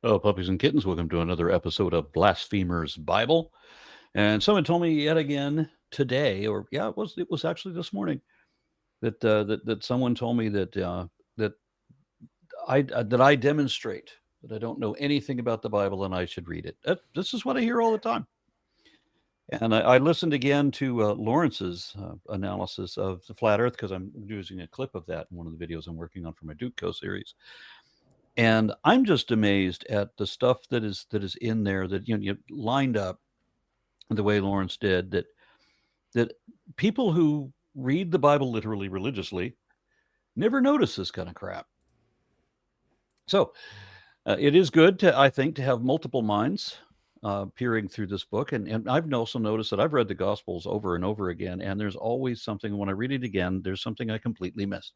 Oh, puppies and kittens, welcome to another episode of Blasphemers Bible. And someone told me yet again today, or yeah, it was actually this morning, that someone told me that that I demonstrate that I don't know anything about the Bible and I should read it. This is what I hear all the time. And I listened again to Lawrence's analysis of the flat Earth because I'm using a clip of that in one of the videos I'm working on for my Duke Co series. And I'm just amazed at the stuff that is in there that you lined up the way Lawrence did. That people who read the Bible literally religiously never notice this kind of crap. So it is good I think, to have multiple minds peering through this book, and I've also noticed that I've read the Gospels over and over again, and there's always something when I read it again. There's something I completely missed,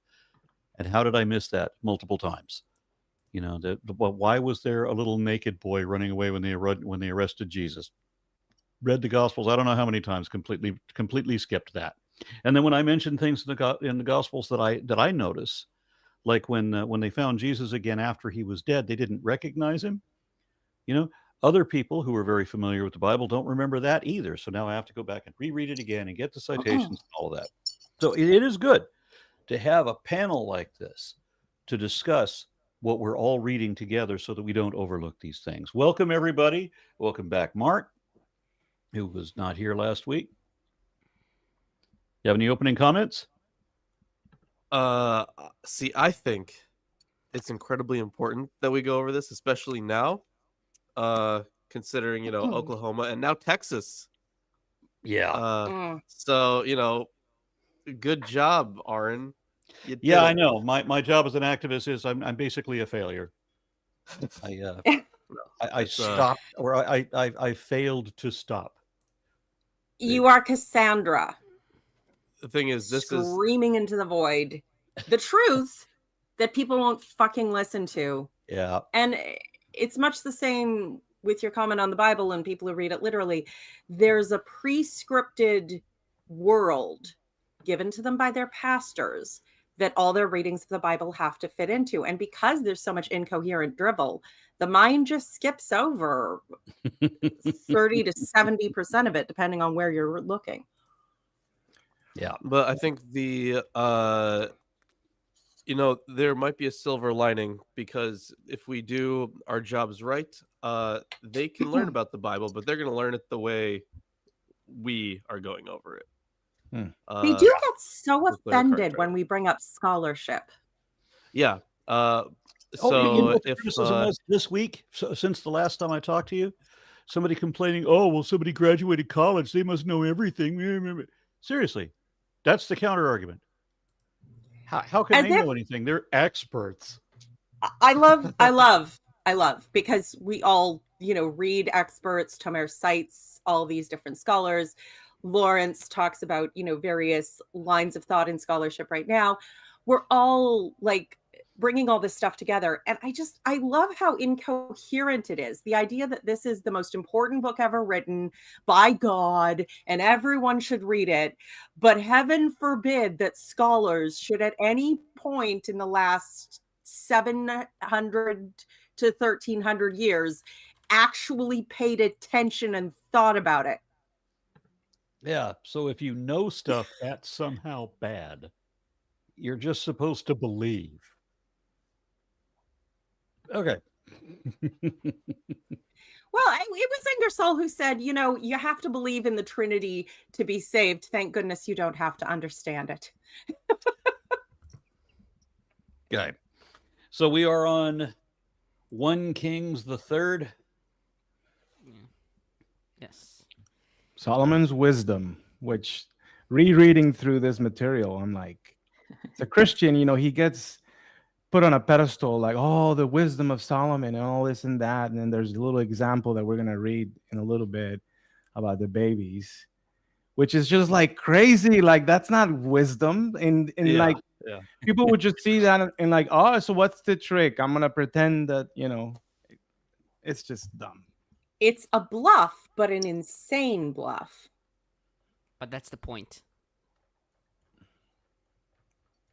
and how did I miss that? Multiple times. You know, why was there a little naked boy running away when they arrested Jesus? Read the Gospels, I don't know how many times, completely skipped that. And then when I mentioned things in the Gospels that I notice, like when they found Jesus again after he was dead, they didn't recognize him. You know, other people who are very familiar with the Bible don't remember that either. So now I have to go back and reread it again and get the citations and all of that. So it is good to have a panel like this to discuss what we're all reading together so that we don't overlook these things. Welcome, everybody. Welcome back, Mark, who was not here last week. You have any opening comments? See, I think it's incredibly important that we go over this, especially now, considering, Oklahoma and now Texas. Yeah. So, good job, Aaron. Yeah, I know. My job as an activist is I'm basically a failure. I stopped, or I failed to stop. You are Cassandra. The thing is, this is screaming into the void the truth that people won't fucking listen to. Yeah. And it's much the same with your comment on the Bible and people who read it literally. There's a pre-scripted world given to them by their pastors that all their readings of the Bible have to fit into. And because there's so much incoherent drivel, the mind just skips over 30 to 70% of it, depending on where you're looking. Yeah. But I think there might be a silver lining, because if we do our jobs right, they can learn about the Bible, but they're going to learn it the way we are going over it. They do get so offended when we bring up scholarship. Yeah. If criticism was this week, since the last time I talked to you, somebody complaining, oh, well, somebody graduated college, they must know everything. Seriously, that's the counter argument. How can they know anything? They're experts. I love, because we all, read experts. Tomer cites all these different scholars. Lawrence talks about, various lines of thought in scholarship right now. We're all bringing all this stuff together. And I love how incoherent it is. The idea that this is the most important book ever written by God and everyone should read it. But heaven forbid that scholars should at any point in the last 700 to 1300 years actually paid attention and thought about it. Yeah. So if you know stuff that's somehow bad, you're just supposed to believe. Okay. Well, it was Ingersoll who said, you have to believe in the Trinity to be saved. Thank goodness you don't have to understand it. Okay. So we are on 1 Kings the 3rd. Yes. Solomon's wisdom, which rereading through this material, I'm like, it's a Christian, he gets put on a pedestal, like, oh, the wisdom of Solomon and all this and that. And then there's a little example that we're going to read in a little bit about the babies, which is just like crazy. Like, that's not wisdom. People would just see that and like, oh, so what's the trick? I'm going to pretend that, it's just dumb. It's a bluff, but an insane bluff. But that's the point.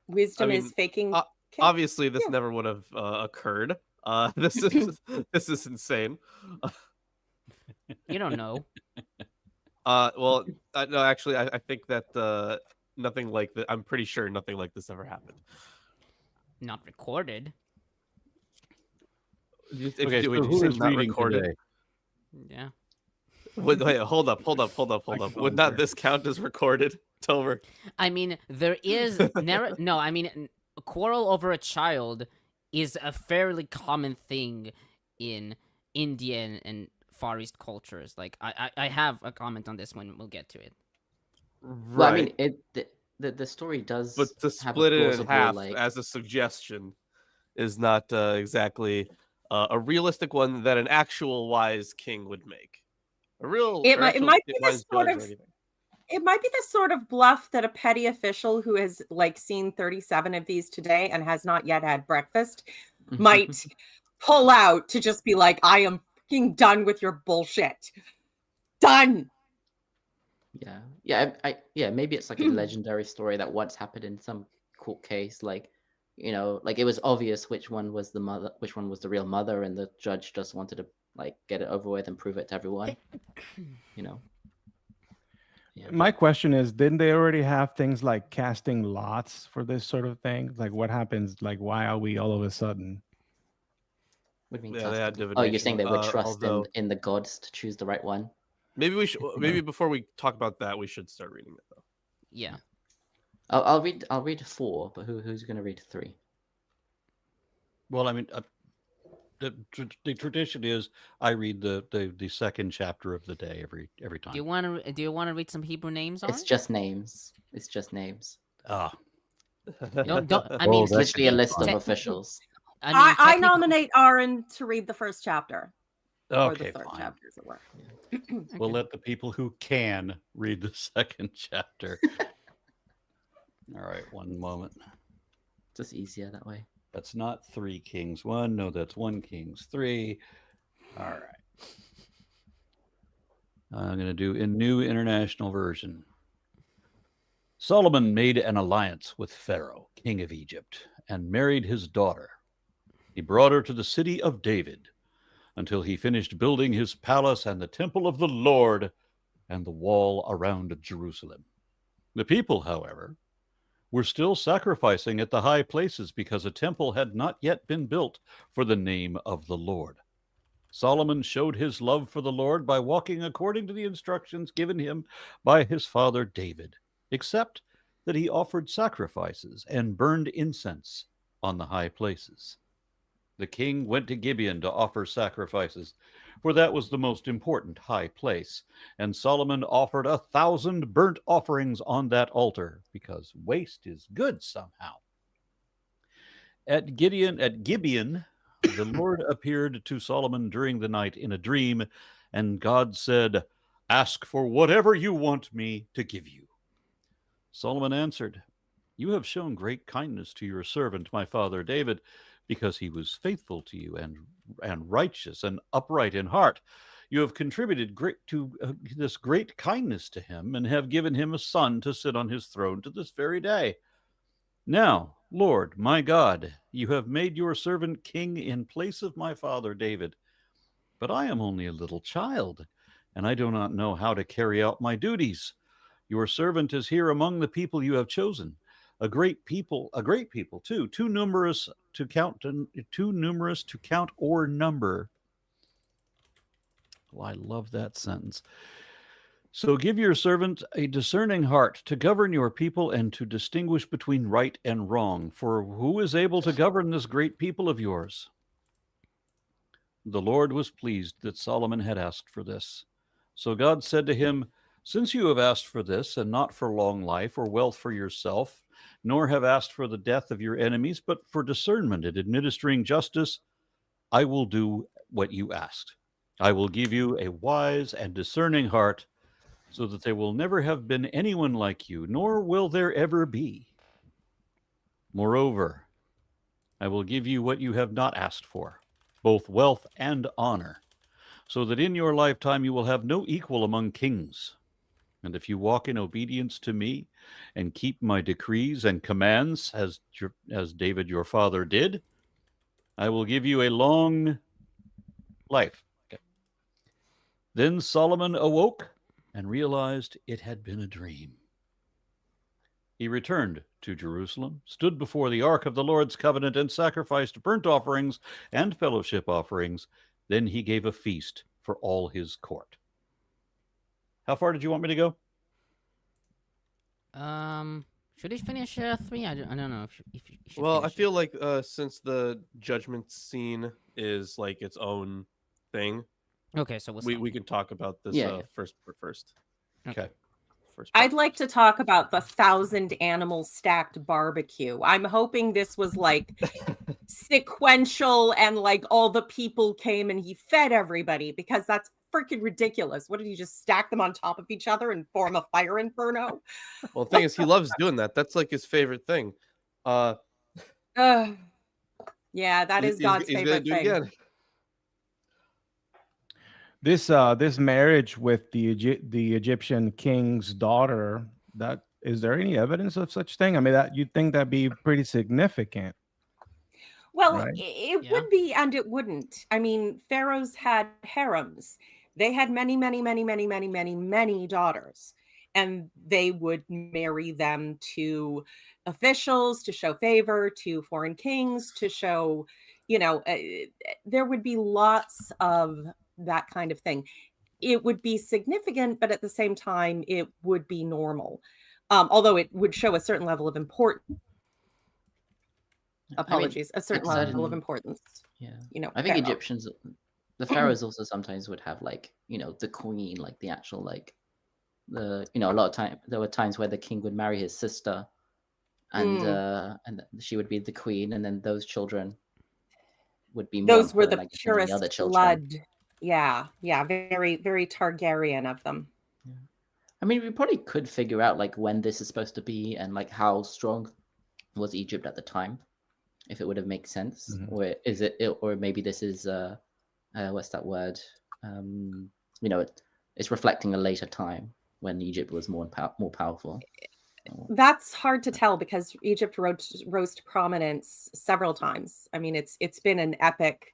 Wisdom is faking. Obviously, this never would have occurred This is insane. You don't know. Well, no, actually, I think that nothing like that. I'm pretty sure nothing like this ever happened. Not recorded. Okay, so Wait, did you who say is not reading recorded? today? Yeah. Wait, hold up. Would not this count as recorded, Tomer? I mean, there is no. I mean, a quarrel over a child is a fairly common thing in Indian and Far East cultures. Like, I have a comment on this when we'll get to it. Well, I mean, the story does. But to have a split it in plausible, half like, as a suggestion is not exactly a realistic one that an actual wise king would make. A real It or might actual be this wise sort judge of- or anything. It might be the sort of bluff that a petty official who has like seen 37 of these today and has not yet had breakfast might pull out to just be like, I am fucking done with your bullshit. Done. Yeah, maybe it's like a legendary story that once happened in some court case, like, you know, like it was obvious which one was the mother, which one was the real mother, and the judge just wanted to like get it over with and prove it to everyone. You know. Yeah. My question is, didn't they already have things like casting lots for this sort of thing? Like, what happens? Like, why are we all of a sudden? What do you mean? Yeah, they had casting? Oh, you're saying they would divination, trust although- in the gods to choose the right one? Maybe we should. Maybe before we talk about that, we should start reading it though. Yeah. I'll read 4, but who's going to read 3? Well, I mean, the tradition is I read the second chapter of the day every time. Do you want to read some Hebrew names on It's it? just names. It's just names. Ah, Don't, I Oh, mean, It's that literally a should be list of fun. officials. I mean, I technically- nominate Aaron to read the first chapter. Or the okay, third fine. chapter, as it were. We'll let the people who can read the second chapter. All right, one moment. Just easier that way. That's not 3 Kings 1. No, that's 1 Kings 3. All right. I'm going to do in New International Version. Solomon made an alliance with Pharaoh, king of Egypt, and married his daughter. He brought her to the city of David until he finished building his palace and the temple of the Lord and the wall around Jerusalem. The people, however, were still sacrificing at the high places because a temple had not yet been built for the name of the Lord. Solomon showed his love for the Lord by walking according to the instructions given him by his father David, except that he offered sacrifices and burned incense on the high places. The king went to Gibeon to offer sacrifices, for that was the most important high place, and Solomon offered 1,000 burnt offerings on that altar, because waste is good somehow. At Gibeon, the Lord appeared to Solomon during the night in a dream, and God said, "Ask for whatever you want me to give you." Solomon answered, "You have shown great kindness to your servant, my father David, because he was faithful to you and righteous and upright in heart. You have contributed this great kindness to him and have given him a son to sit on his throne to this very day. Now, Lord, my God, you have made your servant king in place of my father David. But I am only a little child, and I do not know how to carry out my duties. Your servant is here among the people you have chosen, a great people too, too numerous to count or number." Well, I love that sentence. "So give your servant a discerning heart to govern your people and to distinguish between right and wrong. For who is able to govern this great people of yours?" The Lord was pleased that Solomon had asked for this. So God said to him, "Since you have asked for this, and not for long life or wealth for yourself, nor have asked for the death of your enemies, but for discernment and administering justice, I will do what you asked. I will give you a wise and discerning heart, so that there will never have been anyone like you, nor will there ever be. Moreover, I will give you what you have not asked for, both wealth and honor, so that in your lifetime you will have no equal among kings. And if you walk in obedience to me and keep my decrees and commands as David your father did, I will give you a long life. Okay. Then Solomon awoke and realized it had been a dream. He returned to Jerusalem, stood before the ark of the Lord's covenant, and sacrificed burnt offerings and fellowship offerings. Then he gave a feast for all his court. How far did you want me to go? Should he finish 3? I don't know if you should Well, I finish feel like since the judgment scene is like its own thing, it. Okay, so we can talk about this Yeah. first part first. Okay. First part I'd like to talk about the 1,000 animal stacked barbecue. I'm hoping this was like sequential and like all the people came and he fed everybody, because that's freaking ridiculous. What did he just stack them on top of each other and form a fire inferno? Well, the thing is, he loves doing that. That's like his favorite thing. Yeah, that is God's he's gonna favorite do it thing. again. This marriage with the Egyptian king's daughter, that is there any evidence of such thing? I mean, that you'd think that'd be pretty significant. Well, Right. it Yeah. would be and it wouldn't. I mean, pharaohs had harems. They had many, many, many, many, many, many, many daughters. And they would marry them to officials to show favor, to foreign kings to show, there would be lots of that kind of thing. It would be significant, but at the same time, it would be normal. Although it would show a certain level of importance. Apologies, a certain it's level of certain- importance. Yeah. You know, I think pharaoh. Egyptians, the pharaohs also sometimes would have like, the queen, like the actual like a lot of time there were times where the king would marry his sister, and she would be the queen, and then those children would be more Those were the important, I guess, than any other purest children. blood. Yeah, very, very Targaryen of them. I mean, we probably could figure out like when this is supposed to be and like how strong was Egypt at the time, if it would have made sense, Mhm. or is it, or maybe this is what's that word? It's reflecting a later time when Egypt was more powerful. That's hard to tell because Egypt rose to prominence several times. I mean, it's been an epic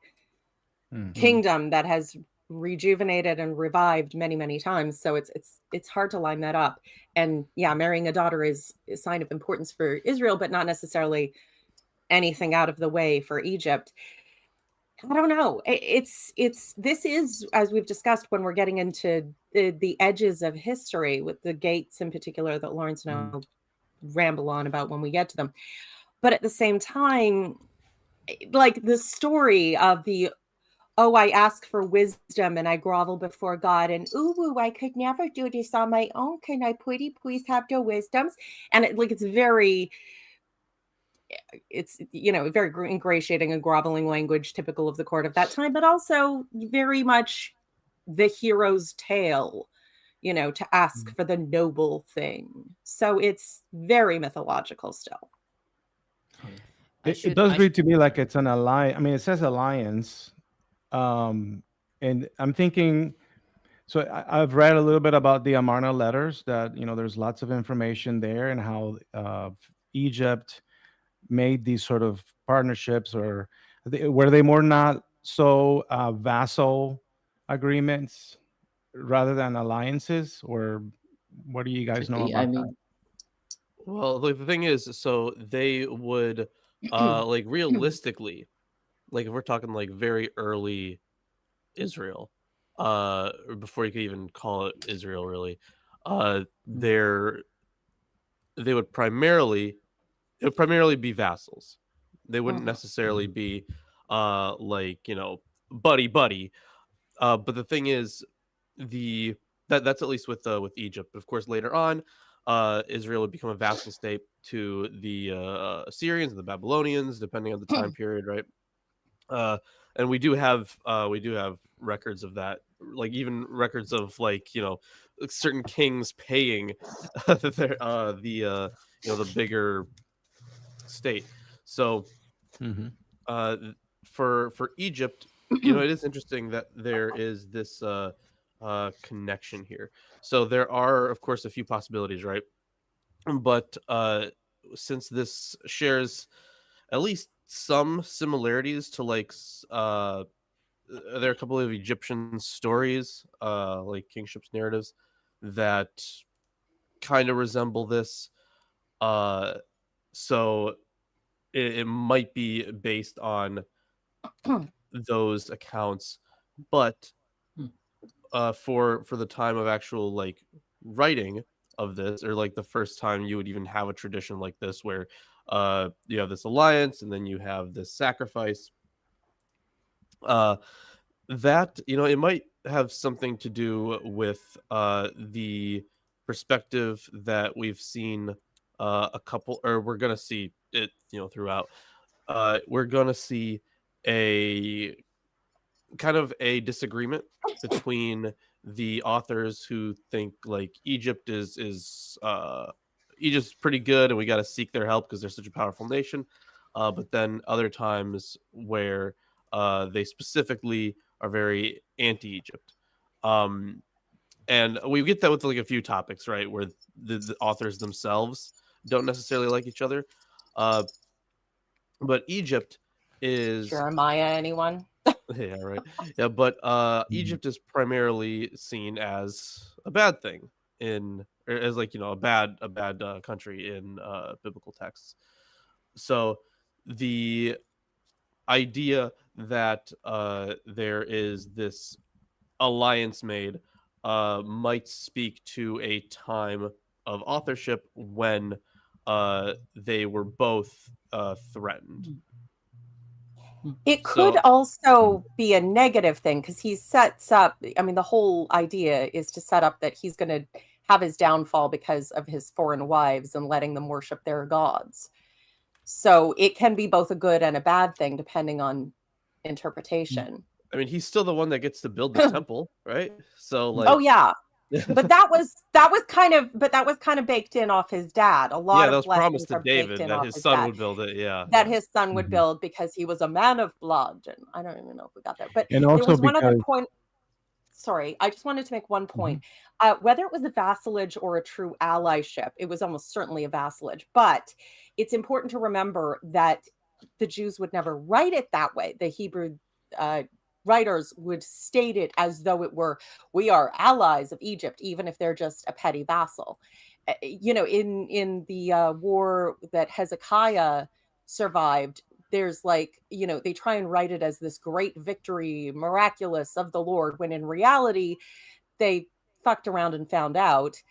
Mhm. kingdom that has rejuvenated and revived many, many times. So it's hard to line that up. And yeah, marrying a daughter is a sign of importance for Israel, but not necessarily anything out of the way for Egypt. I don't know. This is, as we've discussed, when we're getting into the edges of history with the gates in particular that Lawrence and I'll ramble on about when we get to them. But at the same time, like the story of I ask for wisdom and I grovel before God, and I could never do this on my own. Can I please have your wisdoms? And it's very very ingratiating and groveling language typical of the court of that time, but also very much the hero's tale, to ask for the noble thing. So it's very mythological still. It does read to me like it's an alliance. I mean, it says alliance. And I'm thinking, so I've read a little bit about the Amarna letters that, there's lots of information there and how Egypt made these sort of partnerships, or were they more not so vassal agreements rather than alliances, or what do you guys know about that? Well, like the thing is, so they would like realistically, like if we're talking like very early Israel, or before you could even call it Israel really, they would primarily be vassals. They wouldn't necessarily be like, buddy. But the thing is, that's at least with Egypt. But of course, later on, Israel would become a vassal state to the Assyrians and the Babylonians, depending on the time period, right? And we do have records of that, like even records of like certain kings paying the bigger state. So for Egypt, it is interesting that there is this connection here. So there are, of course, a few possibilities, right? But since this shares at least some similarities to there are a couple of Egyptian stories, like kingships narratives, that kind of resemble this. So it might be based on those accounts, but for the time of actual writing of this, or the first time you would even have a tradition like this, where you have this alliance and then you have this sacrifice, that it might have something to do with the perspective that we've seen we're gonna see it throughout. We're gonna see a kind of a disagreement between the authors who think Egypt's pretty good and we got to seek their help because they're such a powerful nation, but then other times where they specifically are very anti-Egypt. And we get that with a few topics, right, where the authors themselves don't necessarily like each other, but Egypt is Jeremiah, anyone? Yeah, right. Yeah, but Egypt is primarily seen as a bad thing as a bad country in biblical texts. So the idea that there is this alliance made might speak to a time of authorship when they were both threatened. It could also be a negative thing because he sets up, the whole idea is to set up that he's going to have his downfall because of his foreign wives and letting them worship their gods. So it can be both a good and a bad thing depending on interpretation. He's still the one that gets to build the temple, right? So oh yeah. But that was kind of baked in off his dad. A lot that of was promised to are David that his son would build it. His son would build because he was a man of blood, and I don't even know if we got there. But And there also was one other point. Sorry, I just wanted to make one point. Whether it was a vassalage or a true allyship, it was almost certainly a vassalage. But it's important to remember that the Jews would never write it that way. The Hebrew writers would state it as though it were, we are allies of Egypt, even if they're just a petty vassal. In the war that Hezekiah survived, there's they try and write it as this great victory, miraculous of the Lord, when in reality, they fucked around and found out,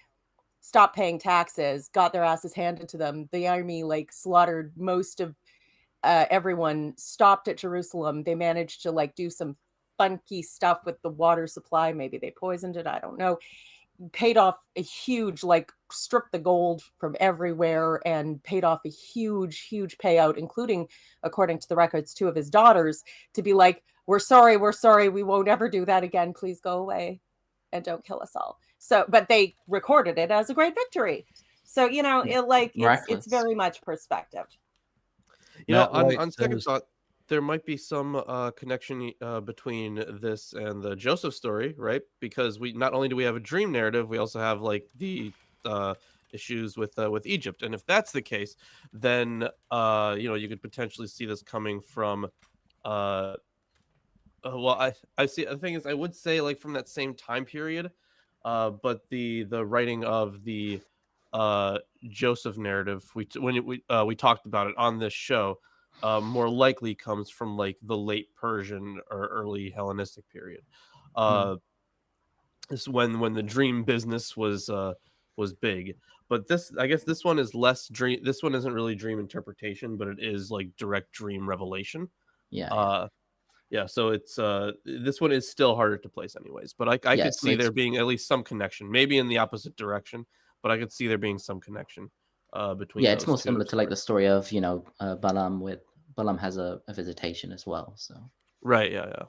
stopped paying taxes, got their asses handed to them. The army slaughtered most of everyone, stopped at Jerusalem. They managed to do some funky stuff with the water supply. Maybe they poisoned it. I don't know. Paid off a huge, stripped the gold from everywhere and paid off a huge payout, including, according to the records, 2 of his daughters, to be we're sorry. We won't ever do that again. Please go away and don't kill us all. So, but they recorded it as a great victory. So, it's very much perspective. On second thought, there might be some connection between this and the Joseph story, right? Because we not only do we have a dream narrative, we also have the issues with Egypt. And if that's the case, then you could potentially see this coming from I see. The thing is, I would say from that same time period, but the writing of the Joseph narrative, we talked about it on this show, more likely comes from the late Persian or early Hellenistic period. This when the dream business was big. But I guess this one is less dream. This one isn't really dream interpretation, but it is direct dream revelation. Yeah. So it's this one is still harder to place, anyways. But I could see there being at least some connection, maybe in the opposite direction. But I could see there being some connection between. Yeah, it's more similar to the story of Balaam, with Balaam has a visitation as well. So right, yeah.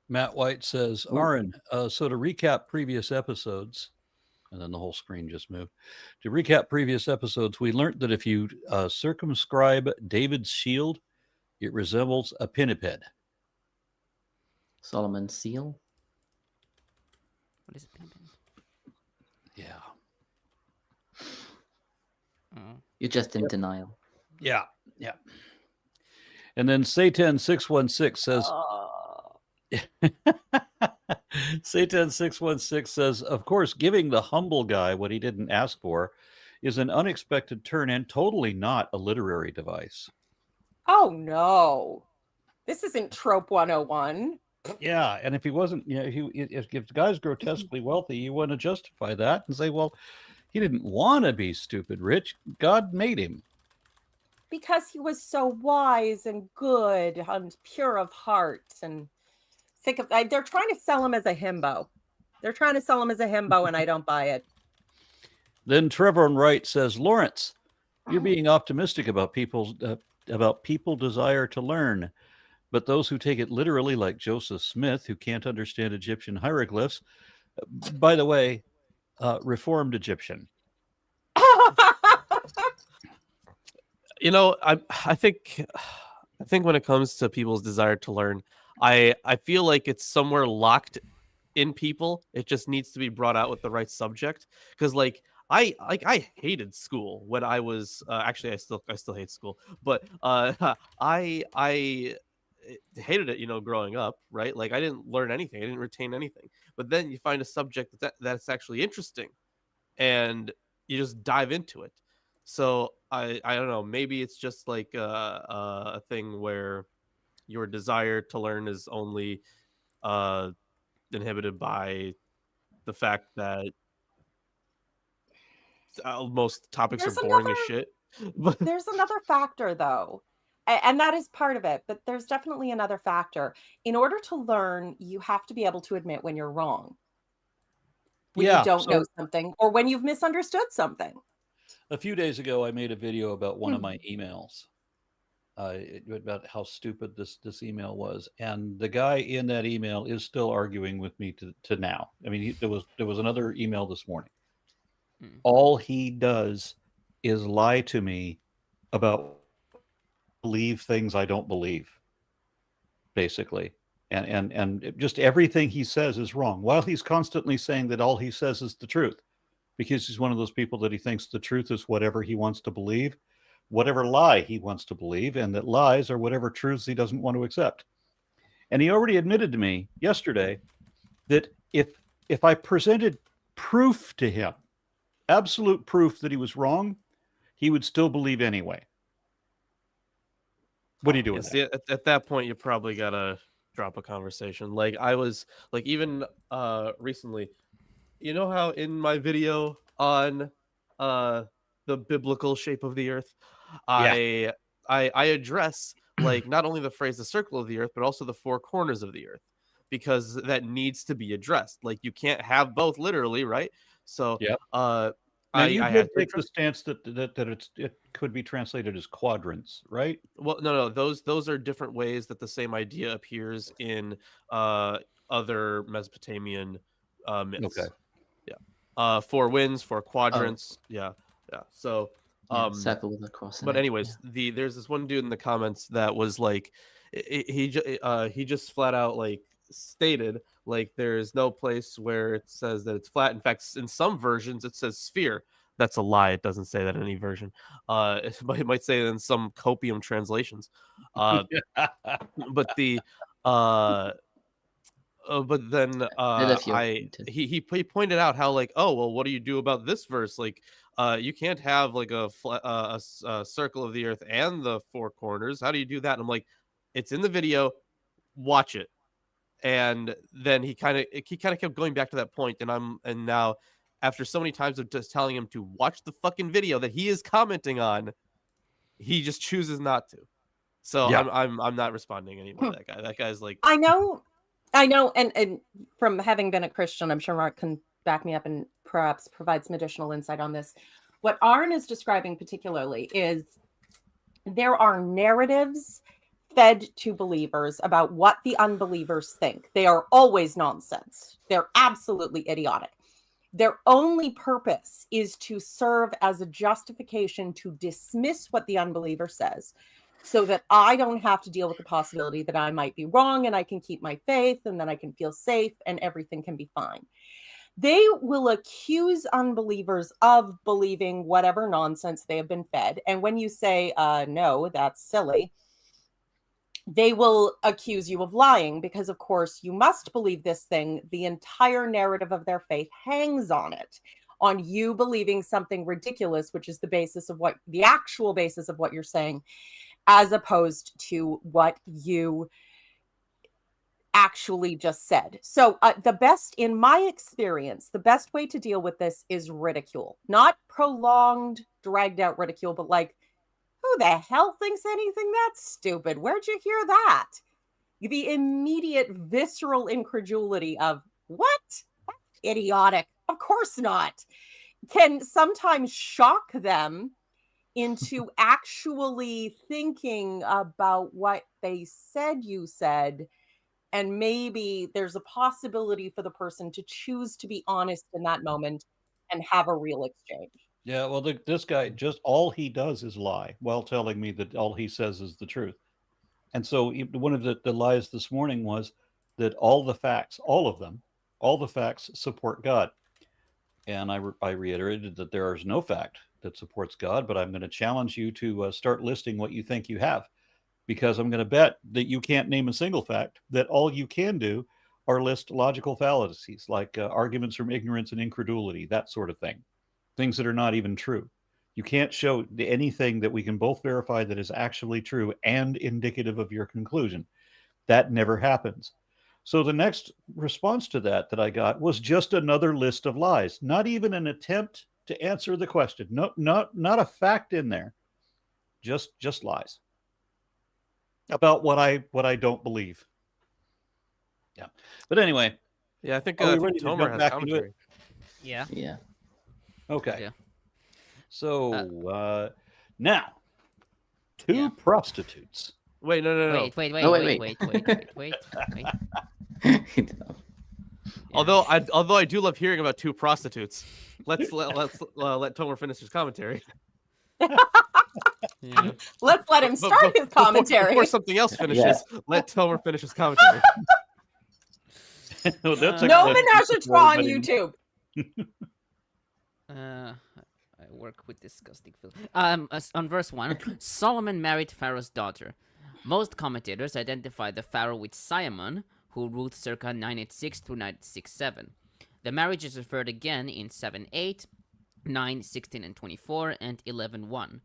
Matt White says, Aaron, so to recap previous episodes, and then the whole screen just moved. To recap previous episodes, we learned that if you circumscribe David's shield, it resembles a pinniped. Solomon's seal? What is a pinniped? Yeah. You're just in denial. Yeah. And then Satan 616 says, Satan 616 says, of course, giving the humble guy what he didn't ask for is an unexpected turn and totally not a literary device. Oh no, this isn't trope 101. Yeah, and if he wasn't, if the guy's grotesquely wealthy, you want to justify that and say, well, he didn't want to be stupid rich. God made him. Because he was so wise and good and pure of heart. And think of, they're trying to sell him as a himbo. They're trying to sell him as a himbo, and I don't buy it. Then Trevor Wright says, Lawrence, you're being optimistic about people's desire to learn. But those who take it literally, like Joseph Smith, who can't understand Egyptian hieroglyphs, by the way, Reformed Egyptian. I think when it comes to people's desire to learn, I feel like it's somewhere locked in people. It just needs to be brought out with the right subject. Because I hated school when I was actually I still hate school, but I hated it, growing up, right? Like I didn't learn anything, I didn't retain anything. But then you find a subject that's actually interesting, and you just dive into it. So I don't know, maybe it's just like a thing where your desire to learn is only inhibited by the fact that most topics are boring as shit. There's another factor, though, and that is part of it. But there's definitely another factor. In order to learn, you have to be able to admit when you're wrong, when you don't know something, or when you've misunderstood something. A few days ago, I made a video about one of my emails, about how stupid this email was, and the guy in that email is still arguing with me to now. I mean, there was another email this morning. All he does is lie to me about believe things I don't believe, basically, and just everything he says is wrong, while he's constantly saying that all he says is the truth, because he's one of those people that he thinks the truth is whatever he wants to believe, whatever lie he wants to believe, and that lies are whatever truths he doesn't want to accept. And he already admitted to me yesterday that if I presented proof to him, absolute proof that he was wrong, he would still believe anyway. What do you do with that? At that point, you probably gotta drop a conversation. Like I was like, even recently, you know how in my video on the biblical shape of the earth, I address like not only the phrase the circle of the earth, but also the four corners of the earth, because that needs to be addressed. Like you can't have both literally, right? So now you did take the stance that it could be translated as quadrants, right? Well, no, those are different ways that the same idea appears in other Mesopotamian myths. Okay. Yeah. Four winds, four quadrants. Yeah. So circle with a cross. But anyways, there's this one dude in the comments that was like, he just flat out like stated like there is no place where it says that it's flat. In fact, in some versions it says sphere. That's a lie. It doesn't say that in any version. It might say it in some copium translations. But the but then he pointed out how like, oh well, what do you do about this verse? Like you can't have like a circle of the earth and the four corners. How do you do that? And I'm like, it's in the video, watch it. And then he kind of kept going back to that point, and now after so many times of just telling him to watch the fucking video that he is commenting on, he just chooses not to. So yeah. I'm not responding anymore to that guy. That guy's like, I know, and from having been a Christian, I'm sure Mark can back me up and perhaps provide some additional insight on this. What Arn is describing particularly is there are narratives fed to believers about what the unbelievers think. They are always nonsense. They're absolutely idiotic. Their only purpose is to serve as a justification to dismiss what the unbeliever says, so that I don't have to deal with the possibility that I might be wrong, and I can keep my faith, and then I can feel safe and everything can be fine. They will accuse unbelievers of believing whatever nonsense they have been fed. And when you say, no, that's silly, they will accuse you of lying because, of course, you must believe this thing. The entire narrative of their faith hangs on it, on you believing something ridiculous, which is the actual basis of what you're saying, as opposed to what you actually just said. So in my experience, the best way to deal with this is ridicule, not prolonged, dragged out ridicule, but like, who the hell thinks anything that's stupid? Where'd you hear that? The immediate visceral incredulity of, what? That's idiotic. Of course not. Can sometimes shock them into actually thinking about what they said you said. And maybe there's a possibility for the person to choose to be honest in that moment and have a real exchange. Yeah, well, this guy, just all he does is lie while telling me that all he says is the truth. And so one of the lies this morning was that all the facts support God. And I reiterated that there is no fact that supports God, but I'm going to challenge you to start listing what you think you have, because I'm going to bet that you can't name a single fact, that all you can do are list logical fallacies, like arguments from ignorance and incredulity, that sort of thing. Things that are not even true. You can't show anything that we can both verify that is actually true and indicative of your conclusion. That never happens. So the next response to that I got was just another list of lies, not even an attempt to answer the question. No, not a fact in there. Just lies about what I don't believe. Yeah. But anyway. Yeah, I think Tomer has commentary. Yeah. Yeah. Okay. Yeah. So now, two prostitutes. Wait, no. Wait. Although I do love hearing about two prostitutes. Let's let Tomer finish his commentary. Yeah. Let's let him start his commentary. Before something else finishes, let Tomer finish his commentary. No menage a trois on YouTube. I work with disgusting film. On verse 1, Solomon married Pharaoh's daughter. Most commentators identify the pharaoh with Simon, who ruled circa 986 through 967. The marriage is referred again in 7:8, 9:16 and 24, and 11:1.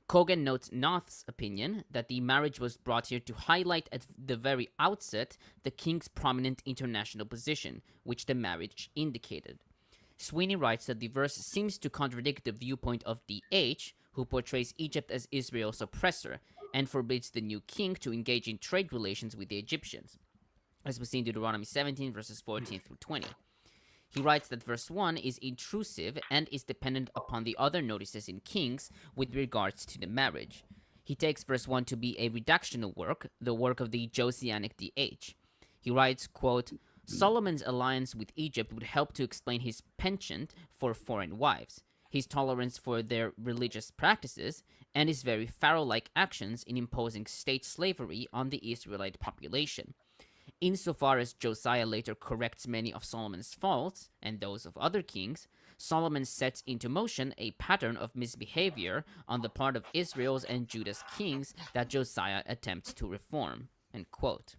Cogan notes Noth's opinion that the marriage was brought here to highlight at the very outset the king's prominent international position, which the marriage indicated. Sweeney writes that the verse seems to contradict the viewpoint of D.H., who portrays Egypt as Israel's oppressor and forbids the new king to engage in trade relations with the Egyptians, as we see in Deuteronomy 17, verses 14 through 20. He writes that verse 1 is intrusive and is dependent upon the other notices in Kings with regards to the marriage. He takes verse 1 to be a redactional work, the work of the Josianic D.H. He writes, quote, Solomon's alliance with Egypt would help to explain his penchant for foreign wives, his tolerance for their religious practices, and his very Pharaoh-like actions in imposing state slavery on the Israelite population. Insofar as Josiah later corrects many of Solomon's faults, and those of other kings, Solomon sets into motion a pattern of misbehavior on the part of Israel's and Judah's kings that Josiah attempts to reform. End quote.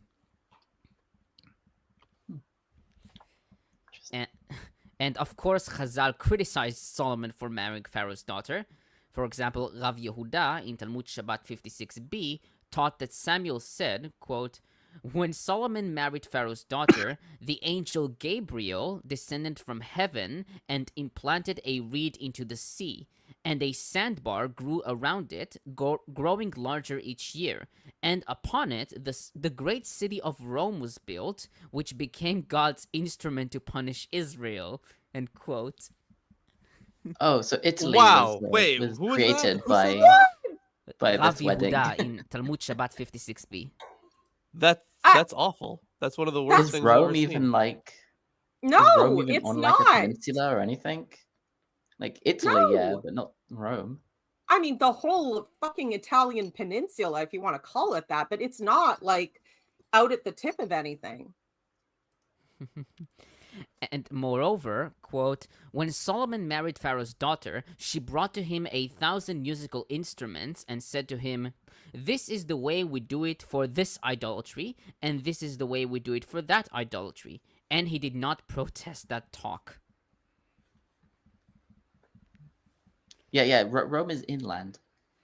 And of course, Chazal criticized Solomon for marrying Pharaoh's daughter. For example, Rav Yehuda in Talmud Shabbat 56b taught that Samuel said, quote, when Solomon married Pharaoh's daughter, the angel Gabriel descended from heaven and implanted a reed into the sea, and a sandbar grew around it, growing larger each year. And upon it, the great city of Rome was built, which became God's instrument to punish Israel. End quote. Oh, so Italy Wow. was Who is created that? by Rav this wedding. Yehuda in Talmud Shabbat 56b. That's awful. That's one of the worst Is things Rome I've ever even seen. like? No, is Rome even it's on not. like a peninsula or anything? Like Italy, yeah, No. but not Rome. I mean, the whole fucking Italian peninsula, if you want to call it that, but it's not like out at the tip of anything. And moreover, quote, when Solomon married Pharaoh's daughter, she brought to him 1,000 musical instruments and said to him, this is the way we do it for this idolatry, and this is the way we do it for that idolatry. And he did not protest that talk. Yeah. Rome is inland.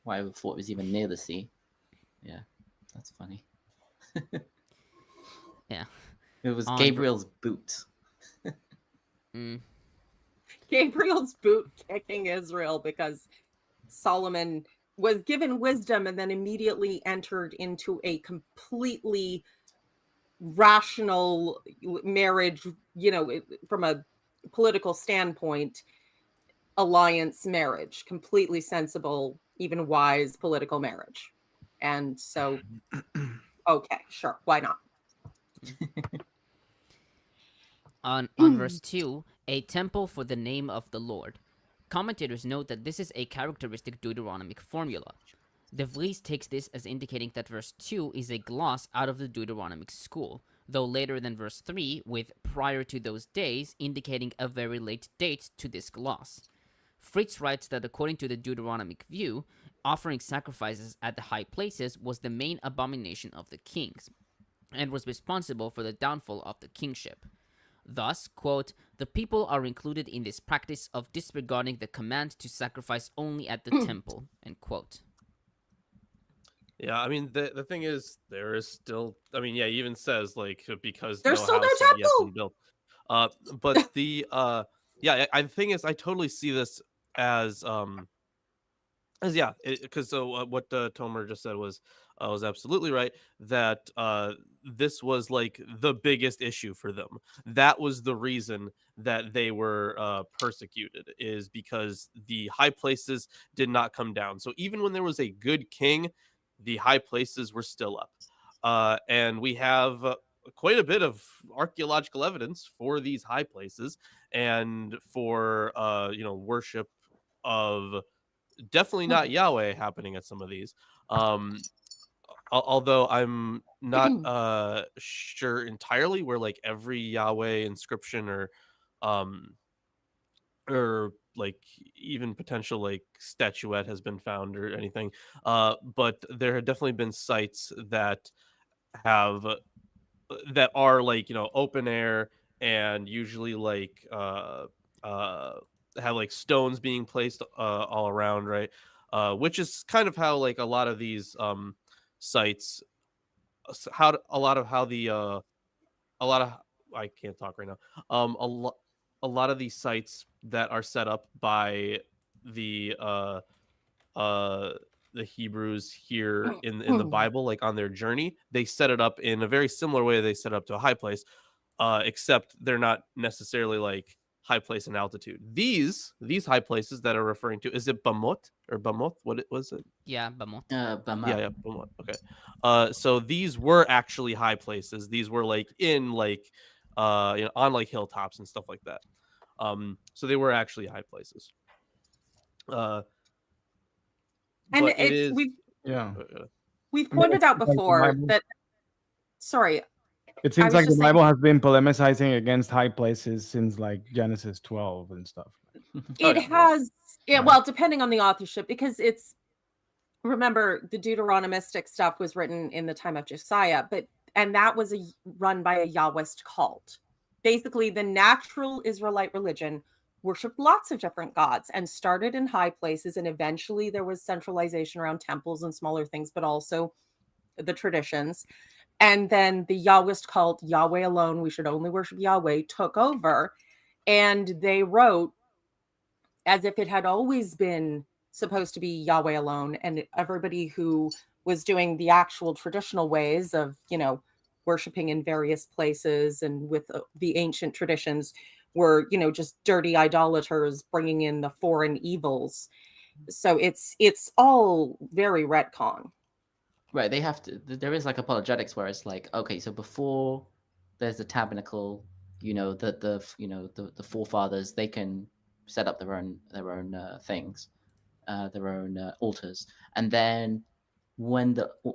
Why I thought it was even near the sea. Yeah, that's funny. Yeah. It was Gabriel's boot. Gabriel's boot kicking Israel because Solomon was given wisdom and then immediately entered into a completely rational marriage, from a political standpoint, alliance marriage, completely sensible, even wise political marriage. And so, okay, sure, why not? On verse 2, a temple for the name of the Lord. Commentators note that this is a characteristic Deuteronomic formula. DeVries takes this as indicating that verse 2 is a gloss out of the Deuteronomic school, though later than verse 3, with prior to those days, indicating a very late date to this gloss. Fritz writes that according to the Deuteronomic view, offering sacrifices at the high places was the main abomination of the kings, and was responsible for the downfall of the kingship. Thus, quote, the people are included in this practice of disregarding the command to sacrifice only at the temple, end quote. Yeah, I mean, the thing is, there is still, I mean, yeah, he even says, like, because There's no still no house had yet temple! been built. But the, yeah, the thing is, I totally see this as yeah, because what Tomer just said was absolutely right, that this was like the biggest issue for them. That was the reason that they were persecuted, is because the high places did not come down. So even when there was a good king, the high places were still up, and we have quite a bit of archaeological evidence for these high places and for worship of definitely not Yahweh happening at some of these. Although I'm not sure entirely where like every Yahweh inscription or like even potential like statuette has been found or anything. But there have definitely been sites that have that are like open air and usually like have like stones being placed all around, right? Which is kind of how like a lot of these sites, a lot of I can't talk right now. A lot of these sites that are set up by the Hebrews here in the Bible, like on their journey, they set it up in a very similar way they set up to a high place, except they're not necessarily like high place in altitude. These high places that are referring to, is it Bamot or Bamoth? What was it? Yeah, Bamot. Bama. Yeah, Bamot. Okay. So these were actually high places. These were like in like on like hilltops and stuff like that. So they were actually high places. And but it is we've pointed out before that. Sorry, it seems like the Bible has been polemicizing against high places since like Genesis 12 and stuff. It has, yeah. Well, depending on the authorship, because remember the Deuteronomistic stuff was written in the time of Josiah, and that was run by a Yahwist cult. Basically, the natural Israelite religion worshipped lots of different gods and started in high places, and eventually there was centralization around temples and smaller things, but also the traditions. And then the Yahwist cult, Yahweh alone, we should only worship Yahweh, took over, and they wrote as if it had always been supposed to be Yahweh alone, and everybody who was doing the actual traditional ways of worshiping in various places and with the ancient traditions were just dirty idolaters bringing in the foreign evils. So it's all very retcon. Right, they have to. There is like apologetics where it's like, okay, so before there's the tabernacle, the forefathers, they can set up their own things, their own altars, and then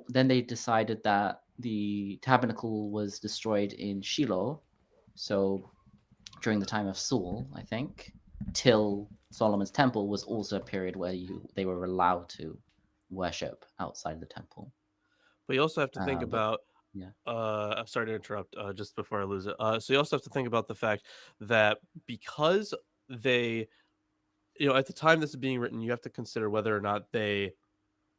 then they decided that the tabernacle was destroyed in Shiloh, so during the time of Saul, I think, till Solomon's temple was also a period where they were allowed to worship outside the temple. But you also have to think But- about. yeah. I'm sorry to interrupt. Just before I lose it. So you also have to think about the fact that because they, at the time this is being written, you have to consider whether or not they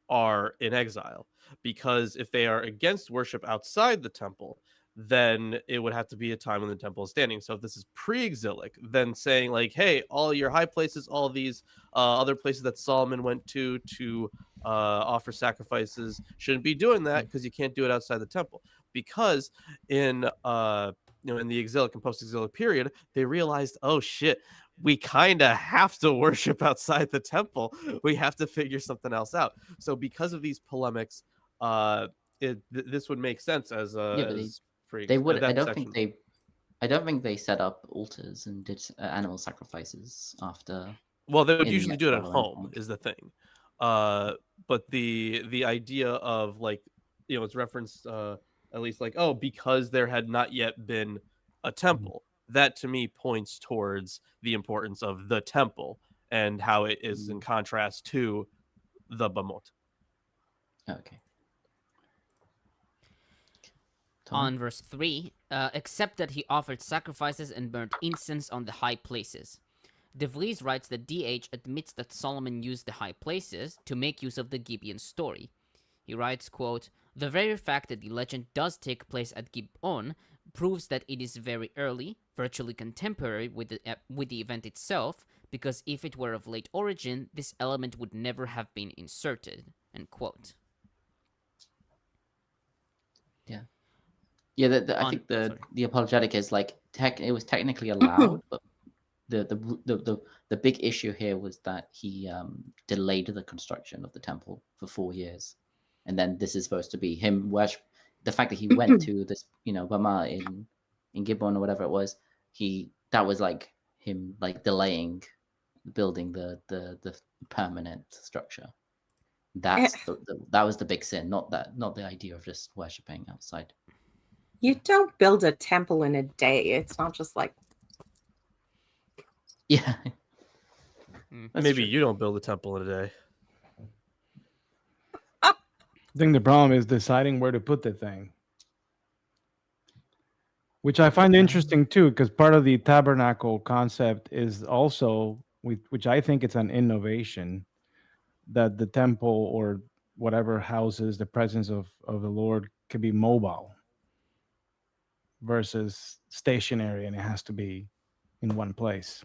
are in exile. Because if they are against worship outside the temple, then it would have to be a time when the temple is standing. So if this is pre-exilic, then saying like, hey, all your high places, all these other places that Solomon went to offer sacrifices, shouldn't be doing that because you can't do it outside the temple. Because in in the exilic and post-exilic period, they realized, oh shit, we kind of have to worship outside the temple. We have to figure something else out. So because of these polemics, this would make sense as they would. I that don't section. think I don't think they set up altars and did animal sacrifices after. Well, they would in usually do it at exile, I home, think. is the thing. But the idea of like, it's referenced at least like, oh, because there had not yet been a temple. That to me points towards the importance of the temple and how it is in contrast to the Bamot. Okay. On verse 3, except that he offered sacrifices and burnt incense on the high places. DeVries writes that DH admits that Solomon used the high places to make use of the Gibeon story. He writes, quote, "The very fact that the legend does take place at Gibeon proves that it is very early, virtually contemporary with the event itself, because if it were of late origin, this element would never have been inserted." End quote. Yeah, I think the apologetic is like it was technically allowed, but the big issue here was that he delayed the construction of the temple for 4 years, and then this is supposed to be him worship. The fact that he went to this, Bama in Gibeon or whatever it was, that was like him like delaying building the permanent structure. That was the big sin, not the idea of just worshiping outside. You don't build a temple in a day. It's not just like, Yeah. Maybe you don't build a temple in a day. I think the problem is deciding where to put the thing, which I find interesting too, because part of the tabernacle concept is also, which I think it's an innovation, that the temple or whatever houses the presence of the Lord could be mobile versus stationary, and it has to be in one place.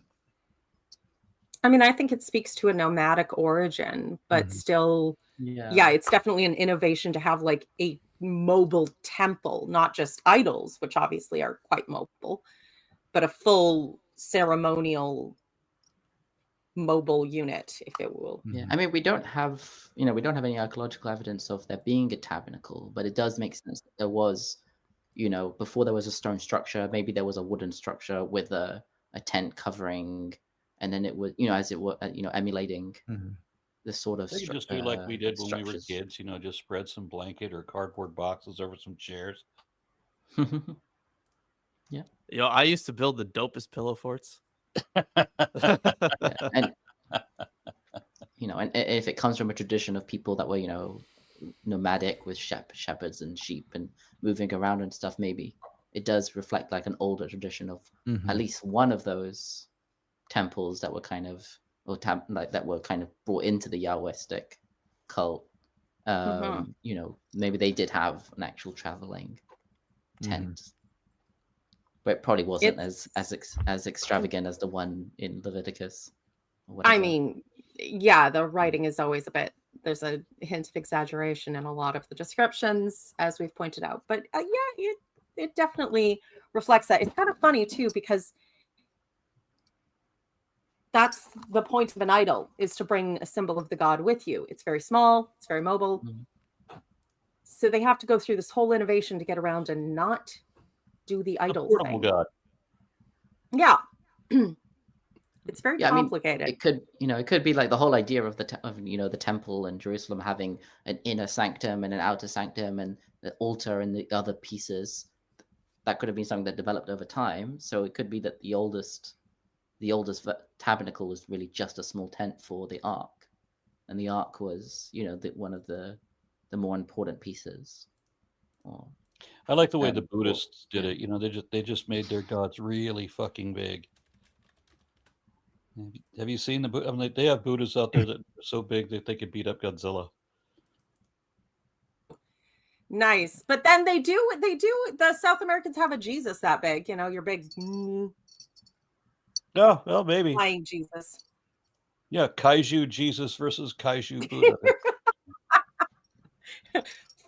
I mean, I think it speaks to a nomadic origin, but still, yeah, it's definitely an innovation to have like a mobile temple, not just idols, which obviously are quite mobile, but a full ceremonial mobile unit, if it will. Yeah, I mean, we don't have any archaeological evidence of there being a tabernacle, but it does make sense that there was, before there was a stone structure, maybe there was a wooden structure with a tent covering, and then it was, as it was, emulating the sort of They could just do like we did when we were kids, just spread some blanket or cardboard boxes over some chairs. Yeah. I used to build the dopest pillow forts. And and if it comes from a tradition of people that were nomadic with shepherds and sheep and moving around and stuff, maybe it does reflect like an older tradition of at least one of those temples that were kind of that were kind of brought into the Yahwistic cult. Maybe they did have an actual traveling tent. But it probably wasn't as extravagant as the one in Leviticus. I mean, yeah, the writing is always there's a hint of exaggeration in a lot of the descriptions, as we've pointed out. But it definitely reflects that. It's kind of funny, too, because that's the point of an idol, is to bring a symbol of the god with you. It's very small. It's very mobile. So they have to go through this whole innovation to get around and not do the idol thing. God. Yeah. It's very complicated. I mean, it could be like the whole idea of the temple and Jerusalem having an inner sanctum and an outer sanctum and the altar and the other pieces. that could have been something that developed over time. So it could be that the oldest tabernacle was really just a small tent for the ark, and the ark was, one of the more important pieces. I like the way the Buddhists did it. They just made their gods really fucking big. Have you seen the? I mean, they have Buddhas out there that are so big that they could beat up Godzilla. Nice, but then they do. The South Americans have a Jesus that big. Your big. Yeah, well, maybe. Flying Jesus. Yeah, Kaiju Jesus versus Kaiju Buddha.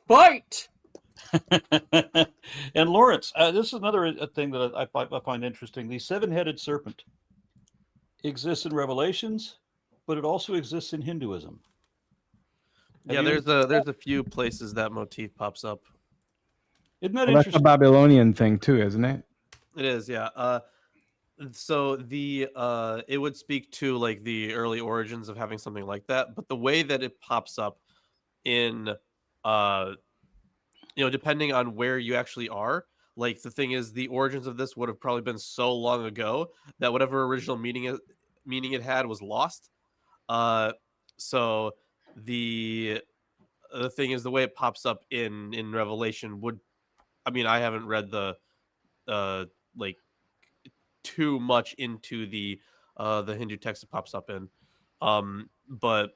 Fight! And Lawrence, this is another thing that I find interesting. The seven-headed serpent exists in Revelations, but it also exists in Hinduism. There's a few places that motif pops up. Isn't that Well, that's a interesting? Babylonian thing too, isn't it? It is, yeah. So it would speak to like the early origins of having something like that, but the way that it pops up in depending on where you actually are, like the thing is, the origins of this would have probably been so long ago that whatever original meaning it had was lost. So the thing is, the way it pops up in Revelation would, I haven't read the like too much into the Hindu text it pops up in, but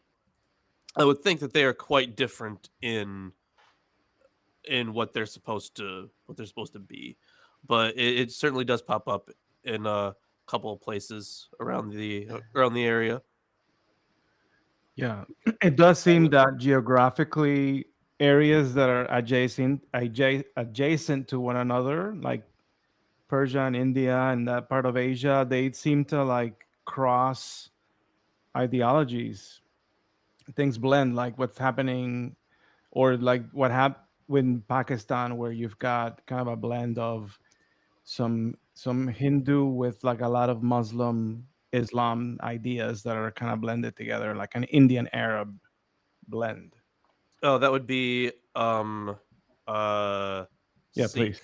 I would think that they are quite different in what they're supposed to be, but it certainly does pop up in a couple of places around the area. Yeah, it does seem that geographically areas that are adjacent to one another, like Persia and India and that part of Asia, they seem to like cross ideologies. Things blend, like what's happening, or like what happened in Pakistan, where you've got kind of a blend of some Hindu with like a lot of Muslim Islam ideas that are kind of blended together, like an Indian Arab blend. Oh, that would be Yeah, Sikh. please.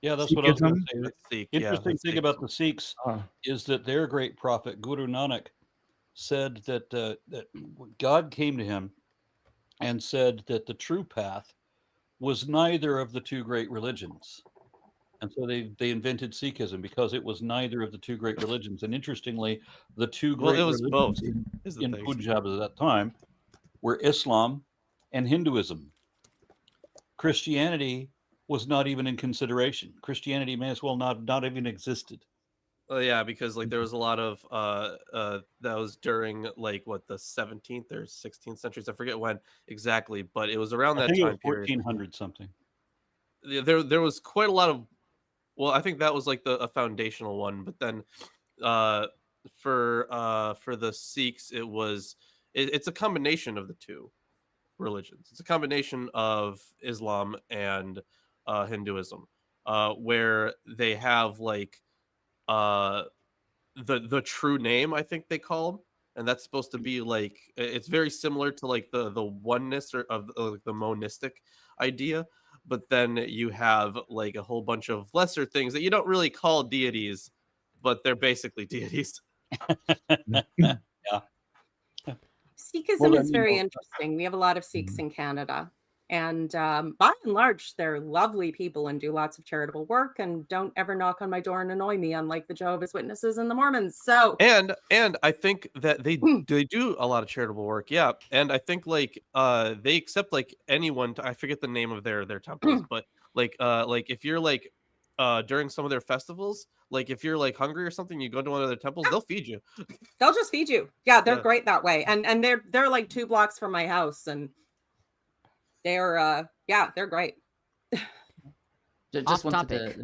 Yeah, that's what I was going to say. That's Sikh. Interesting thing Sikh. about the Sikhs is that their great prophet Guru Nanak said that God came to him and said that the true path was neither of the two great religions. And so they invented Sikhism because it was neither of the two great religions. And interestingly, the two great it was both, religions in Punjab at that time were Islam and Hinduism. Christianity was not even in consideration. Christianity may as well not even existed. Oh yeah, because like there was a lot of that was during like what, the 17th or 16th centuries. I forget when exactly, but it was around that time period. 1400 something. There was quite a lot of, well, I think that was like a foundational one, but then for the Sikhs it's a combination of the two religions. It's a combination of Islam and Hinduism, where they have like the true name, I think they call them, and that's supposed to be like, it's very similar to like the oneness or of the monistic idea, but then you have like a whole bunch of lesser things that you don't really call deities, but they're basically deities. Yeah. Sikhism is very interesting. We have a lot of Sikhs in Canada, and by and large, they're lovely people and do lots of charitable work and don't ever knock on my door and annoy me, unlike the Jehovah's Witnesses and the Mormons. So and I think that they do a lot of charitable work, yeah. And I think like they accept like anyone. I forget the name of their temples, but like if you're like during some of their festivals, like if you're like hungry or something, you go to one of their temples, they'll feed you. They'll just feed you. Yeah, they're great that way. And they're like 2 blocks from my house, and they're great. Just wanted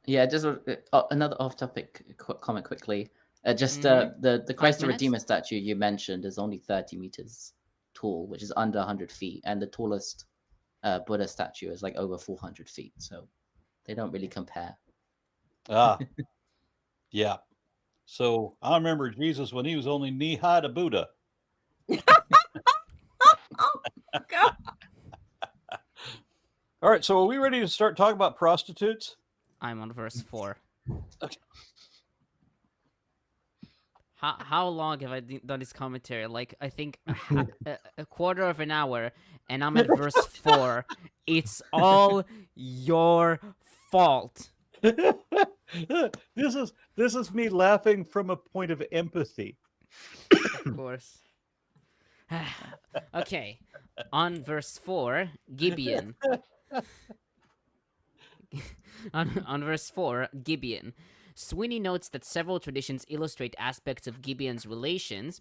to just another off-topic comment quickly. The Christ the Redeemer statue you mentioned is only 30 meters tall, which is under 100 feet, and the tallest Buddha statue is like over 400 feet. So they don't really compare. Yeah. So I remember Jesus when he was only knee-high to Buddha. Oh, God. All right, so are we ready to start talking about prostitutes? I'm on verse 4. Okay. How long have I done this commentary? Like, I think a quarter of an hour, and I'm at verse 4. It's all your fault. This is me laughing from a point of empathy. Of course. Okay. On verse 4, Gibeon. on verse 4, Gibeon. Sweeney notes that several traditions illustrate aspects of Gibeon's relations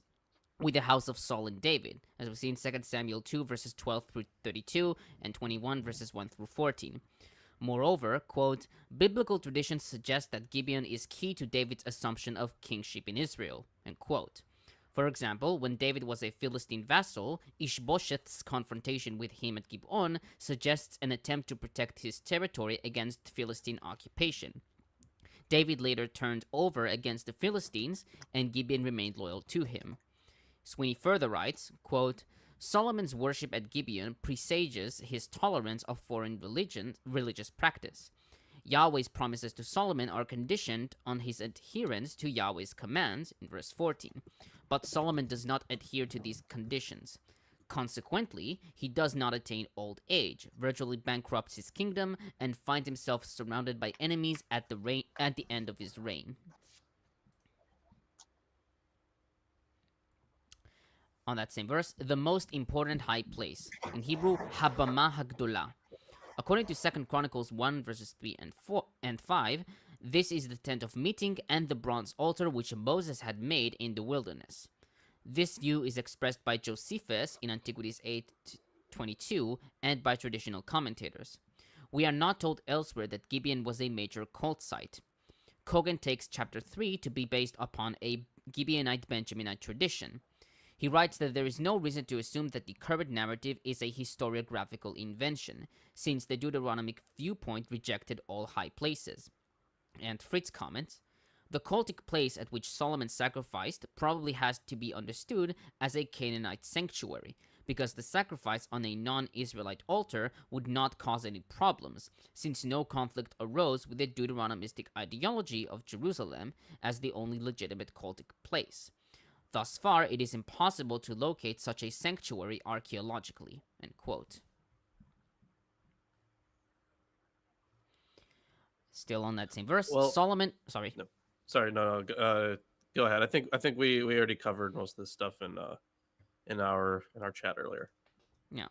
with the house of Saul and David, as we see in 2 Samuel 2, verses 12 through 32, and 21, verses 1 through 14. Moreover, quote, biblical traditions suggest that Gibeon is key to David's assumption of kingship in Israel, end quote. For example, when David was a Philistine vassal, Ishbosheth's confrontation with him at Gibeon suggests an attempt to protect his territory against Philistine occupation. David later turned over against the Philistines, and Gibeon remained loyal to him. Sweeney further writes, quote, Solomon's worship at Gibeon presages his tolerance of foreign religious practice. Yahweh's promises to Solomon are conditioned on his adherence to Yahweh's commands, in verse 14. But Solomon does not adhere to these conditions. Consequently, he does not attain old age, virtually bankrupts his kingdom, and finds himself surrounded by enemies at the end of his reign. On that same verse, the most important high place. In Hebrew, Habama Hagdolah. According to 2 Chronicles 1, verses 3 and 5, this is the tent of meeting and the bronze altar which Moses had made in the wilderness. This view is expressed by Josephus in Antiquities 8:22 and by traditional commentators. We are not told elsewhere that Gibeon was a major cult site. Cogan takes chapter 3 to be based upon a Gibeonite Benjaminite tradition. He writes that there is no reason to assume that the current narrative is a historiographical invention, since the Deuteronomic viewpoint rejected all high places. And Fritz comments, the cultic place at which Solomon sacrificed probably has to be understood as a Canaanite sanctuary, because the sacrifice on a non-Israelite altar would not cause any problems, since no conflict arose with the Deuteronomistic ideology of Jerusalem as the only legitimate cultic place. Thus far, it is impossible to locate such a sanctuary archaeologically, end quote. Still on that same verse, Well, Solomon, sorry. No. Sorry, no. Go ahead. I think we already covered most of this stuff in our chat earlier. Yeah.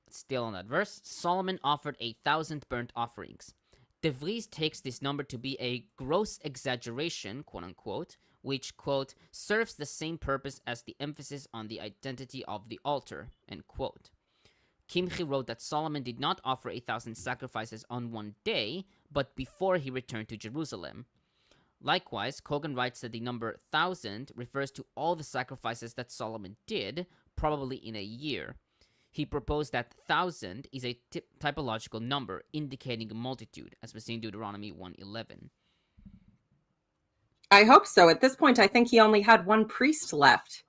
Still on that verse, Solomon offered 1,000 burnt offerings. DeVries takes this number to be a gross exaggeration, quote unquote, which, quote, serves the same purpose as the emphasis on the identity of the altar, end quote. Kimchi wrote that Solomon did not offer 1,000 sacrifices on one day, but before he returned to Jerusalem. Likewise, Cogan writes that the number 1,000 refers to all the sacrifices that Solomon did, probably in a year. He proposed that 1,000 is a typological number indicating a multitude, as we see in Deuteronomy 1:11. I hope so. At this point, I think he only had one priest left.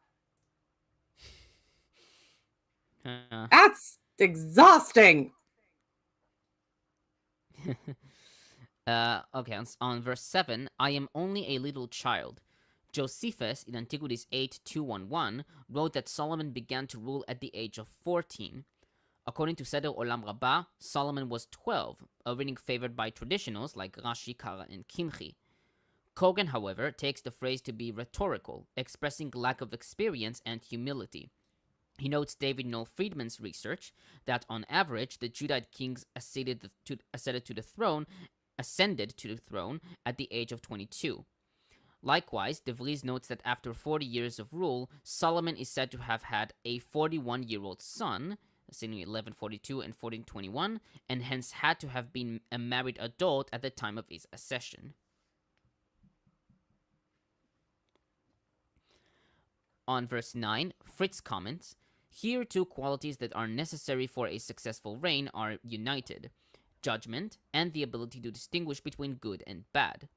That's exhausting. Okay, on verse 7, I am only a little child. Josephus, in Antiquities 8:211, wrote that Solomon began to rule at the age of 14. According to Seder Olam Rabbah, Solomon was 12, a reading favored by traditionals like Rashi, Kara, and Kimchi. Cogan, however, takes the phrase to be rhetorical, expressing lack of experience and humility. He notes David Noel Friedman's research that, on average, the Judite kings ascended to the throne at the age of 22. Likewise, DeVries notes that after 40 years of rule, Solomon is said to have had a 41-year-old son, seen in 1142 and 1421, and hence had to have been a married adult at the time of his accession. On verse 9, Fritz comments, here two qualities that are necessary for a successful reign are united, judgment and the ability to distinguish between good and bad.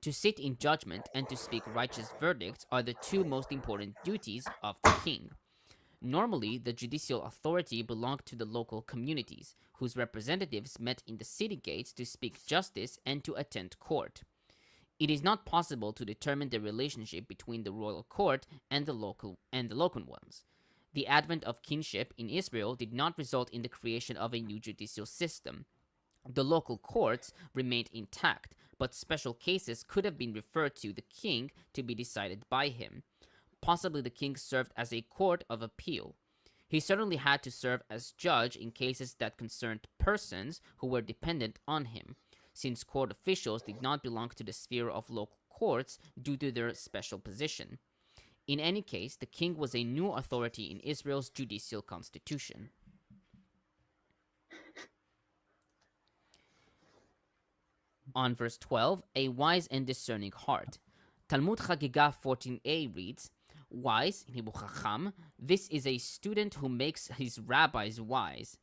To sit in judgment and to speak righteous verdicts are the two most important duties of the king. Normally, the judicial authority belonged to the local communities, whose representatives met in the city gates to speak justice and to attend court. It is not possible to determine the relationship between the royal court and the local ones. The advent of kingship in Israel did not result in the creation of a new judicial system. The local courts remained intact, but special cases could have been referred to the king to be decided by him. Possibly the king served as a court of appeal. He certainly had to serve as judge in cases that concerned persons who were dependent on him, since court officials did not belong to the sphere of local courts due to their special position. In any case, the king was a new authority in Israel's judicial constitution. On verse 12, a wise and discerning heart. Talmud Chagiga 14a reads, wise, in Hebrew chacham, this is a student who makes his rabbis wise.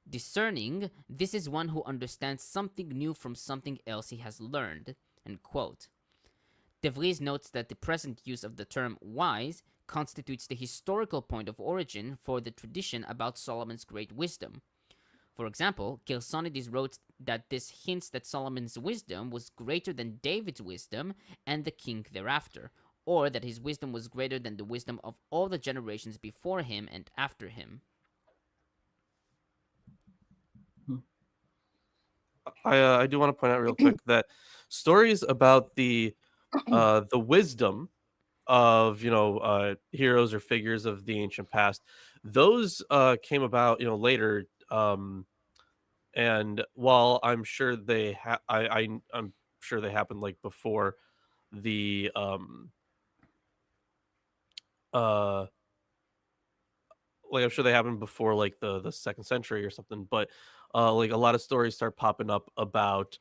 Discerning, this is one who understands something new from something else he has learned. End quote. DeVries notes that the present use of the term wise constitutes the historical point of origin for the tradition about Solomon's great wisdom. For example, Gersonides wrote that this hints that Solomon's wisdom was greater than David's wisdom and the king thereafter, or that his wisdom was greater than the wisdom of all the generations before him and after him. I do want to point out real quick that stories about the wisdom of heroes or figures of the ancient past, those came about later, and while I'm sure they I'm sure they happened like before the like I'm sure they happened before like the 2nd century or something, but like a lot of stories start popping up about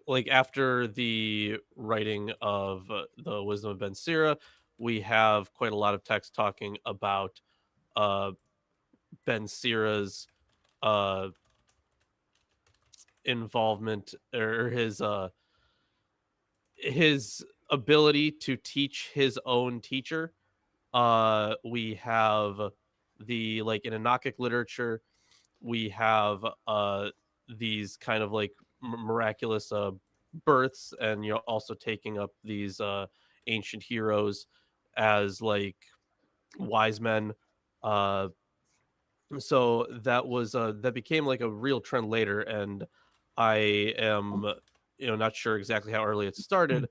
like after the writing of the Wisdom of Ben Sira, we have quite a lot of text talking about Ben Sira's involvement or his ability to teach his own teacher. We have the like in Enochic literature, we have these kind of like miraculous births, and also taking up these ancient heroes as like wise men. So that was that became like a real trend later, and I am not sure exactly how early it started,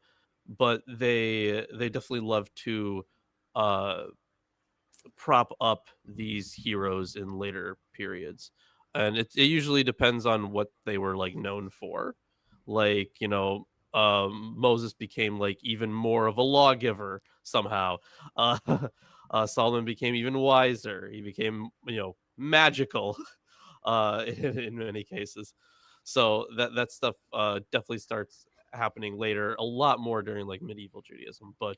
but they definitely love to prop up these heroes in later periods, and it usually depends on what they were like known for. Like Moses became like even more of a lawgiver somehow. Solomon became even wiser. He became magical in many cases. So that stuff definitely starts happening later, a lot more during like medieval Judaism, but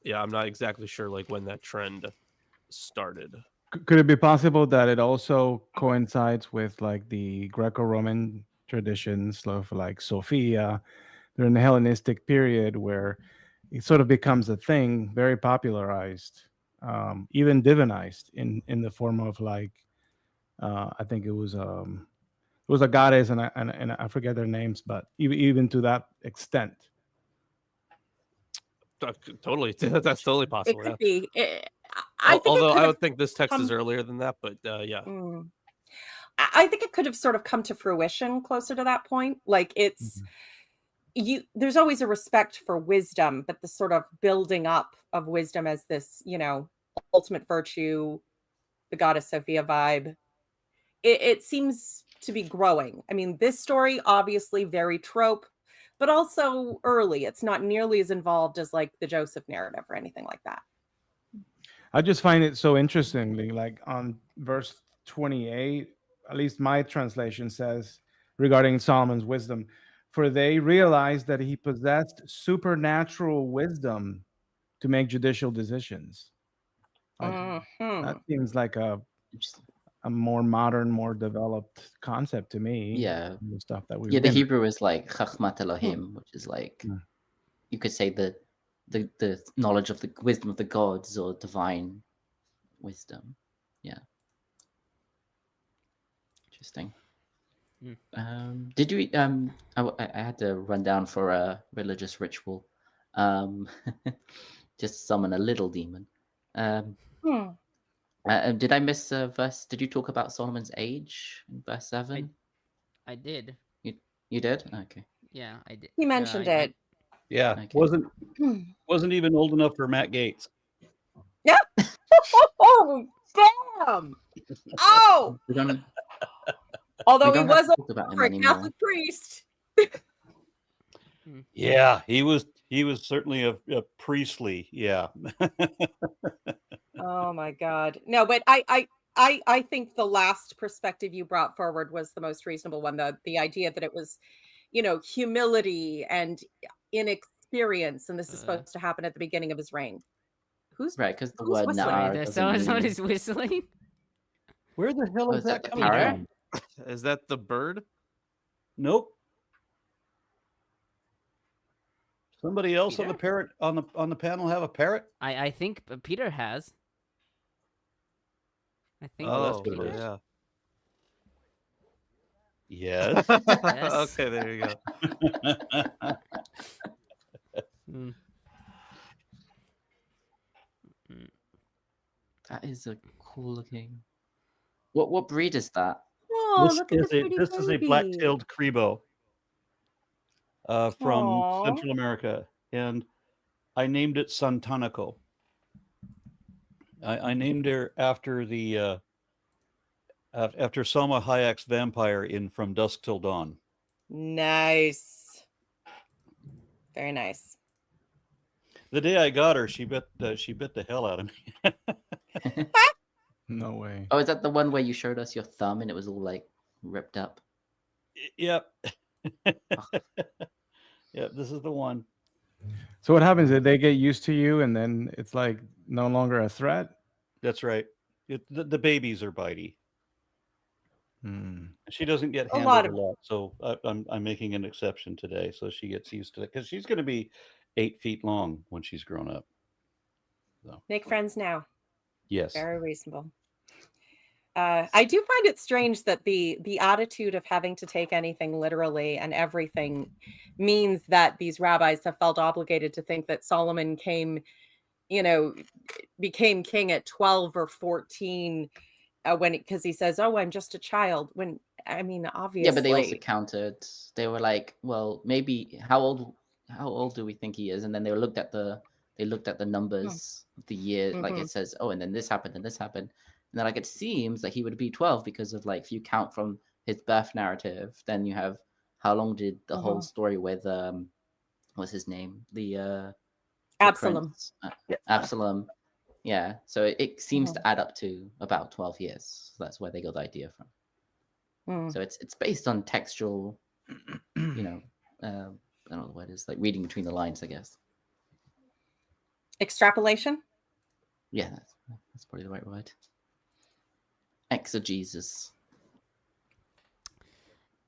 yeah, I'm not exactly sure like when that trend started. Could it be possible that it also coincides with like the Greco-Roman traditions of like Sophia during the Hellenistic period, where it sort of becomes a thing, very popularized, even divinized in the form of like I think it was a goddess, and I forget their names, but even to that extent. Totally, that's totally possible. It could be. I think although I would think this text is earlier than that, but yeah. I think it could have sort of come to fruition closer to that point. Like it's there's always a respect for wisdom, but the sort of building up of wisdom as this, ultimate virtue, the goddess Sophia vibe, it seems to be growing. I mean, this story obviously very trope, but also early. It's not nearly as involved as like the Joseph narrative or anything like that. I just find it so interestingly, like on verse 28, at least my translation says regarding Solomon's wisdom, for they realized that he possessed supernatural wisdom to make judicial decisions. Like, that seems like a more modern, more developed concept to me. Yeah. The stuff that we the Hebrew is like Chachmat Elohim, which is like you could say the the knowledge of the wisdom of the gods or divine wisdom. Yeah. Interesting. Did you I had to run down for a religious ritual, just summon a little demon. Did I miss a verse? Did you talk about Solomon's age in verse 7? I did. You did? Okay. Yeah, I did. He mentioned it. Yeah, Okay. wasn't even old enough for Matt Gates. Yeah. Oh, damn. Oh. We don't Although we he don't have was to talk about him a anymore. Catholic priest. Yeah, he was certainly a priestly. Yeah. Oh my God. No, but I think the last perspective you brought forward was the most reasonable one. The idea that it was, humility and inexperience, and this is supposed to happen at the beginning of his reign. Who's Right, because the who's word whistling? Na'ar There's doesn't someone mean... is whistling. Where the hell Oh, is is that that the coming parrot? from? Is that the bird? Nope. Somebody else on the Peter? parrot on the panel have a parrot? I think Peter has. I think Oh, that's it's what it Peter. is. Yeah. Yes. Yes. Okay, there you go. Mm. That is a cool looking... What breed is that? Oh, This look at is the a pretty this is a baby. black-tailed Crebo from Aw. Central America, and I named it Santanico. I named her after the after Salma Hayek's vampire in From Dusk Till Dawn. Nice. Very nice. The day I got her, she bit the hell out of me. No way. Oh, is that the one where you showed us your thumb and it was all like ripped up? Yep. Yep, this is the one. So what happens? Did they get used to you, and then it's like no longer a threat? That's right. The babies are bitey. Hmm. She doesn't get A handled lot a of- lot, so I'm making an exception today, so she gets used to it because she's going to be 8 feet long when she's grown up. So Make friends now. yes, Very reasonable. I do find it strange that the attitude of having to take anything literally and everything means that these rabbis have felt obligated to think that Solomon became king at 12 or 14 because he says, "Oh, I'm just a child." When I mean, obviously, Yeah, but they also countered. They were like, "Well, maybe how old do we think he is?" And then they looked at the numbers of the year, like it says, "Oh, and then this happened and this happened." And then like it seems that he would be 12 because of like if you count from his birth narrative, then you have how long did the whole story with what's his name? The Absalom. prince, Absalom. Yeah, so it seems to add up to about 12 years. So that's where they got the idea from. So it's based on textual, I don't know what the word is, like reading between the lines, I guess. Extrapolation. Yeah, that's probably the right word. Exegesis.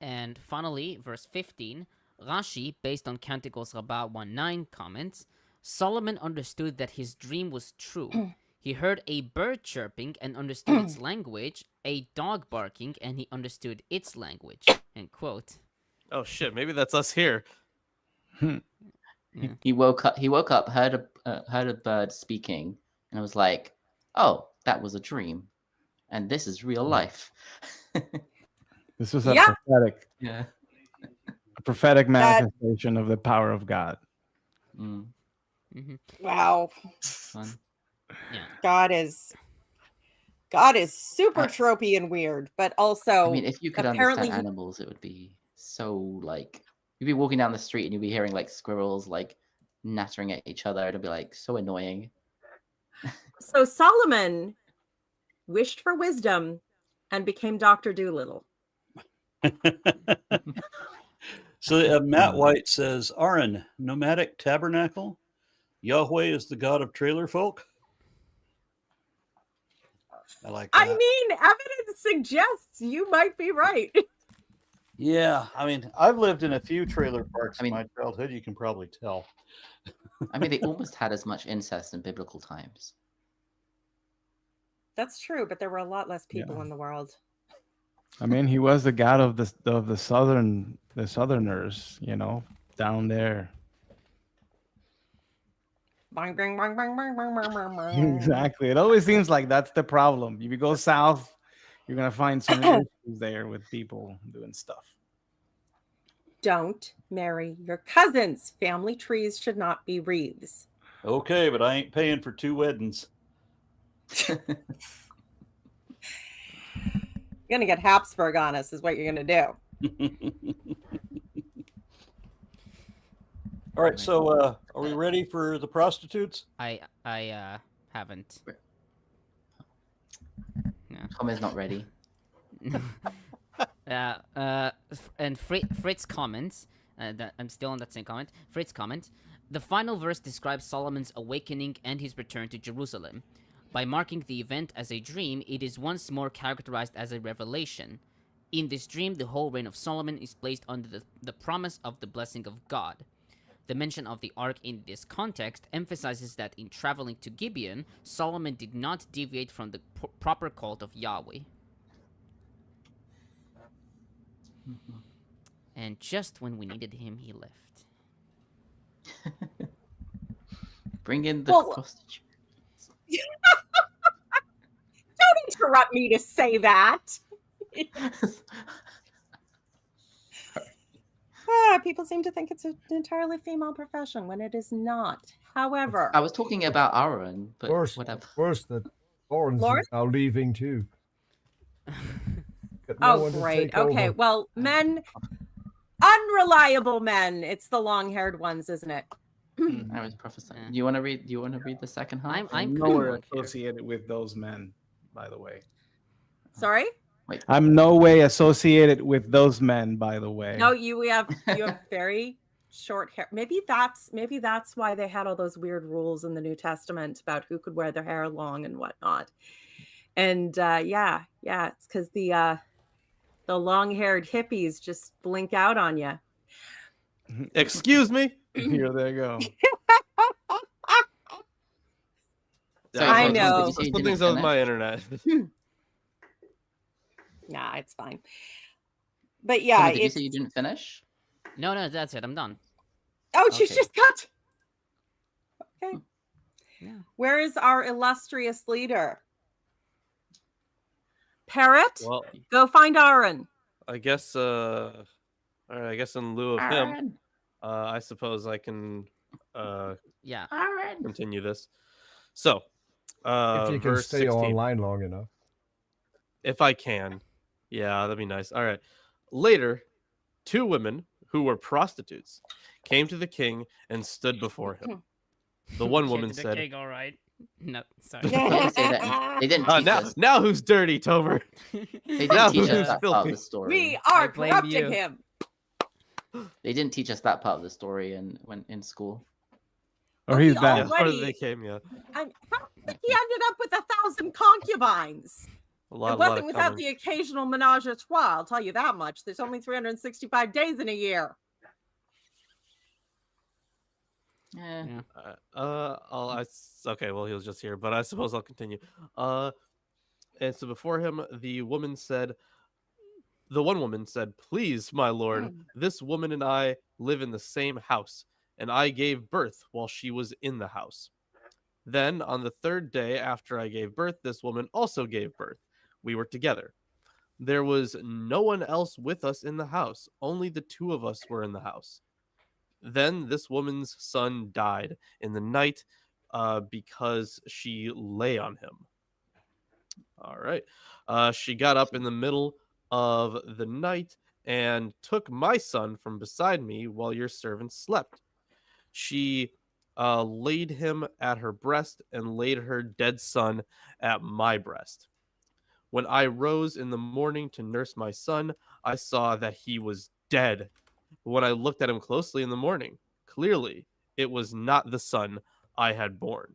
And finally, verse 15, Rashi, based on Canticles Rabbah 1:9, comments, Solomon understood that his dream was true. He heard a bird chirping and understood its language, a dog barking, and he understood its language. End quote. Oh shit, maybe that's us here. Yeah. He woke up, heard a bird speaking, and was like, "Oh, that was a dream, and this is real life." This was a Yeah. prophetic manifestation of the power of God. Mm, Wow. fun. Yeah. God is super tropey and weird, but also I mean, if you could apparently understand animals, it would be so like you'd be walking down the street and you'd be hearing like squirrels like nattering at each other. It'd be like so annoying. So Solomon wished for wisdom and became Dr. Doolittle. So Matt White says, Aaron, nomadic tabernacle, Yahweh is the God of trailer folk. I like that. I mean, evidence suggests you might be right. Yeah, I mean, I've lived in a few trailer parks I mean- in my childhood. You can probably tell. I mean, they almost had as much incest in biblical times. That's true, but there were a lot less people Yeah. in the world. I mean, he was the god of the southerners, down there. Bang, bang, bang, bang, bang, bang, bang, bang, bang. Exactly. It always seems like that's the problem. If you go south, you're gonna find some issues there with people doing stuff. Don't marry your cousins. Family trees should not be wreaths. Okay, but I ain't paying for 2 weddings. You're gonna get Habsburg on us, is what you're gonna do. All right, so are we ready for the prostitutes? I haven't. Tom is not ready. And Fritz comments, I'm still on that same comment. Fritz comments, the final verse describes Solomon's awakening and his return to Jerusalem. By marking the event as a dream, it is once more characterized as a revelation. In this dream, the whole reign of Solomon is placed under the promise of the blessing of God. The mention of the ark in this context emphasizes that in traveling to Gibeon, Solomon did not deviate from the proper cult of Yahweh. And just when we needed him, he left. Bring in the Well- prostitute. Don't interrupt me to say that. People seem to think it's an entirely female profession when it is not. However, I was talking about Aaron, but Worse, whatever. worse that Lawrence Lawrence? is now leaving too. Got no oh one to great. take Okay, over. well, men, unreliable men. It's the long-haired ones, isn't it? I was prophesying. Yeah. Do you want to read? Do you want to read the second half? I'm nowhere kind of associated with those men, by the way. Sorry? I'm no way associated with those men, by the way. No, you have very short hair. Maybe that's why they had all those weird rules in the New Testament about who could wear their hair long and whatnot. And yeah, it's because the long-haired hippies just blink out on you. Excuse me. Here they go. Sorry, I Tom, did know. you say Let's you put didn't things on finish? my internet. Nah, it's fine. But yeah, Tommy, did you it's say you didn't finish? No, that's it. I'm done. oh, she's Okay. just got. Okay. Yeah. Where is our illustrious leader? Parrot, Well, go find Aaron. I guess. All right. I guess in lieu of him, Aaron. I suppose I can Yeah. Aaron. continue this. So, If you can verse stay 16. online long enough. If I can. Yeah, that'd be nice. All right. Later, 2 women who were prostitutes came to the king and stood before him. The one woman said, "All right." No, sorry. They didn't say that. They didn't teach us. now who's dirty, Tover? They now didn't teach who's us that part of filthy? the story. We I are blame corrupting you. him. They didn't teach us that part of the story when in school. Or he's we back. Yeah, all- where Already- they came, yeah. How did he ended up with 1,000 concubines? A lot It of wasn't without coming. the occasional menage a trois. I'll tell you that much. There's only 365 days in a year. Yeah. Okay, well, he was just here, but I suppose I'll continue. And so before him, the one woman said, "Please, my lord, this woman and I live in the same house, and I gave birth while she was in the house. Then on the 3rd day after I gave birth, this woman also gave birth. We were together. There was no one else with us in the house. Only the 2 of us were in the house. Then this woman's son died in the night because she lay on him." All right. She got up in the middle of the night and took my son from beside me while your servant slept. She laid him at her breast and laid her dead son at my breast. When I rose in the morning to nurse my son, I saw that he was dead. When I looked at him closely in the morning, clearly it was not the son I had born.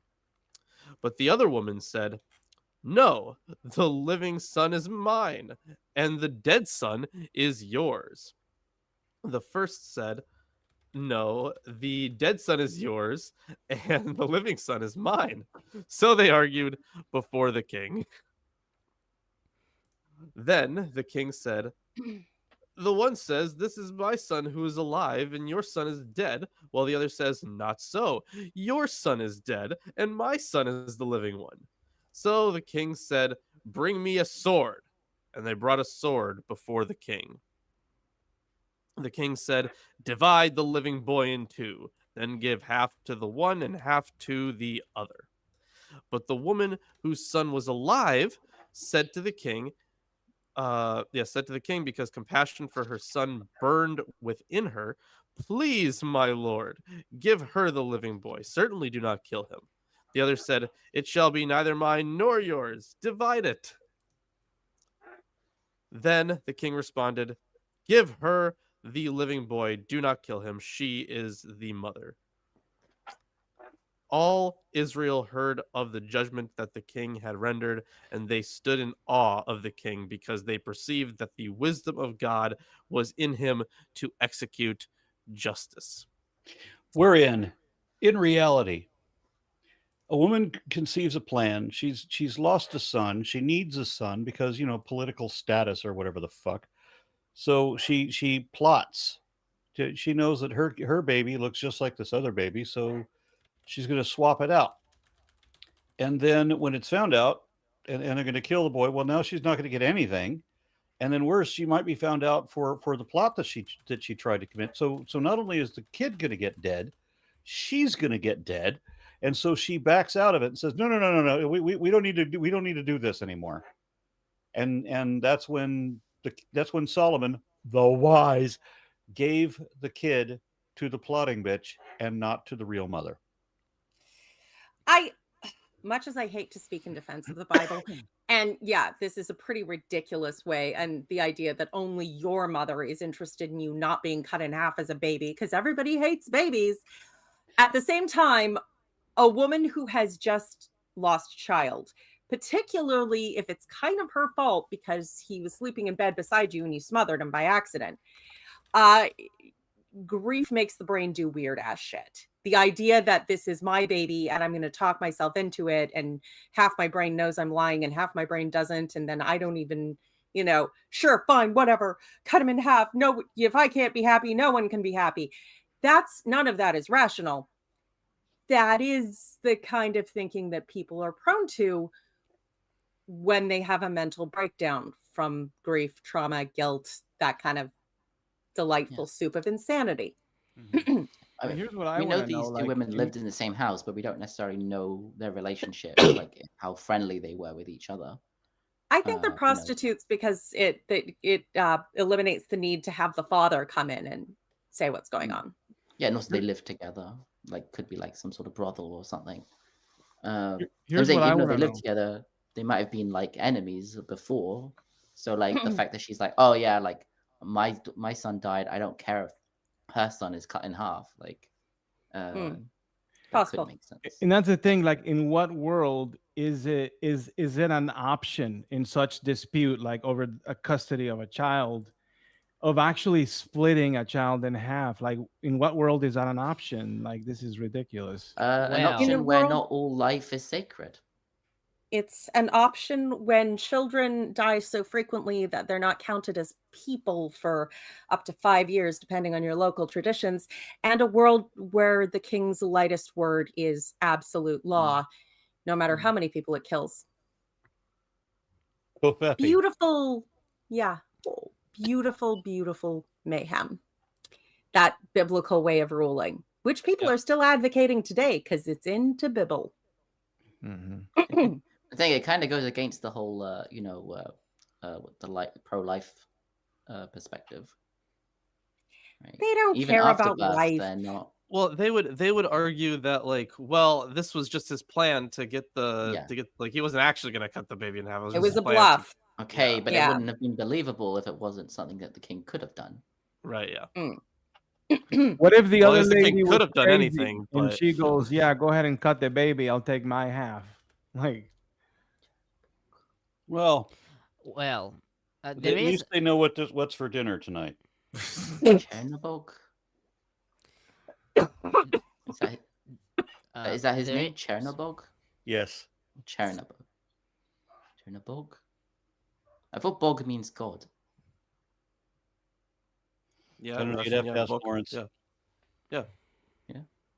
But the other woman said, No, the living son is mine, and the dead son is yours. The first said, no, the dead son is yours, and the living son is mine. So they argued before the king. Then the king said, the one says, this is my son who is alive, and your son is dead, while the other says, not so. Your son is dead, and my son is the living one. So the king said, bring me a sword. And they brought a sword before the king. The king said, divide the living boy in two, then give half to the one and half to the other. But the woman whose son was alive said to the king, because compassion for her son burned within her, please, my lord, give her the living boy. Certainly do not kill him. The other said, it shall be neither mine nor yours. Divide it. Then the king responded, give her the living boy. Do not kill him. She is the mother. All Israel heard of the judgment that the king had rendered, and they stood in awe of the king because they perceived that the wisdom of God was in him to execute justice. Wherein, in reality, a woman conceives a plan. She's lost a son. She needs a son because, political status or whatever the fuck. So she plots. She knows that her baby looks just like this other baby, so she's going to swap it out. And then when it's found out, and they're going to kill the boy, well, now she's not going to get anything. And then worse, she might be found out for the plot that she tried to commit. So not only is the kid going to get dead, she's going to get dead. And so she backs out of it and says, no, we don't need to do this anymore. And that's when Solomon, the wise, gave the kid to the plotting bitch and not to the real mother. Much as I hate to speak in defense of the Bible, and yeah, this is a pretty ridiculous way, and the idea that only your mother is interested in you not being cut in half as a baby, because everybody hates babies. At the same time, a woman who has just lost a child, particularly if it's kind of her fault because he was sleeping in bed beside you and you smothered him by accident, grief makes the brain do weird ass shit. The idea that this is my baby and I'm going to talk myself into it, and half my brain knows I'm lying and half my brain doesn't, and then I don't even, sure, fine, whatever, cut him in half. No, if I can't be happy, no one can be happy. None of that is rational. That is the kind of thinking that people are prone to when they have a mental breakdown from grief, trauma, guilt, that kind of delightful soup of insanity. Mm-hmm. Here's what we know these two women lived in the same house, but we don't necessarily know their relationship, like how friendly they were with each other. I think they're prostitutes because it eliminates the need to have the father come in and say what's going on. Yeah, and also they live together. Like, could be like some sort of brothel or something. Here's what I even though they want to lived know. together, they might have been like enemies before. So like the fact that she's like, oh yeah, like my son died. I don't care if her son is cut in half. Like, possible. Could make sense. And that's the thing. Like, in what world is it an option in such dispute, like over a custody of a child, of actually splitting a child in half? Like, in what world is that an option? Like, this is ridiculous. An option where not all life is sacred. It's an option when children die so frequently that they're not counted as people for up to 5 years, depending on your local traditions, and a world where the king's lightest word is absolute law, no matter how many people it kills. Beautiful, beautiful mayhem. That biblical way of ruling, which people are still advocating today because it's into Bible. Mm-hmm. I think it kind of goes against the whole, the pro-life perspective. Right? They don't Even care after about birth, life. They're not. Well, they would argue that, like, well, this was just his plan to get he wasn't actually going to cut the baby in half. It was a bluff. Okay, but it wouldn't have been believable if it wasn't something that the king could have done. Right? Yeah. What if the other the lady king was could have done crazy anything, and but she goes, "Yeah, go ahead and cut the baby. I'll take my half." Like, Well, Well, at there is. least they know what's for dinner tonight. Chernobog? Is that his there name? is- Chernobog? Yes. Chernobog. Chernobog? I thought bog means God. Yeah, I don't know, Russian, you'd have yeah, to ask book, Lawrence. yeah.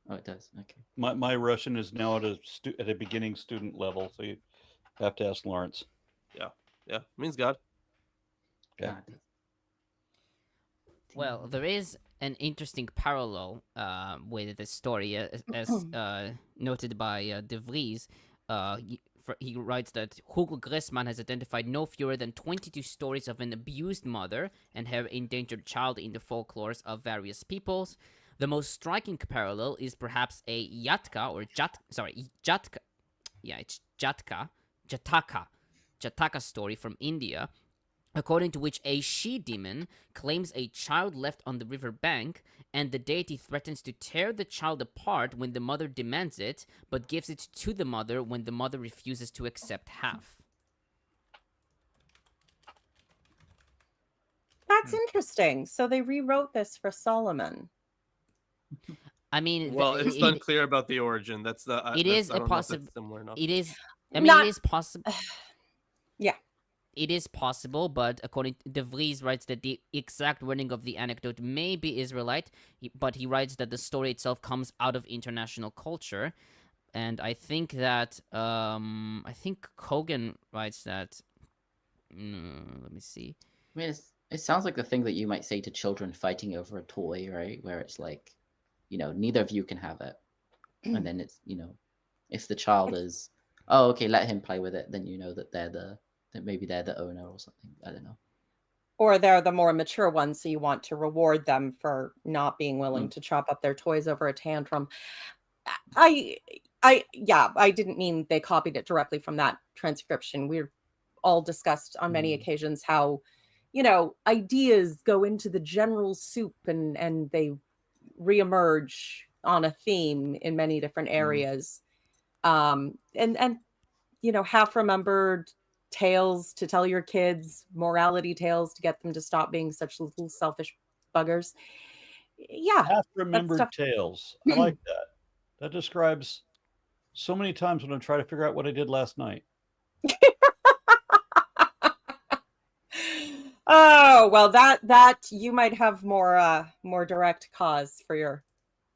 Oh, it does. Okay. My Russian is now at a beginning student level, so you have to ask Lawrence. Yeah, means God. Okay. Ah, it does. Well, there is an interesting parallel with the story, as noted by DeVries. He writes that Hugo Grissmann has identified no fewer than 22 stories of an abused mother and her endangered child in the folklores of various peoples. The most striking parallel is perhaps a Jataka story from India, according to which a she-demon claims a child left on the river bank, and the deity threatens to tear the child apart when the mother demands it, but gives it to the mother when the mother refuses to accept half. That's interesting. So they rewrote this for Solomon. I mean, Well, it's unclear about the origin. That's the. It is I a don't know if possi- that's similar enough. It is. I mean, Not- it is possible. Yeah. It is possible, but according to DeVries writes that the exact wording of the anecdote may be Israelite, but he writes that the story itself comes out of international culture, and I think that I think Cogan writes that. Let me see. I mean, it sounds like the thing that you might say to children fighting over a toy, right? Where it's like, neither of you can have it. And then it's, if the child is, oh, okay, let him play with it, then you know that maybe they're the owner or something. I don't know. Or they're the more mature ones, so you want to reward them for not being willing to chop up their toys over a tantrum. I didn't mean they copied it directly from that transcription. We're all discussed on many occasions how, ideas go into the general soup and they reemerge on a theme in many different areas. And half remembered tales to tell your kids, morality tales to get them to stop being such little selfish buggers. Yeah. Half remembered stuff- tales. I like that. That describes so many times when I'm trying to figure out what I did last night. Oh, well, that you might have more direct cause for your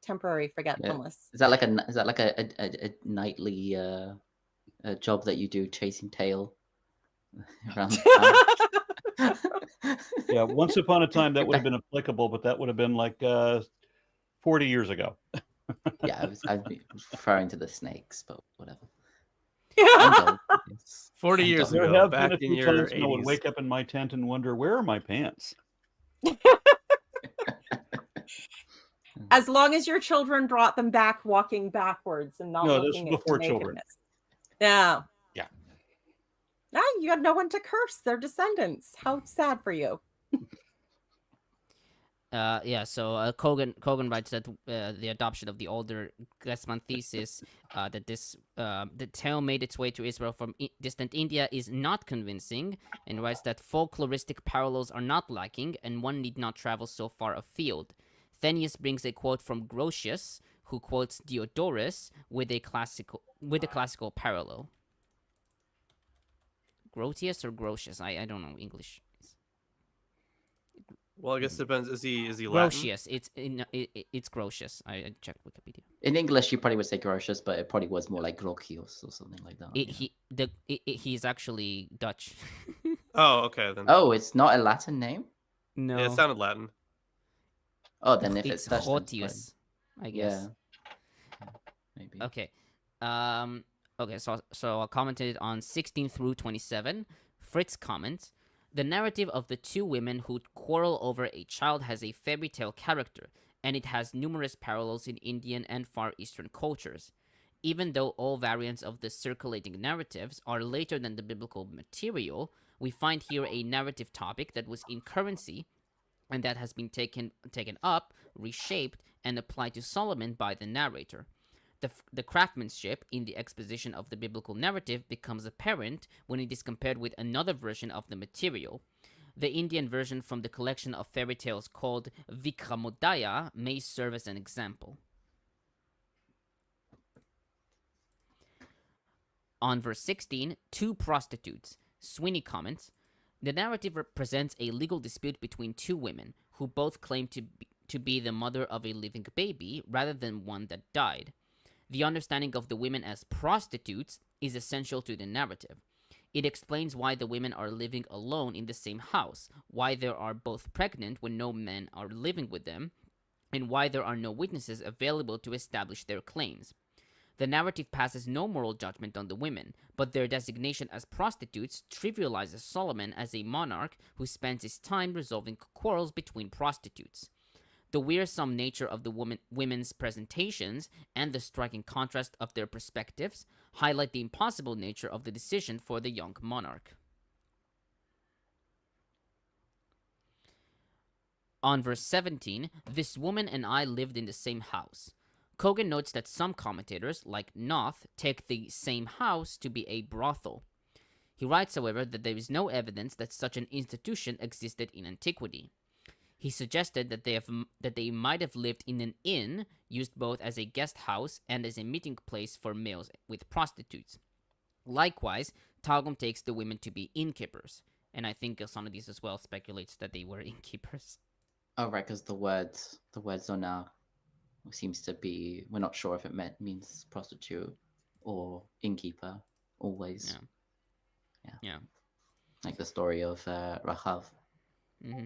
temporary forgetfulness. Is that like a nightly job that you do, chasing tail around the town? Yeah, once upon a time that would have been applicable, but that would have been like 40 years ago. Yeah, I was referring to the snakes, but whatever. 40 years There ago, have been back a in few your times when I would 80s. wake up in my tent and wonder, where are my pants? As long as your children brought them back walking backwards and not No, this looking was at before your children. nakedness. Yeah. Yeah. Now you got no one to curse their descendants. How sad for you. So Cogan writes that the adoption of the older Gressman thesis that the tale made its way to Israel from distant India is not convincing, and writes that folkloristic parallels are not lacking, and one need not travel so far afield. Thenius brings a quote from Grotius, who quotes Diodorus with a classical parallel. Grotius or Grotius? I don't know English. Well, I guess it depends. Is he Latin? Grotius. It's Grotius. I checked Wikipedia. In English, you probably would say Grotius, but it probably was more like Grotius or something like that. He's actually Dutch. Oh, okay then. Oh, it's not a Latin name? No, Yeah, it sounded Latin. Oh, then if it's it's Dutch, then it's Grotius, I fine. guess. Yeah. Maybe. Okay. Okay. So I commented on 16 through 27. Fritz comments: the narrative of the two women who quarrel over a child has a fairy tale character, and it has numerous parallels in Indian and Far Eastern cultures. Even though all variants of the circulating narratives are later than the biblical material, we find here a narrative topic that was in currency, and that has been taken up, reshaped, and applied to Solomon by the narrator. The craftsmanship in the exposition of the biblical narrative becomes apparent when it is compared with another version of the material. The Indian version from the collection of fairy tales called Vikramodaya may serve as an example. On verse 16, two prostitutes. Sweeney comments, the narrative represents a legal dispute between two women who both claim to be the mother of a living baby rather than one that died. The understanding of the women as prostitutes is essential to the narrative. It explains why the women are living alone in the same house, why they are both pregnant when no men are living with them, and why there are no witnesses available to establish their claims. The narrative passes no moral judgment on the women, but their designation as prostitutes trivializes Solomon as a monarch who spends his time resolving quarrels between prostitutes. The wearisome nature of the women's presentations and the striking contrast of their perspectives highlight the impossible nature of the decision for the young monarch. On verse 17, this woman and I lived in the same house. Cogan notes that some commentators, like Knox, take the same house to be a brothel. He writes, however, that there is no evidence that such an institution existed in antiquity. He suggested that they might have lived in an inn, used both as a guest house and as a meeting place for males with prostitutes. Likewise, Targum takes the women to be innkeepers, and I think Gersonides as well speculates that they were innkeepers. Oh, right, because the words Zona seems to be, we're not sure if it means prostitute or innkeeper, always. Yeah. Like the story of Rachav. Mm-hmm.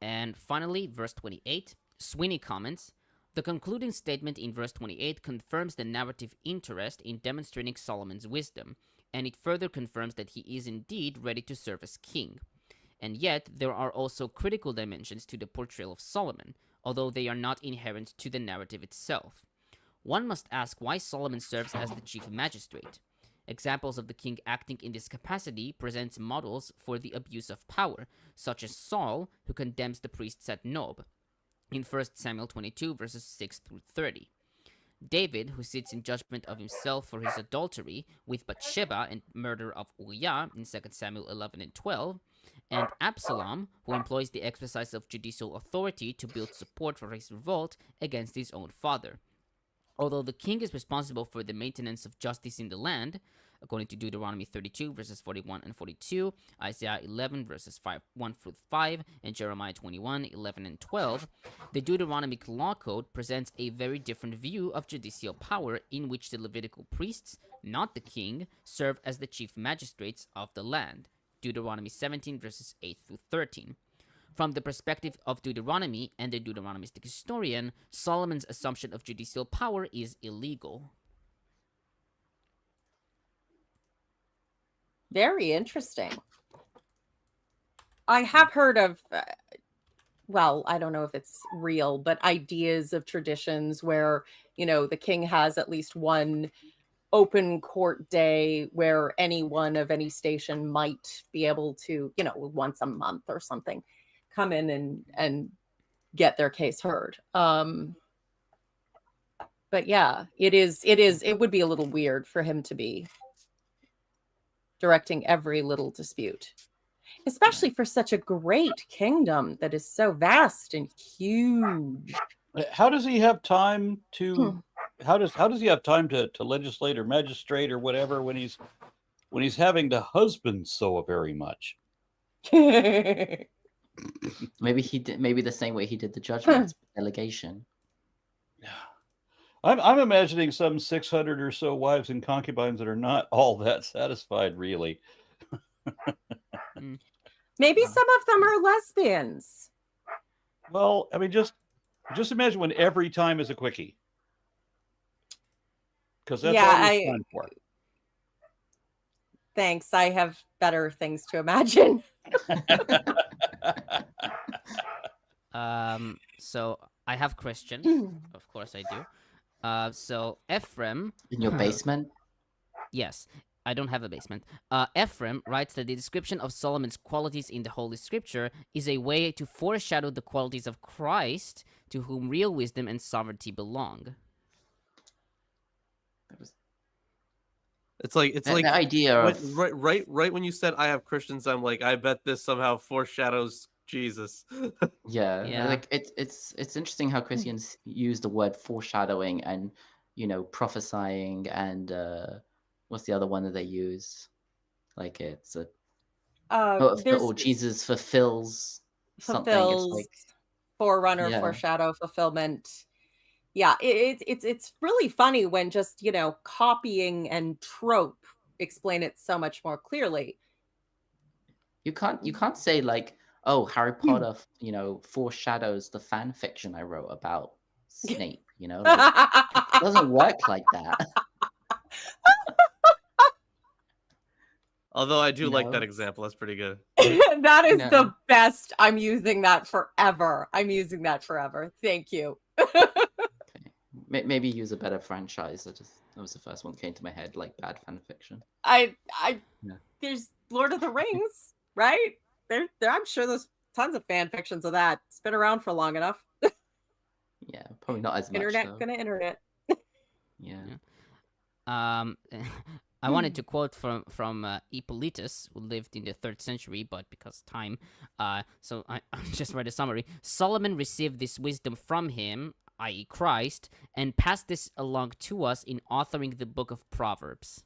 And finally, verse 28, Sweeney comments, the concluding statement in verse 28 confirms the narrative interest in demonstrating Solomon's wisdom, and it further confirms that he is indeed ready to serve as king. And yet, there are also critical dimensions to the portrayal of Solomon, although they are not inherent to the narrative itself. One must ask why Solomon serves as the chief magistrate. Examples of the king acting in this capacity presents models for the abuse of power, such as Saul, who condemns the priests at Nob, in 1 Samuel 22, verses 6 through 30. David, who sits in judgment of himself for his adultery with Bathsheba and murder of Uriah in 2 Samuel 11 and 12, and Absalom, who employs the exercise of judicial authority to build support for his revolt against his own father. Although the king is responsible for the maintenance of justice in the land, according to Deuteronomy 32, verses 41 and 42, Isaiah 11, verses 1 through 5, and Jeremiah 21, 11 and 12, the Deuteronomic law code presents a very different view of judicial power in which the Levitical priests, not the king, serve as the chief magistrates of the land. Deuteronomy 17, verses 8 through 13. From the perspective of Deuteronomy and the Deuteronomistic historian, Solomon's assumption of judicial power is illegal. Very interesting. I have heard of, well, I don't know if it's real, but ideas of traditions where, the king has at least one open court day where anyone of any station might be able to, once a month or something, come in and get their case heard. But yeah, it would be a little weird for him to be directing every little dispute, especially for such a great kingdom that is so vast and huge. How does he have time to how does he have time to legislate or magistrate or whatever when he's having to husband so very much? Maybe the same way he did the judgments, delegation. Yeah. I'm imagining some 600 or so wives and concubines that are not all that satisfied, really. Maybe some of them are lesbians. Well, I mean, just imagine when every time is a quickie. Because that's all there's time for. Thanks. I have better things to imagine. So I have Christian. Of course I do. So Ephraim. In your basement? Yes. I don't have a basement. Ephraim writes that the description of Solomon's qualities in the Holy Scripture is a way to foreshadow the qualities of Christ, to whom real wisdom and sovereignty belong. It was It's like the idea of right when you said I have Christians, I'm like, I bet this somehow foreshadows Jesus. Yeah. like it's interesting how Christians use the word foreshadowing and prophesying and what's the other one that they use? Like it's There's Jesus fulfills something. It's fulfills, like forerunner, yeah. foreshadow, fulfillment. Yeah, it's really funny when just copying and trope explain it so much more clearly. You can't say like, oh, Harry Potter, foreshadows the fan fiction I wrote about Snape. Like, it doesn't work like that. Although I do like No. that example. That's pretty good. That is No. the best. I'm using that forever. Thank you. Maybe use a better franchise. That was the first one that came to my head, like bad fan fiction. Yeah. There's Lord of the Rings, right? There. I'm sure there's tons of fan fictions of that. It's been around for long enough. Yeah, probably not as much. Internet gonna internet. Yeah. I wanted to quote from Hippolytus, who lived in the 3rd century, but because of time, so I just read a summary. Solomon received this wisdom from him, i.e. Christ, and passed this along to us in authoring the book of Proverbs.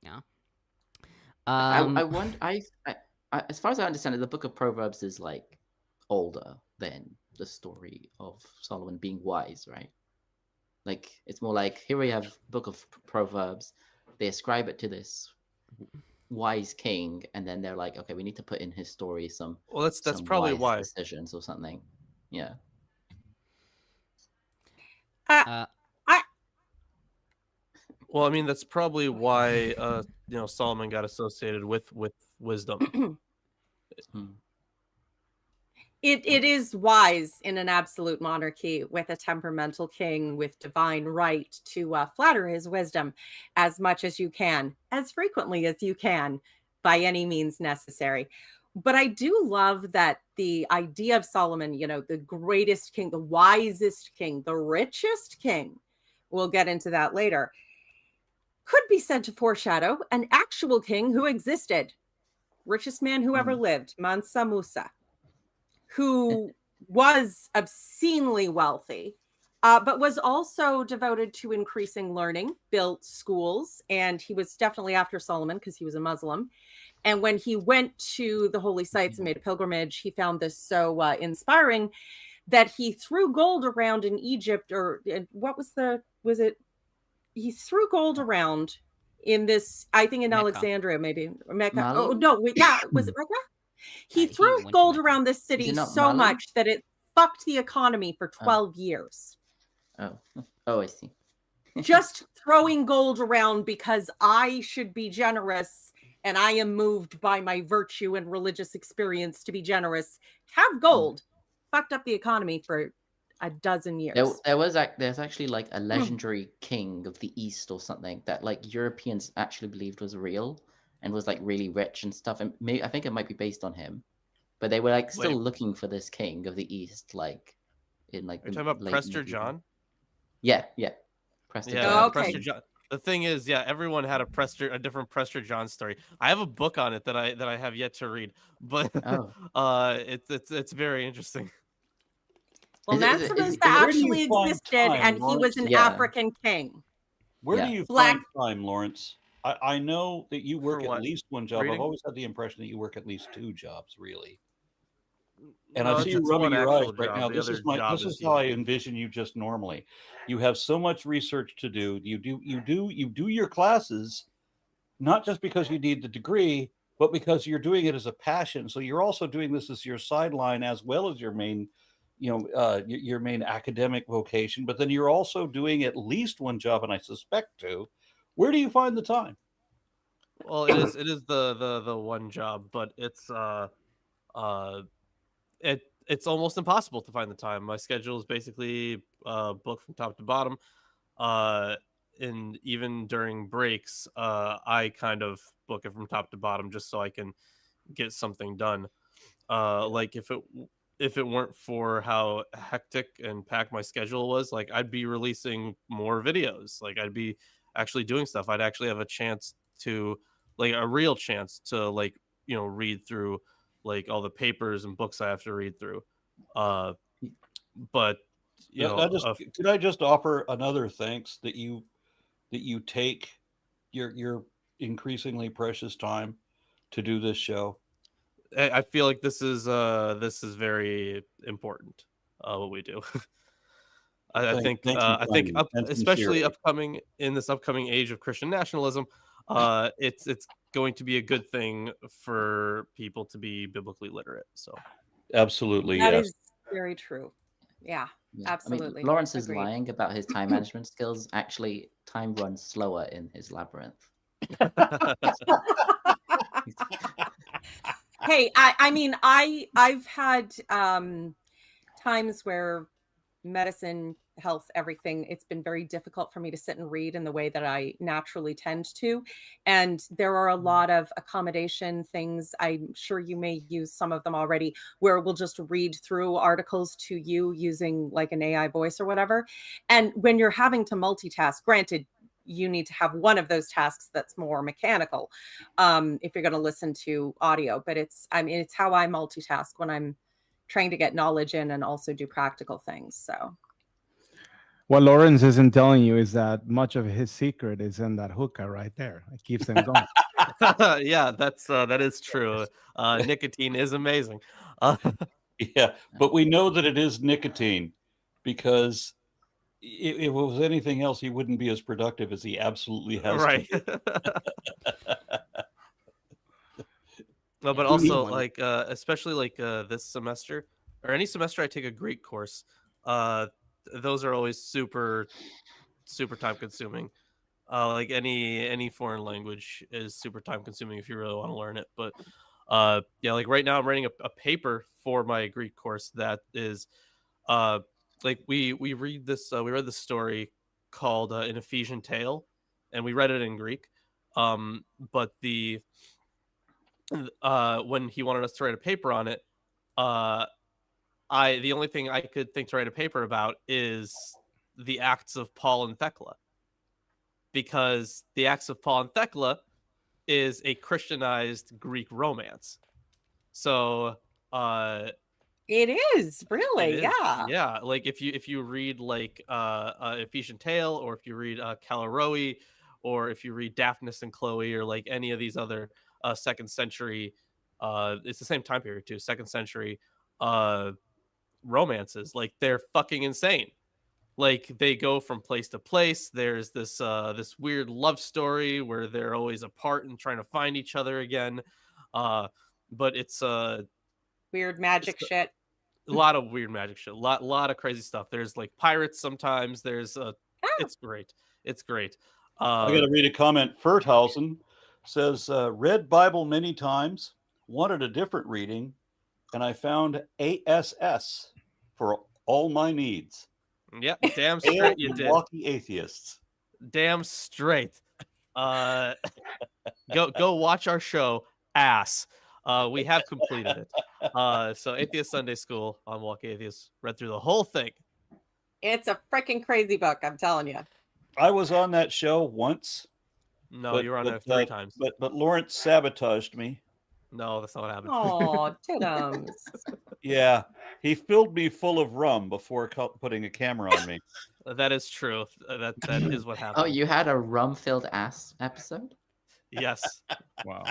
Yeah. I wonder. I as far as I understand it, the book of Proverbs is like older than the story of Solomon being wise, right? Like it's more like here we have book of Proverbs. They ascribe it to this wise king, and then they're like, okay, we need to put in his story some. Well, that's some probably wise why. decisions or something. Yeah. Well, I mean, that's probably why Solomon got associated with wisdom. It is wise in an absolute monarchy with a temperamental king with divine right to flatter his wisdom as much as you can, as frequently as you can, by any means necessary. But I do love that the idea of Solomon, the greatest king, the wisest king, the richest king, we'll get into that later, could be said to foreshadow an actual king who existed. Richest man who ever lived, Mansa Musa, who was obscenely wealthy, but was also devoted to increasing learning, built schools, and he was definitely after Solomon because he was a Muslim. And when he went to the holy sites and made a pilgrimage, he found this so inspiring that he threw gold around in Egypt, he threw gold around in this, I think in Mecca. Alexandria, maybe, or Mecca. Mali? Oh, no, yeah, was it Mecca? He He threw went to gold Mecca. around this Is city it not so Mali? much that it fucked the economy for 12 years. Oh, I see. Just throwing gold around because I should be generous and I am moved by my virtue and religious experience to be generous. Have gold. Fucked up the economy for a dozen years. There's actually like a legendary king of the East or something that like Europeans actually believed was real and was like really rich and stuff. And I think it might be based on him, but they were like still looking for this king of the East, like in like. Are you talking about late Prester medieval- John? Yeah. Prester Yeah, John. okay. Prester John. The thing is, yeah, everyone had a different Prester John story. I have a book on it that I have yet to read, but it's very interesting. Well, Mansa Musa where do you actually find existed, time, and he was Lawrence? an Yeah. African king. Where Yeah. do you Black- find time, Lawrence? I know that you work For at what? least one job. Reading? I've always had the impression that you work at least 2 jobs, really. And No, I see you it's rubbing one your eyes actual right job. now. The This other is job this is is how I usually- envision you just normally. You have so much research to do. You do your classes, not just because you need the degree, but because you're doing it as a passion. So you're also doing this as your sideline as well as your main, your main academic vocation. But then you're also doing at least one job, and I suspect 2. Where do you find the time? Well, it is the one job, but it's it's almost impossible to find the time. My schedule is basically booked from top to bottom. And even during breaks, I kind of book it from top to bottom just so I can get something done. Like if if it weren't for how hectic and packed my schedule was, like I'd be releasing more videos. Like I'd be actually doing stuff. I'd actually have a chance to, like, a real chance to, like, read through like all the papers and books I have to read through. But could I just offer another thanks that you take your increasingly precious time to do this show. I feel like this is very important, what we do. I think especially upcoming in this upcoming age of Christian nationalism, it's going to be a good thing for people to be biblically literate. So absolutely, that yes. is very true. Yeah, Yeah. absolutely. I mean, Lawrence is Agreed. lying about his time management skills. Actually, time runs slower in his labyrinth. Hey, I mean, I've had times where medicine, health, everything, it's been very difficult for me to sit and read in the way that I naturally tend to. And there are a lot of accommodation things. I'm sure you may use some of them already, where we'll just read through articles to you using like an AI voice or whatever. And when you're having to multitask, granted, you need to have one of those tasks that's more mechanical if you're going to listen to audio. But it's how I multitask when I'm trying to get knowledge in and also do practical things. So what Lawrence isn't telling you is that much of his secret is in that hookah right there. It keeps him going. Yeah, that is true. Nicotine is amazing. Yeah, but we know that it is nicotine because if it was anything else, he wouldn't be as productive as he absolutely has. Right. No, but also like especially like this semester or any semester I take a Greek course, those are always super time consuming. Like any foreign language is super time consuming if you really want to learn it. But yeah, like right now I'm writing a paper for my Greek course that is like we read this we read this story called An Ephesian Tale, and we read it in Greek. But the when he wanted us to write a paper on it, the only thing I could think to write a paper about is the Acts of Paul and Thecla, because the Acts of Paul and Thecla is a Christianized Greek romance. So it is really, yeah. Like if you read like Ephesian Tale, or if you read Calaroe, or if you read Daphnis and Chloe, or like any of these other second century, it's the same time period too, second century romances, like they're fucking insane. Like they go from place to place. There's this weird love story where they're always apart and trying to find each other again. But it's weird magic shit. A lot of weird magic shit. A lot of crazy stuff. There's like pirates sometimes. There's it's great. It's great. I got to read a comment. Furthausen says, read Bible many times, wanted a different reading, and I found ASS for all my needs. Yeah, damn straight you did. Milwaukee atheists. Damn straight. Go watch our show, Ass. We have completed it. So Atheist Sunday School on Milwaukee Atheists, read through the whole thing. It's a freaking crazy book, I'm telling you. I was on that show once. No, you were on it 3 times. But Lawrence sabotaged me. No, that's not what happened. Oh, Tiddums. Yeah, he filled me full of rum before putting a camera on me. That is true. That is what happened. Oh, you had a rum-filled ass episode? Yes. Wow.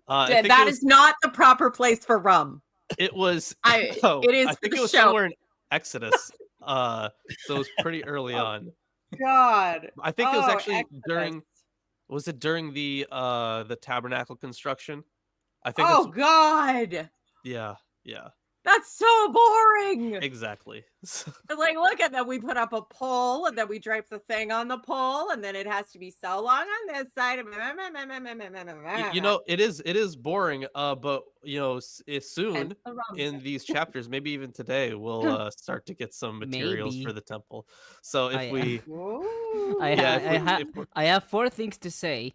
That is not the proper place for rum. It was. It is. I think for it was the show. somewhere in Exodus. So it was pretty early on. God. I think it was actually Exodus. during. Was it during the tabernacle construction? I think. Oh God. Yeah. That's so boring. Exactly. Like, look at that. We put up a pole, and then we drape the thing on the pole, and then it has to be so long on this side. You know, it is boring. But you know, soon in these chapters, maybe even today, we'll start to get some materials for the temple. So if I have 4 things to say.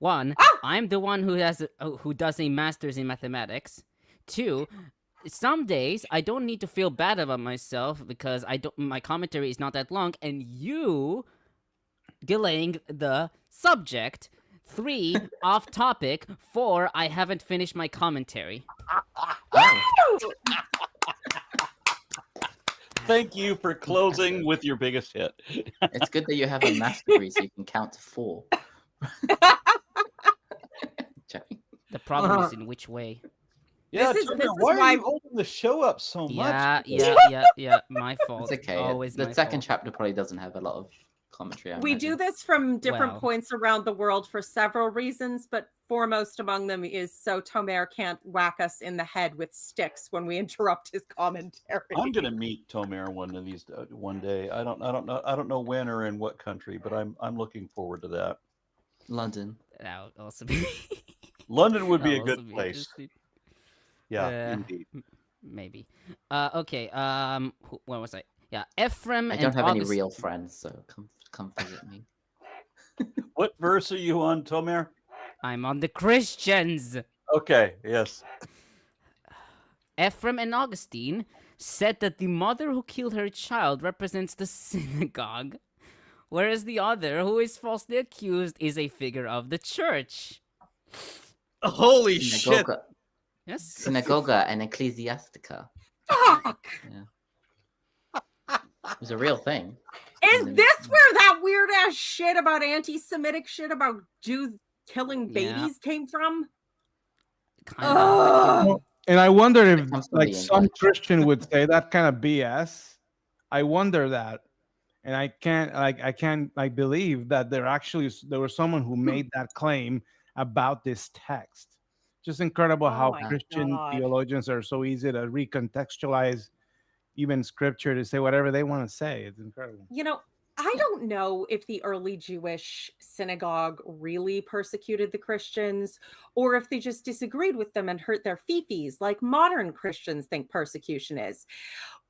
1, I'm the one who does a master's in mathematics. 2, some days I don't need to feel bad about myself because my commentary is not that long, and you delaying the subject. 3, off topic. 4, I haven't finished my commentary. Thank you for closing with your biggest hit. It's good that you have a math degree so you can count to 4. Joking. The problem is in which way. Yeah, This is Turner, why are why- you holding the show up so much? Yeah. My fault. It's okay. Always The my second fault. chapter probably doesn't have a lot of commentary. I We do imagine. this from different Well. points around the world for several reasons, but foremost among them is so Tomer can't whack us in the head with sticks when we interrupt his commentary. I'm gonna meet Tomer one day. I don't know when or in what country, but I'm looking forward to that. London. That would also be. London would be a That'll also good be place. interesting. Yeah, indeed. Maybe. Okay. Where was I? Yeah, Ephraim I and don't have any August- real friends, so come visit me. What verse are you on, Tomer? I'm on the Christians. Okay, yes. Ephraim and Augustine said that the mother who killed her child represents the synagogue, whereas the other, who is falsely accused, is a figure of the church. Holy shit! Synagoga, Yes. synagoga and ecclesiastica. Fuck! It was a real thing. Is this where that weird ass shit about anti-Semitic shit about Jews killing Yeah. babies came from? Kind of. Ugh. And I wonder if It comes from like the some English. Christian would say that kind of BS. I wonder that. And I can't believe that there was someone who made that claim about this text. Just incredible Oh how my Christian God. theologians are so easy to recontextualize even scripture to say whatever they want to say. It's incredible. You know, I don't know if the early Jewish synagogue really persecuted the Christians or if they just disagreed with them and hurt their fifis like modern Christians think persecution is.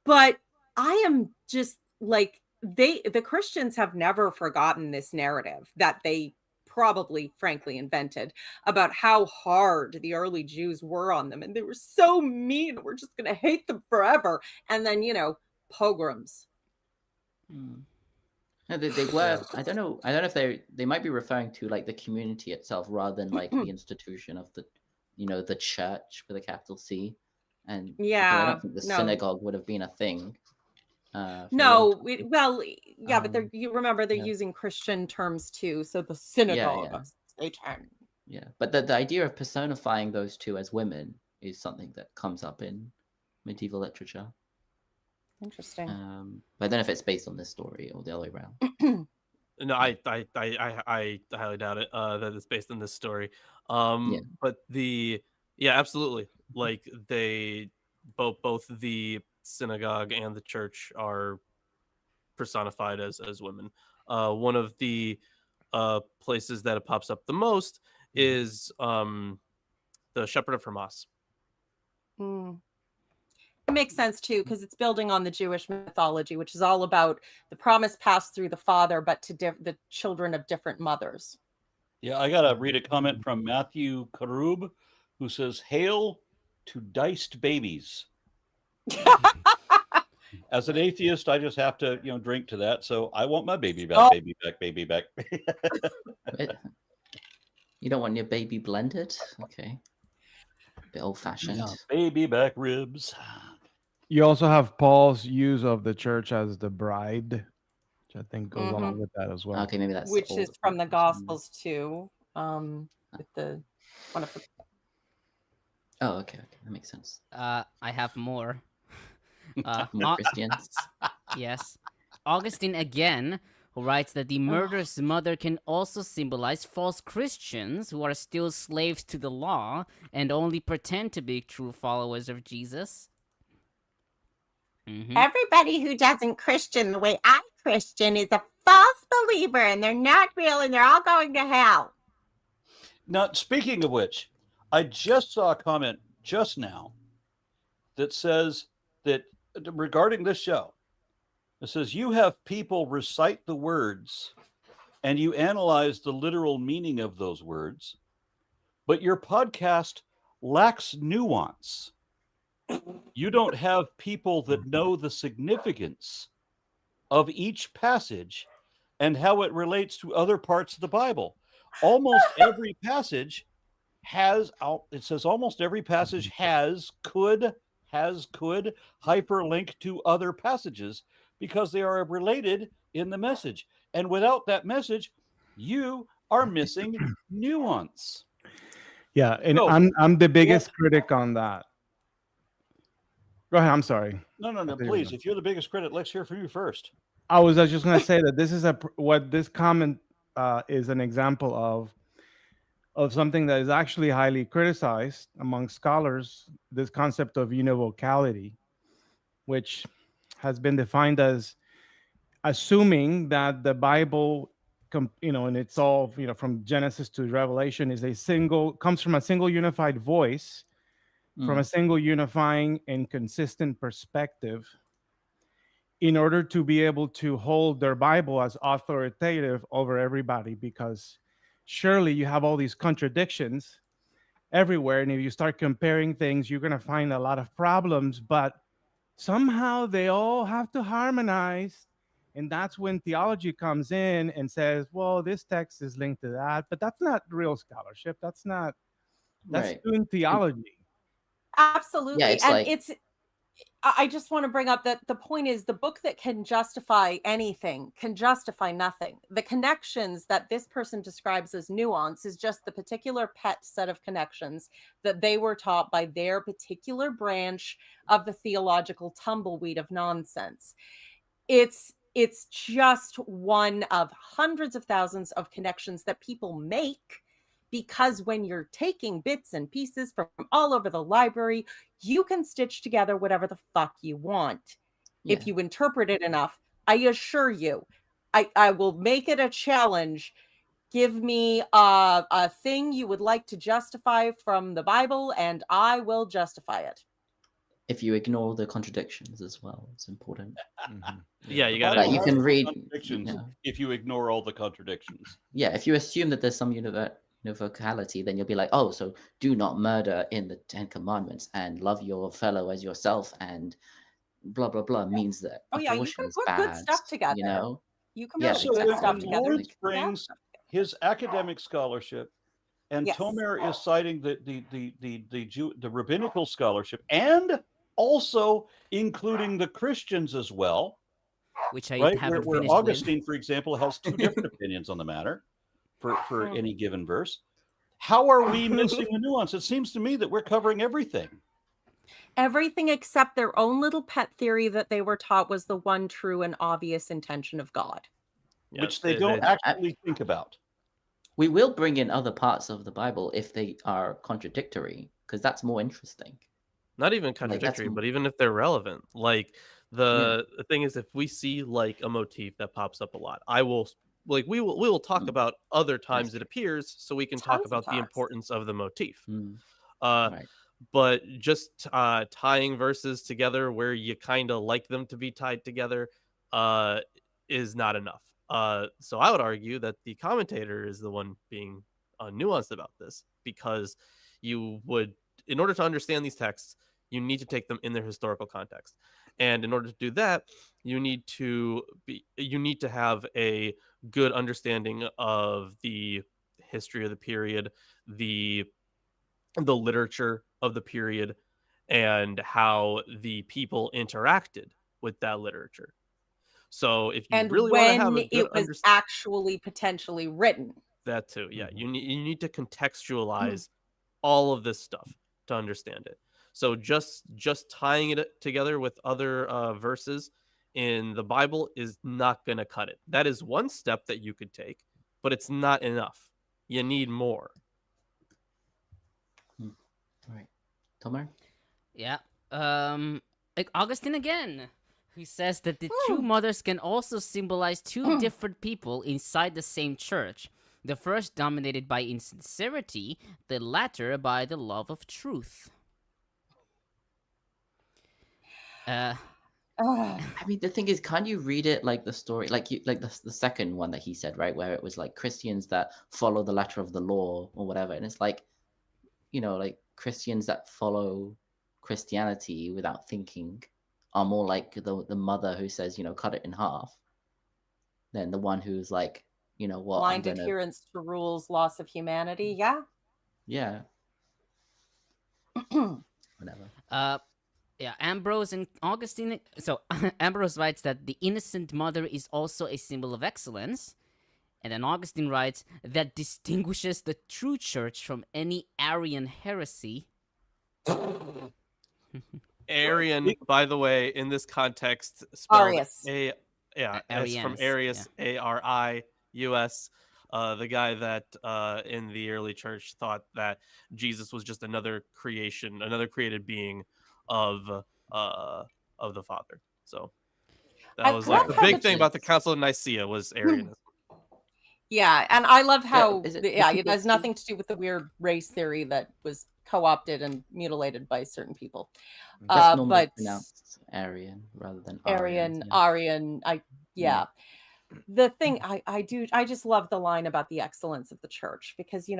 But I am just like, the Christians have never forgotten this narrative that they probably frankly invented about how hard the early Jews were on them, and they were so mean, we're just going to hate them forever. And then, pogroms. No, they were. I don't know if they might be referring to like the community itself rather than like the institution of the church with a capital C. And because I Yeah, don't think the no. synagogue would have been a thing. For a long No, time. yeah, but you remember they're yeah. using Christian terms too. So the synagogue, yeah. Satan. Yeah, but the idea of personifying those two as women is something that comes up in medieval literature. Interesting. But I don't know if it's based on this story or the other way around. No, I highly doubt it. That it's based on this story. But absolutely. Like they both the synagogue and the church are personified as women. One of the places that it pops up the most is the Shepherd of Hermas. It makes sense too, because it's building on the Jewish mythology, which is all about the promise passed through the father, but to the children of different mothers. Yeah, I gotta read a comment from Matthew Karub, who says, "Hail to diced babies." As an atheist, I just have to, drink to that. So I want my baby back, Oh. baby back, baby back. You don't want your baby blended? Okay. A bit old fashioned. Yeah, baby back ribs. You also have Paul's use of the church as the bride, which I think goes along with that as well. Okay, maybe that's Which older is from the version. Gospels too. With the one of the Oh, okay, that makes sense. I have more. More Christians. Yes. Augustine again, who writes that the murderous mother can also symbolize false Christians who are still slaves to the law and only pretend to be true followers of Jesus. everybody who doesn't Christian the way I Christian is a false believer, and they're not real, and they're all going to hell. Now, speaking of which, I just saw a comment just now that says that regarding this show, it says you have people recite the words and you analyze the literal meaning of those words, but your podcast lacks nuance. You don't have people that know the significance of each passage and how it relates to other parts of the Bible. Almost every passage has, it says almost every passage could hyperlink to other passages because they are related in the message. And without that message, you are missing nuance. Yeah, and So, I'm the biggest critic on that. Go ahead. I'm sorry. No, please. If you're the biggest critic, let's hear from you first. I was just going to say that this is what this comment is an example of something that is actually highly criticized among scholars. This concept of univocality, which has been defined as assuming that the Bible, and it's all from Genesis to Revelation, comes from a single unified voice, from a single unifying and consistent perspective, in order to be able to hold their Bible as authoritative over everybody. Because surely you have all these contradictions everywhere, and if you start comparing things, you're going to find a lot of problems, but somehow they all have to harmonize. And that's when theology comes in and says, well, this text is linked to that, but that's not real scholarship. That's Right. doing theology. Absolutely. Yeah, it's and like- I just want to bring up that the point is the book that can justify anything can justify nothing. The connections that this person describes as nuance is just the particular pet set of connections that they were taught by their particular branch of the theological tumbleweed of nonsense. It's just one of hundreds of thousands of connections that people make, because when you're taking bits and pieces from all over the library, you can stitch together whatever the fuck you want. Yeah. If you interpret it enough, I assure you, I will make it a challenge. Give me a thing you would like to justify from the Bible, and I will justify it. If you ignore the contradictions as well, it's important. Yeah, you The got Bible you has can no read- contradictions yeah. if you ignore all the contradictions. Yeah, if you assume that there's some univocality, then you'll be like, oh, so do not murder in the 10 Commandments and love your fellow as yourself and blah, blah, blah means that Oh yeah, you abortion can is put bad, good stuff together. you know? You can Yeah, put So good exactly. stuff when together. Lawrence Bad brings stuff together. his academic scholarship, and Yes. Tomer is citing the rabbinical scholarship, and also including the Christians as well, which I right? haven't Where finished with. Augustine, for example, has two different opinions on the matter for any given verse. How are we missing the nuance? It seems to me that we're covering everything. Everything except their own little pet theory that they were taught was the one true and obvious intention of God. Yeah, which they don't actually think about. We will bring in other parts of the Bible if they are contradictory, because that's more interesting. Not even that's contradictory, m- but even if they're relevant. Like the thing is, if we see like a motif that pops up a lot, I will we will talk about other times it appears, so we can talk Tons of about the times. importance of the motif. Mm, Uh, right. But just tying verses together where you kind of like them to be tied together is not enough. So I would argue that the commentator is the one being nuanced about this, because you would, in order to understand these texts, you need to take them in their historical context, and in order to do that, you need to have a good understanding of the history of the period, the literature of the period, and how the people interacted with that literature. So if you And really want to have when a good it was actually potentially written. that too, yeah, you need to contextualize all of this stuff to understand it. So just tying it together with other verses in the Bible is not going to cut it. That is one step that you could take, but it's not enough. You need more. Right. Tomer? Yeah. Like Augustine again, who says that the two mothers can also symbolize two different people inside the same church. The first dominated by insincerity, the latter by the love of truth. Ugh. I mean, the thing is, can't you read it like the story, like the second one that he said, right, where it was like Christians that follow the letter of the law or whatever, and it's like, like Christians that follow Christianity without thinking are more like the mother who says, cut it in half, than the one who's like, what, Blind adherence to rules, loss of humanity. Yeah. Yeah. Whatever. Yeah, Ambrose and Augustine. So Ambrose writes that the innocent mother is also a symbol of excellence. And then Augustine writes that distinguishes the true church from any Arian heresy. Arian, by the way, in this context, spelled Arius. it's from Arius, Arius. The guy that in the early church thought that Jesus was just another creation, another created being of the Father. So that was like the big thing about the Council of Nicaea was Arianism. Yeah, and I love how is it- it has nothing to do with the weird race theory that was co-opted and mutilated by certain people. That's normally But pronounced Arian rather than Arian, Arian. yeah. The thing I just love the line about the excellence of the church, because if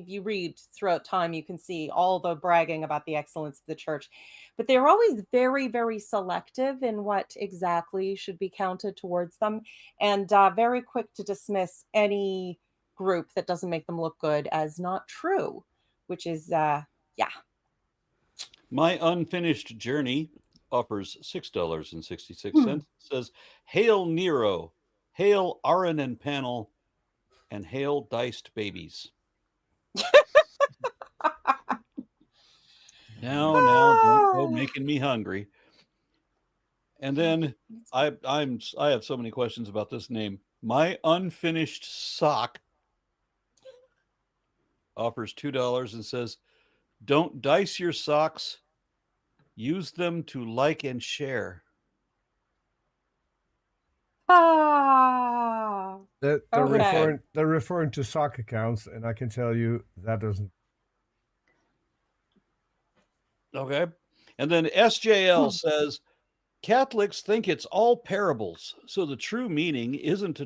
you read throughout time, you can see all the bragging about the excellence of the church, but they're always very, very selective in what exactly should be counted towards them, and very quick to dismiss any group that doesn't make them look good as not true, which is, yeah. My Unfinished Journey offers $6.66. Says, "Hail Nero, hail Aaron and Panel, and hail diced babies." Now, don't go making me hungry. And then I have so many questions about this name. My Unfinished Sock offers $2 and says, "Don't dice your socks. Use them to like and share." They're Okay. referring to sock accounts, and I can tell you that doesn't. Okay. And then SJL says, "Catholics think it's all parables, so the true meaning isn't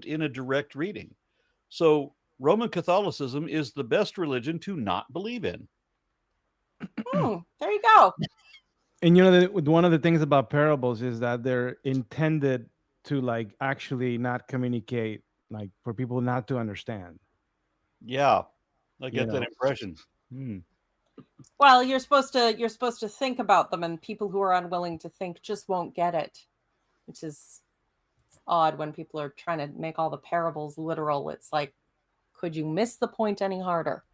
in a direct reading. So Roman Catholicism is the best religion to not believe in." There you go. And one of the things about parables is that they're intended to like actually not communicate, like for people not to understand. Yeah, I get that impression. Well, you're supposed to think about them, and people who are unwilling to think just won't get it, which is odd when people are trying to make all the parables literal. It's like, could you miss the point any harder?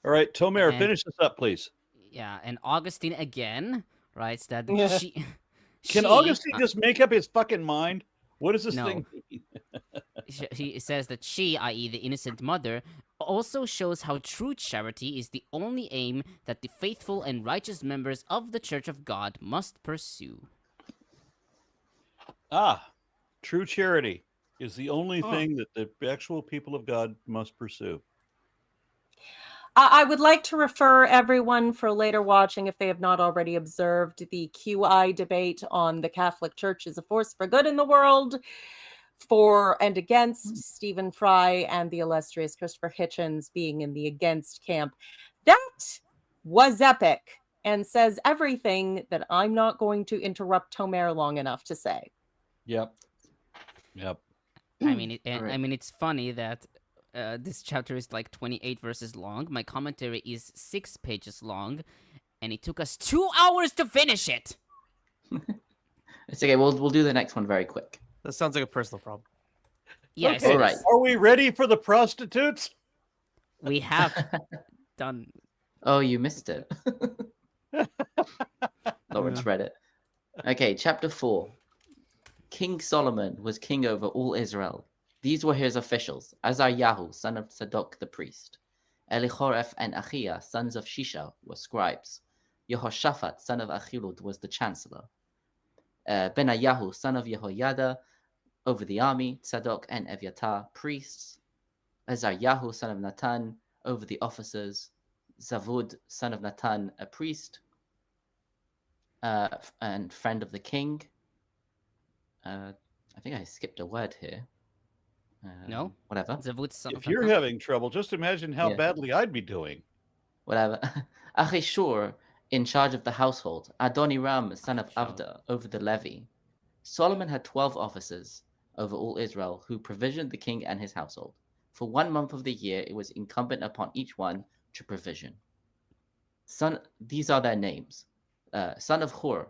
All right, Tomer, And- finish this up, please. Yeah, and Augustine again writes that Can Augustine just make up his fucking mind? What does this No. thing mean? he says that she, i.e. the innocent mother, also shows how true charity is the only aim that the faithful and righteous members of the Church of God must pursue. True charity is the only thing that the actual people of God must pursue. I would like to refer everyone for later watching, if they have not already observed, the QI debate on the Catholic Church is a force for good in the world, for and against, Stephen Fry and the illustrious Christopher Hitchens being in the against camp. That was epic and says everything that I'm not going to interrupt Tomer long enough to say. Yep. I mean, it's funny that this chapter is like 28 verses long. My commentary is 6 pages long, and it took us 2 hours to finish it. It's okay. We'll do the next one very quick. That sounds like a personal problem. Yes, Okay, all right. Are we ready for the prostitutes? we have done. Oh, you missed it. Lawrence read it. Okay, chapter 4. King Solomon was king over all Israel. These were his officials: Azaryahu, son of Zadok the priest. Elichoreph and Achia, sons of Shisha, were scribes. Yehoshaphat, son of Achilud, was the chancellor. Benayahu, son of Jehoiada, over the army. Tzadok and Eviatar, priests. Azaryahu, son of Natan, over the officers. Zavud, son of Natan, a priest, and friend of the king. I think I skipped a word here. No? Whatever. Zavud son If of you're Natan. having trouble, just imagine how Yeah. badly I'd be doing. whatever. Ahishur, in charge of the household. Adoniram, son of Avda, over the levy. Solomon had 12 officers over all Israel who provisioned the king and his household. For 1 month of the year, it was incumbent upon each one to provision. These are their names. Son of Hur,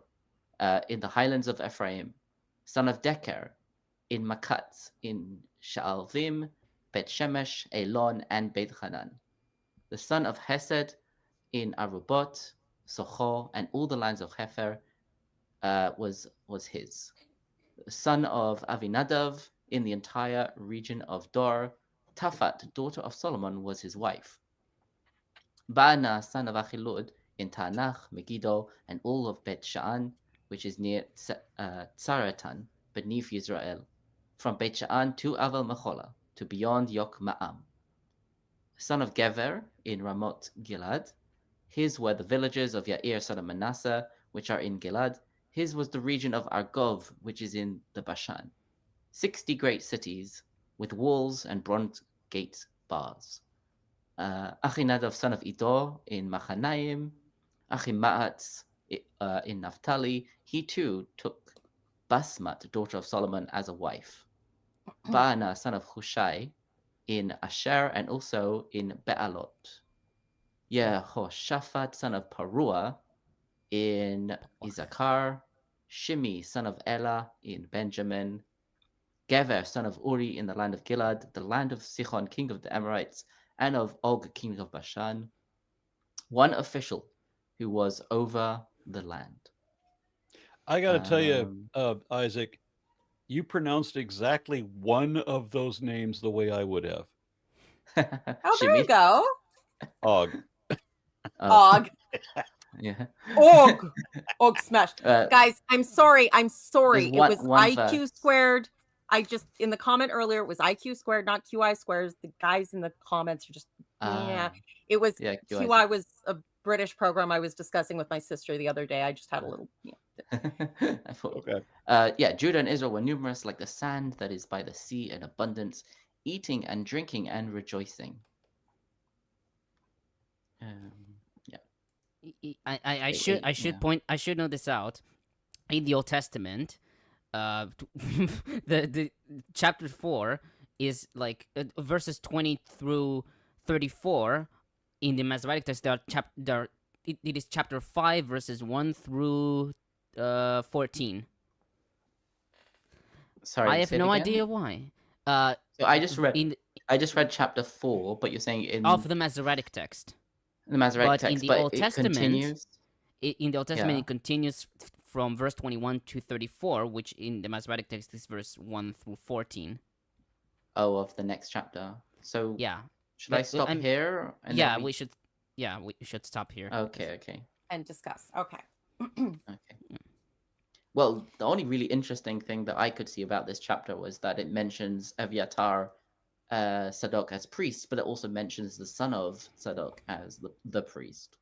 in the highlands of Ephraim. Son of Deker, in Makat, in Sha'alvim, Bet Shemesh, Elon, and Beit Hanan. The son of Hesed, in Arubot, Sochor, and all the lands of Hefer, was his. The son of Avinadav, in the entire region of Dor. Tafat, daughter of Solomon, was his wife. Baana, son of Achilud, in Tanach, Megiddo, and all of Bet Sha'an, which is near Tsaratan, beneath Yisrael, from Bet Sha'an to Avel Mechola, to beyond Yok Ma'am. Son of Gever, in Ramot Gilad. His were the villages of Yair, son of Manasseh, which are in Gilad. His was the region of Argov, which is in the Bashan. 60 great cities, with walls and bronze gate bars. Achinadav, son of Idor, in Machanaim. Achimaatz, in Naphtali. He too took Basmat, daughter of Solomon, as a wife. Baana, son of Hushai, in Asher, and also in Be'alot. Yehoshaphat, son of Parua, in Issachar. Shimi, son of Elah, in Benjamin. Gever, son of Uri, in the land of Gilad, the land of Sihon, king of the Amorites, and of Og, king of Bashan. One official who was over the land. I got to tell you, Isaac, you pronounced exactly one of those names the way I would have. Oh, there you go. Og. Og. Yeah. Og smashed. Guys, I'm sorry. It was IQ verse. squared. I just, in the comment earlier, it was IQ squared, not QI squares. The guys in the comments are just, It was, QI was a British program I was discussing with my sister the other day. I just had a little, I thought, Judah and Israel were numerous like the sand that is by the sea in abundance, eating and drinking and rejoicing. I should note this out. In the Old Testament, the chapter 4 is like verses 20 through 34. In the Masoretic text, it is chapter 5 verses 1 through 14. Sorry, I have no idea why. So I just read chapter 4, but you're saying in of the Masoretic text. The Masoretic text, in the but Old Testament, continues. In the Old Testament, it continues from verse 21 to 34, which in the Masoretic text is verse 1 through 14. Oh, of the next chapter. So yeah, should I stop here? We should. Yeah, we should stop here. Okay. And discuss. Okay. Okay. Well, the only really interesting thing that I could see about this chapter was that it mentions Aviatar, Sadok as priest, but it also mentions the son of Sadok as the priest.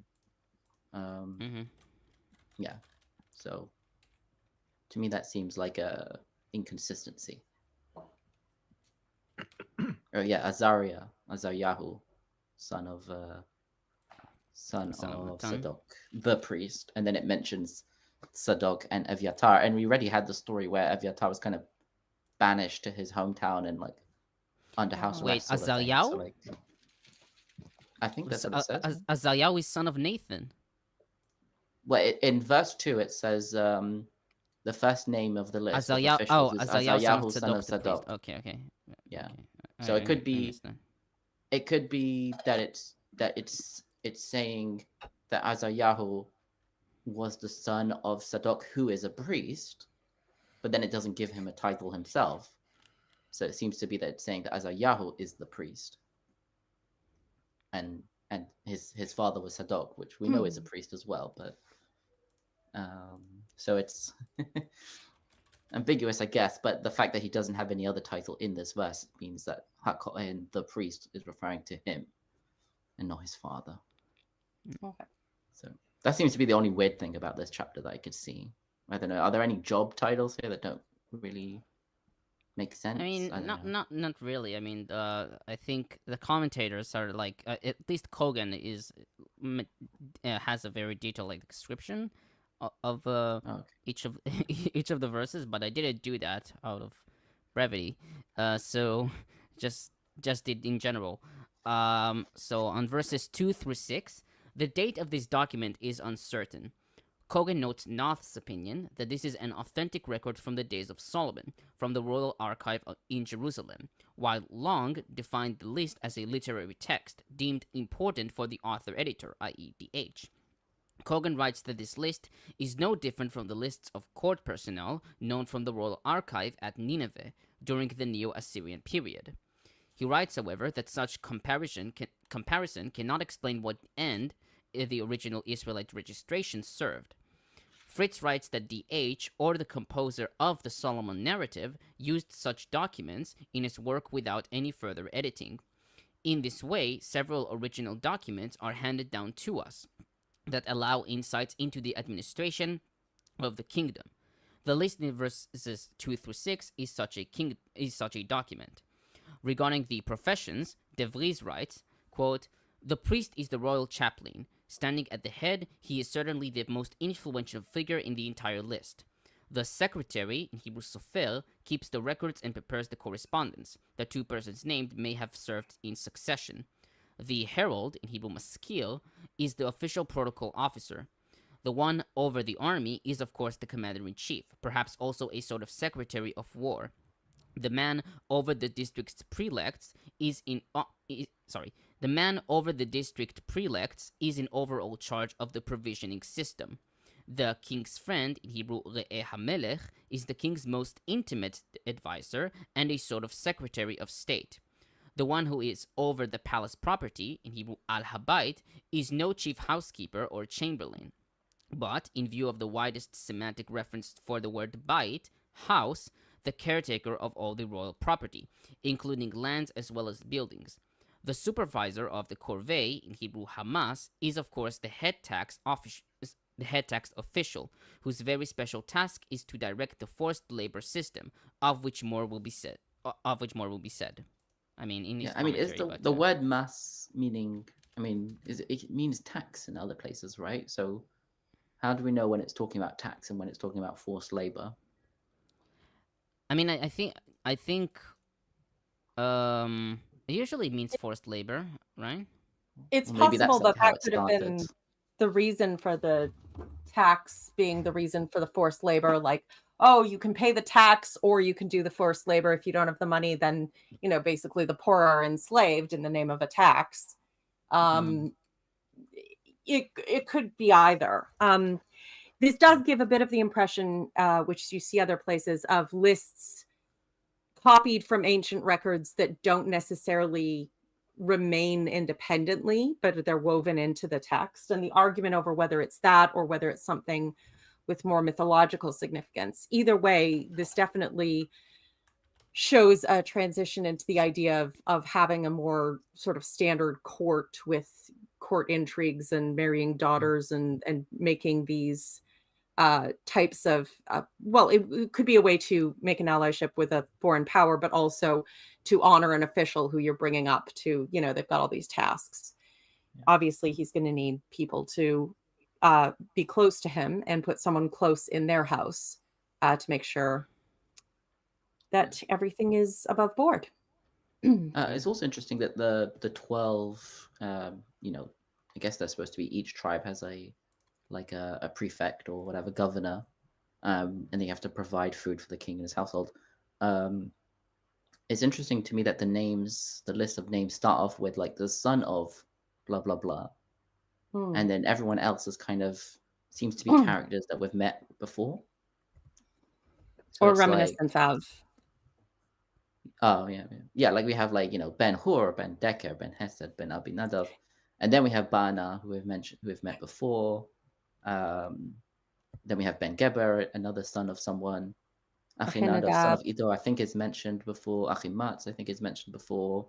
Yeah. So, to me, that seems like a inconsistency. Azariahu, son of Sadok, the priest, and then it mentions Sadok and Aviatar, and we already had the story where Aviatar was kind of banished to his hometown and like under house arrest. Wait, Azariahu? So, like, I think that's what it says. Azariahu is son of Nathan. Well, in verse 2 it says the first name of the list. Azariahu, son of Sadok. Okay. Yeah. So it could be that it's saying that Azariahu was the son of Sadok, who is a priest, but then it doesn't give him a title himself. So it seems to be that it's saying that Azariahu is the priest, and his father was Sadok, which we know is a priest as well. But so it's ambiguous, I guess. But the fact that he doesn't have any other title in this verse means that HaKohen, the priest, is referring to him and not his father. Okay. So that seems to be the only weird thing about this chapter that I could see. I don't know. Are there any job titles here that don't really make sense? I mean, don't not know. not really. I mean, I think the commentators are like at least Cogan has a very detailed like description of Okay. each of each of the verses, but I didn't do that out of brevity. So just did in general. So on verses 2 through 6, the date of this document is uncertain. Cogan notes Noth's opinion that this is an authentic record from the days of Solomon, from the royal archive in Jerusalem, while Long defined the list as a literary text deemed important for the author-editor, i.e. DH. Cogan writes that this list is no different from the lists of court personnel known from the royal archive at Nineveh during the Neo-Assyrian period. He writes, however, that such comparison cannot explain what end the original Israelite registration served. Fritz writes that DH, or the composer of the Solomon narrative, used such documents in his work without any further editing. In this way, several original documents are handed down to us that allow insights into the administration of the kingdom. The list in verses 2 through 6 is such a document. Regarding the professions, DeVries writes, quote, "The priest is the royal chaplain. Standing at the head, he is certainly the most influential figure in the entire list. The secretary, in Hebrew sofer, keeps the records and prepares the correspondence. The two persons named may have served in succession. The herald, in Hebrew maskil, is the official protocol officer. The one over the army is, of course, the commander-in-chief, perhaps also a sort of secretary of war. The man over the district's prelects is in overall charge of the provisioning system. The king's friend, in Hebrew Re'eh HaMelech, is the king's most intimate advisor and a sort of secretary of state. The one who is over the palace property, in Hebrew Al-Habayit, is no chief housekeeper or chamberlain. But, in view of the widest semantic reference for the word Bayit, house, the caretaker of all the royal property, including lands as well as buildings. The supervisor of the corvée, in Hebrew Hamas, is of course the head tax official, whose very special task is to direct the forced labor system, of which more will be said. I mean, in his is commentary, the word mass meaning? It means tax in other places, right? So, how do we know when it's talking about tax and when it's talking about forced labor? I mean, I think it usually means forced labor, right? It's Well, maybe possible that's that how that it could have been started. the reason for the tax being the reason for the forced labor. Like, oh, you can pay the tax or you can do the forced labor. If you don't have the money, then, basically the poor are enslaved in the name of a tax. It could be either. This does give a bit of the impression, which you see other places, of lists copied from ancient records that don't necessarily remain independently, but they're woven into the text. And the argument over whether it's that or whether it's something with more mythological significance. Either way, this definitely shows a transition into the idea of having a more sort of standard court with court intrigues and marrying daughters and making these types of it could be a way to make an allyship with a foreign power, but also to honor an official who you're bringing up to, they've got all these tasks. Obviously he's going to need people to be close to him and put someone close in their house to make sure that everything is above board. It's also interesting that the 12 I guess they're supposed to be, each tribe has a prefect or whatever, governor, and they have to provide food for the king and his household. It's interesting to me that the list of names start off with like the son of blah blah blah, and then everyone else is kind of seems to be characters that we've met before, or reminiscent of. Oh yeah. Like we have Ben Hur, Ben Decker, Ben Hesed, Ben Abinadab, and then we have Bana, who we've met before. Then we have Ben Geber, another son of someone. Achinadab, son of Ido, I think is mentioned before. Achimatz, I think is mentioned before.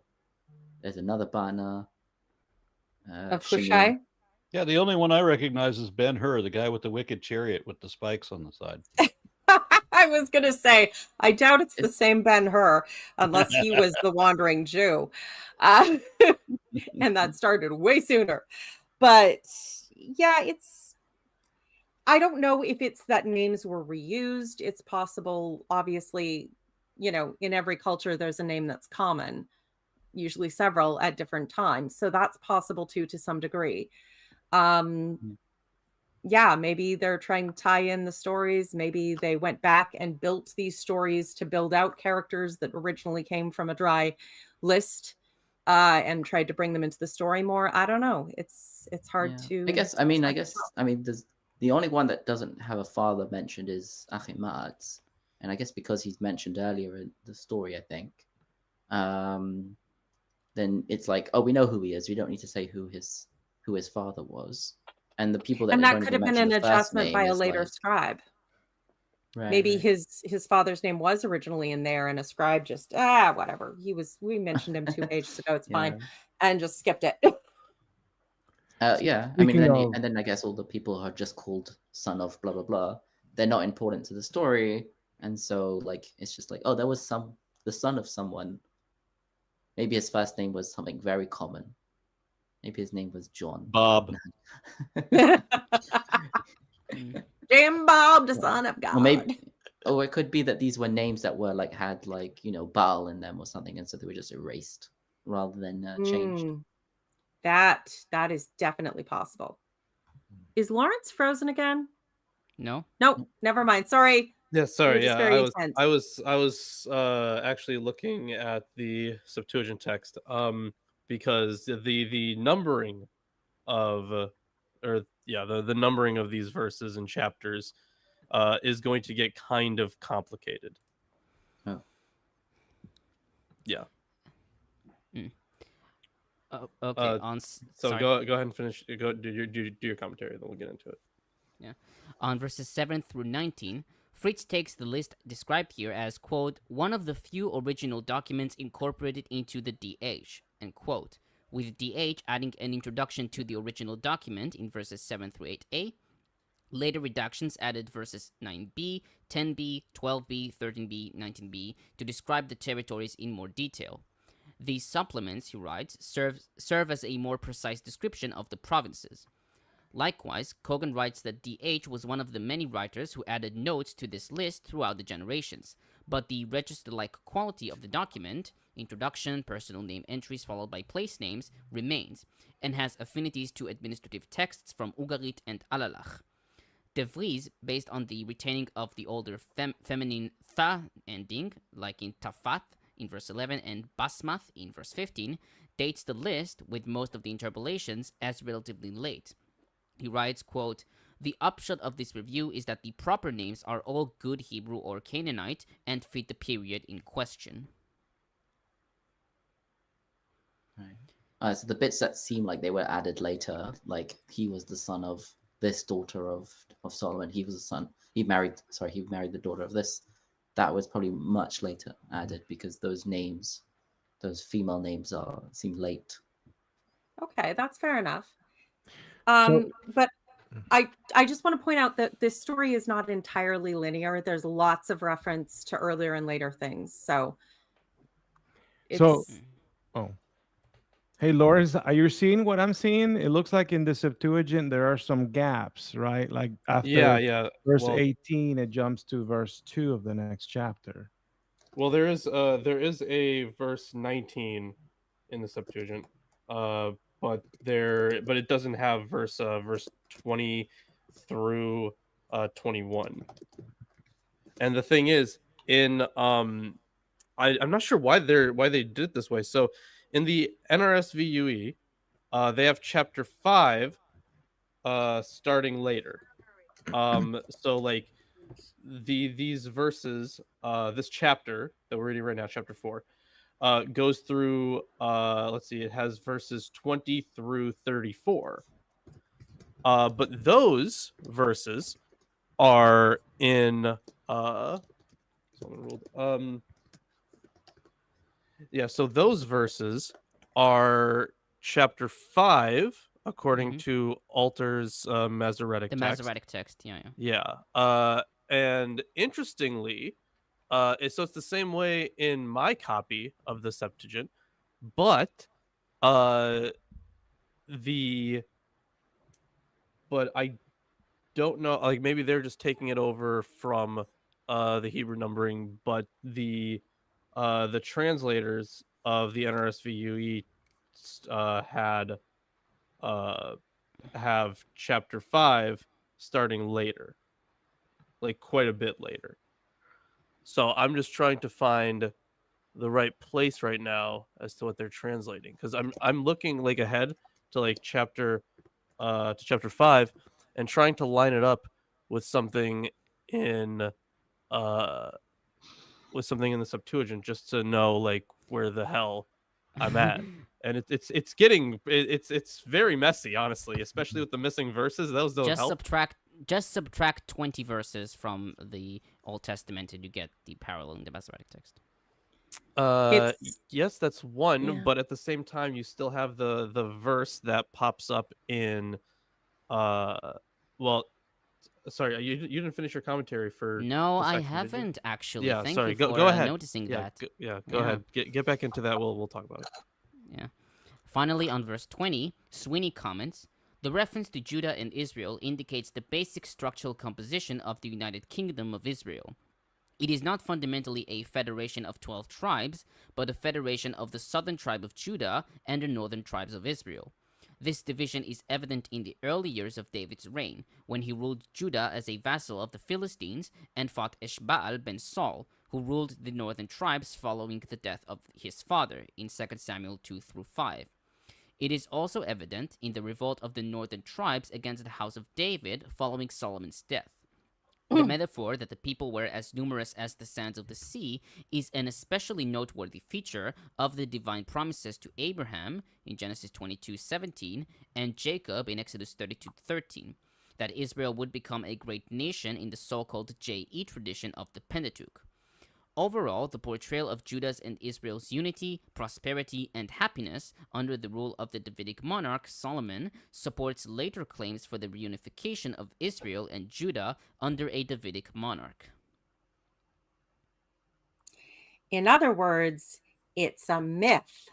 There's another Bana. Of Hushai? Yeah, the only one I recognize is Ben Hur, the guy with the wicked chariot with the spikes on the side. I was going to say, I doubt it's the same Ben-Hur, unless he was the wandering Jew. And that started way sooner. But yeah, I don't know if it's that names were reused. It's possible, obviously, in every culture, there's a name that's common, usually several at different times. So that's possible too, to some degree. Yeah, maybe they're trying to tie in the stories. Maybe they went back and built these stories to build out characters that originally came from a dry list, and tried to bring them into the story more. I don't know. It's hard to. I guess. The only one that doesn't have a father mentioned is Ahimaaz, and I guess because he's mentioned earlier in the story, I think. Then it's like, oh, we know who he is. We don't need to say who his father was. And the people that could have been an adjustment by a later scribe. Right, Maybe right. his father's name was originally in there, and a scribe just whatever. We mentioned him 2 pages ago. It's fine, and just skipped it. Yeah, and then I guess all the people who are just called son of blah blah blah. They're not important to the story, and so like it's just like, oh, there was the son of someone. Maybe his first name was something very common. Maybe his name was John. Bob. Jim Bob, the son of God. Or it could be that these were names that were like had like Baal in them or something, and so they were just erased rather than changed. That is definitely possible. Is Lawrence frozen again? No. Nope. Never mind. Sorry. Yeah, sorry. Yeah, I was actually looking at the Septuagint text, because the numbering of, the numbering of these verses and chapters, is going to get kind of complicated. Oh. Yeah. Okay. So go ahead and finish. Go do your commentary, then we'll get into it. Yeah. On verses 7 through 19, Fritz takes the list described here as, quote, one of the few original documents incorporated into the DH, end quote, with DH adding an introduction to the original document in verses 7 through 8a. Later redactions added verses 9b, 10b, 12b, 13b, 19b to describe the territories in more detail. These supplements, he writes, serve as a more precise description of the provinces. Likewise, Cogan writes that DH was one of the many writers who added notes to this list throughout the generations, but the register-like quality of the document, introduction, personal name entries followed by place names, remains, and has affinities to administrative texts from Ugarit and Alalach. DeVries, based on the retaining of the older feminine tha ending, like in Tafat in verse 11 and Basmath in verse 15, dates the list, with most of the interpolations, as relatively late. He writes, quote, the upshot of this review is that the proper names are all good Hebrew or Canaanite and fit the period in question. Right. So the bits that seem like they were added later, like he was the son of this daughter of Solomon, he was the son, he married the daughter of this, that was probably much later added because those female names seem late. Okay, that's fair enough. But I just want to point out that this story is not entirely linear. There's lots of reference to earlier and later things. Hey, Loris, are you seeing what I'm seeing? It looks like in the Septuagint there are some gaps, right? Like after verse 18, it jumps to verse 2 of the next chapter. Well, there is a verse 19 in the Septuagint, but it doesn't have verse 20 through 21. And the thing is, I'm not sure why they did it this way. So in the NRSV UE, they have chapter 5 starting later. So like these verses, this chapter that we're reading right now, chapter 4, goes through, let's see, it has verses 20 through 34. But those verses are in so those verses are chapter 5 according to Alter's Masoretic text. Masoretic text, yeah. Yeah. And interestingly, so it's the same way in my copy of the Septuagint, but uh, but I don't know, like maybe they're just taking it over from the Hebrew numbering, but the translators of the NRSV had have chapter 5 starting later, like quite a bit later. So I'm just trying to find the right place right now as to what they're translating, because I'm looking like ahead to like chapter 5 and trying to line it up with something in uh the Septuagint, just to know like where the hell I'm at. And it's very messy, honestly, especially with the missing verses. Those don't help. Subtract 20 verses from the Old Testament and you get the paralleling the Masoretic text. Yes, that's one, Yeah. but at the same time you still have the verse that pops up in well, sorry, you didn't finish your commentary for No, the I section, did you? haven't actually. Yeah, Thank sorry. you Go for ahead. noticing that. Go Yeah. ahead. Get back into that. We'll talk about it. Yeah. Finally, on verse 20, Sweeney comments, the reference to Judah and Israel indicates the basic structural composition of the United Kingdom of Israel. It is not fundamentally a federation of 12 tribes, but a federation of the southern tribe of Judah and the northern tribes of Israel. This division is evident in the early years of David's reign, when he ruled Judah as a vassal of the Philistines and fought Eshbaal ben Saul, who ruled the northern tribes following the death of his father in 2 Samuel 2-5. It is also evident in the revolt of the northern tribes against the house of David following Solomon's death. The metaphor that the people were as numerous as the sands of the sea is an especially noteworthy feature of the divine promises to Abraham in Genesis 22:17 and Jacob in Exodus 32:13, that Israel would become a great nation in the so-called JE tradition of the Pentateuch. Overall, the portrayal of Judah's and Israel's unity, prosperity, and happiness under the rule of the Davidic monarch Solomon supports later claims for the reunification of Israel and Judah under a Davidic monarch. In other words, it's a myth.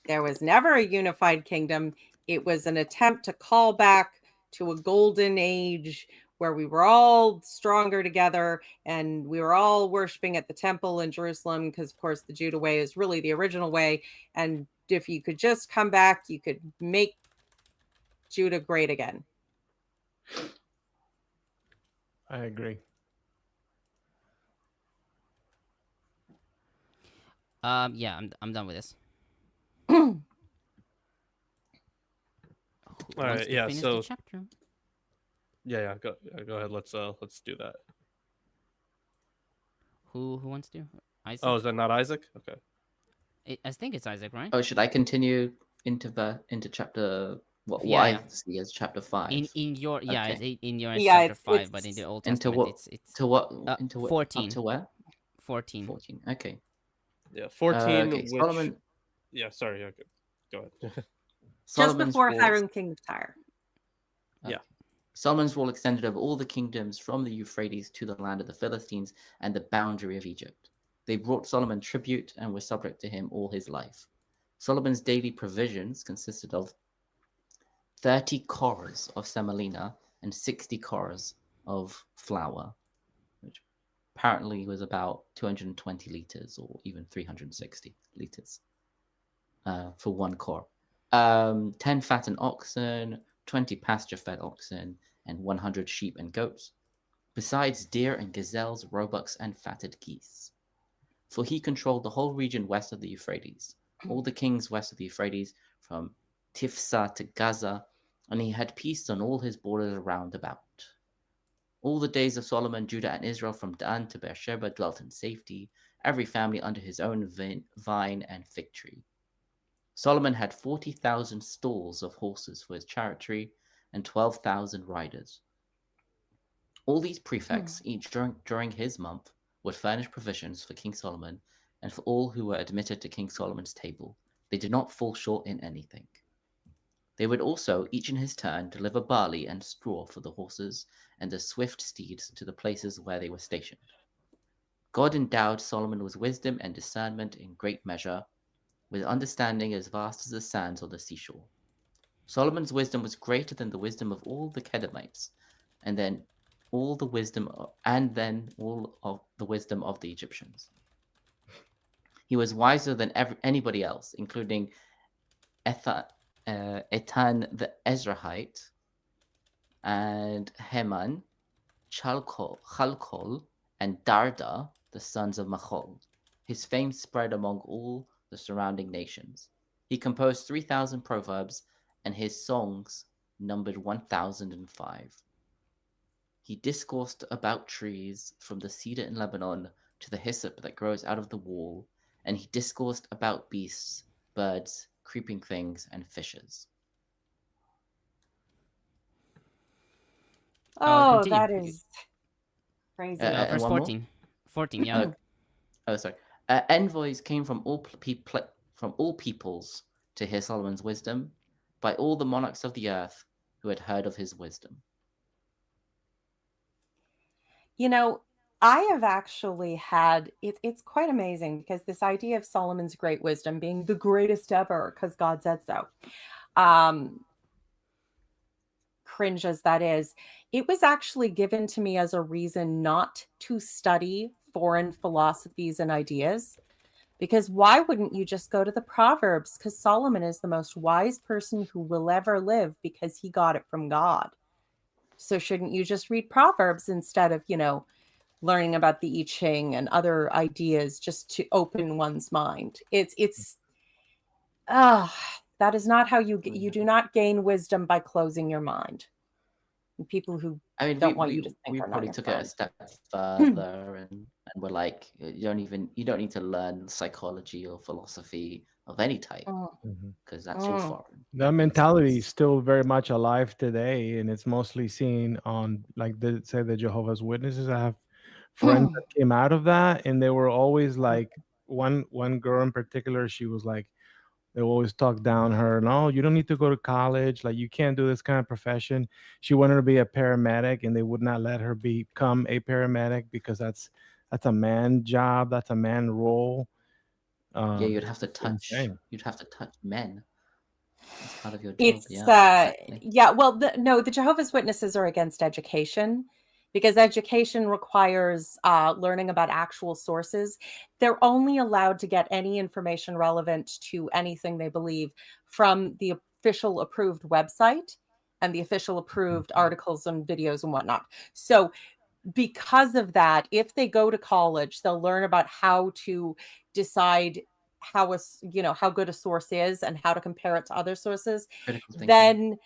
There was never a unified kingdom. It was an attempt to call back to a golden age where we were all stronger together and we were all worshiping at the temple in Jerusalem, because of course the Judah way is really the original way, and if you could just come back, you could make Judah great again. I agree. Yeah, I'm done with this. All Wants right, to yeah, finish so the chapter? yeah, go ahead. Let's do that. Who wants to? Isaac? Oh, is that not Isaac? Okay. I think it's Isaac, right? Oh, should I continue into chapter what Yeah, I yeah. see as chapter 5? In your Okay. in your Yeah, chapter 5, but in the Old Into Testament what? it's To what? uh, Into what? 14. Up to where? 14. 14. Okay. Yeah, 14. Okay. Which Solomon. yeah, sorry. Okay, go ahead. Just Solomon's before wall- Hiram, king of Tyre. Yeah. Solomon's rule extended over all the kingdoms from the Euphrates to the land of the Philistines and the boundary of Egypt. They brought Solomon tribute and were subject to him all his life. Solomon's daily provisions consisted of 30 cors of semolina and 60 cors of flour, which apparently was about 220 liters or even 360 liters for one cor. 10 fattened oxen, 20 pasture-fed oxen, and 100 sheep and goats, besides deer and gazelles, roebucks, and fatted geese. For he controlled the whole region west of the Euphrates, all the kings west of the Euphrates, from Tifsa to Gaza, and he had peace on all his borders round about. All the days of Solomon, Judah, and Israel, from Dan to Beersheba, dwelt in safety, every family under his own vine and fig tree. Solomon had 40,000 stalls of horses for his chariotry and 12,000 riders. All these prefects, each during his month, would furnish provisions for King Solomon and for all who were admitted to King Solomon's table. They did not fall short in anything. They would also, each in his turn, deliver barley and straw for the horses and the swift steeds to the places where they were stationed. God endowed Solomon with wisdom and discernment in great measure, with understanding as vast as the sands on the seashore. Solomon's wisdom was greater than the wisdom of all the Kedemites, and then all the wisdom of the wisdom of the Egyptians. He was wiser than anybody else, including Ethan the Ezrahite, and Heman, Chalkol, and Darda, the sons of Machol. His fame spread among all the surrounding nations. He composed 3,000 proverbs, and his songs numbered 1,005. He discoursed about trees, from the cedar in Lebanon to the hyssop that grows out of the wall, and he discoursed about beasts, birds, creeping things, and fishes. Oh, continue. that is crazy. And Verse one more? 14. 14, yeah. Sorry. Envoys came from all peoples to hear Solomon's wisdom, by all the monarchs of the earth who had heard of his wisdom. You know, I have actually had it's quite amazing, because this idea of Solomon's great wisdom being the greatest ever because God said so, cringe as that is, it was actually given to me as a reason not to study foreign philosophies and ideas. Because why wouldn't you just go to the Proverbs? Because Solomon is the most wise person who will ever live, because he got it from God. So shouldn't you just read Proverbs instead of, learning about the I Ching and other ideas, just to open one's mind? That is not how you do not gain wisdom by closing your mind. And people who don't want you to think we are not probably your took friend. it a step further, and we're like, you don't need to learn psychology or philosophy of any type, because that's all foreign. That mentality is still very much alive today, and it's mostly seen on, like, the Jehovah's Witnesses. I have friends that came out of that, and they were always like, one girl in particular, she was like, they always talk down her. No, you don't need to go to college. Like, you can't do this kind of profession. She wanted to be a paramedic, and they would not let her become a paramedic because that's a man job. That's a man role. Yeah, you'd have to touch. insane. You'd have to touch men. It's part of your job. It's exactly. Well, the Jehovah's Witnesses are against education, because education requires learning about actual sources. They're only allowed to get any information relevant to anything they believe from the official approved website and the official approved articles and videos and whatnot. So because of that, if they go to college, they'll learn about how to decide how good a source is and how to compare it to other sources. Then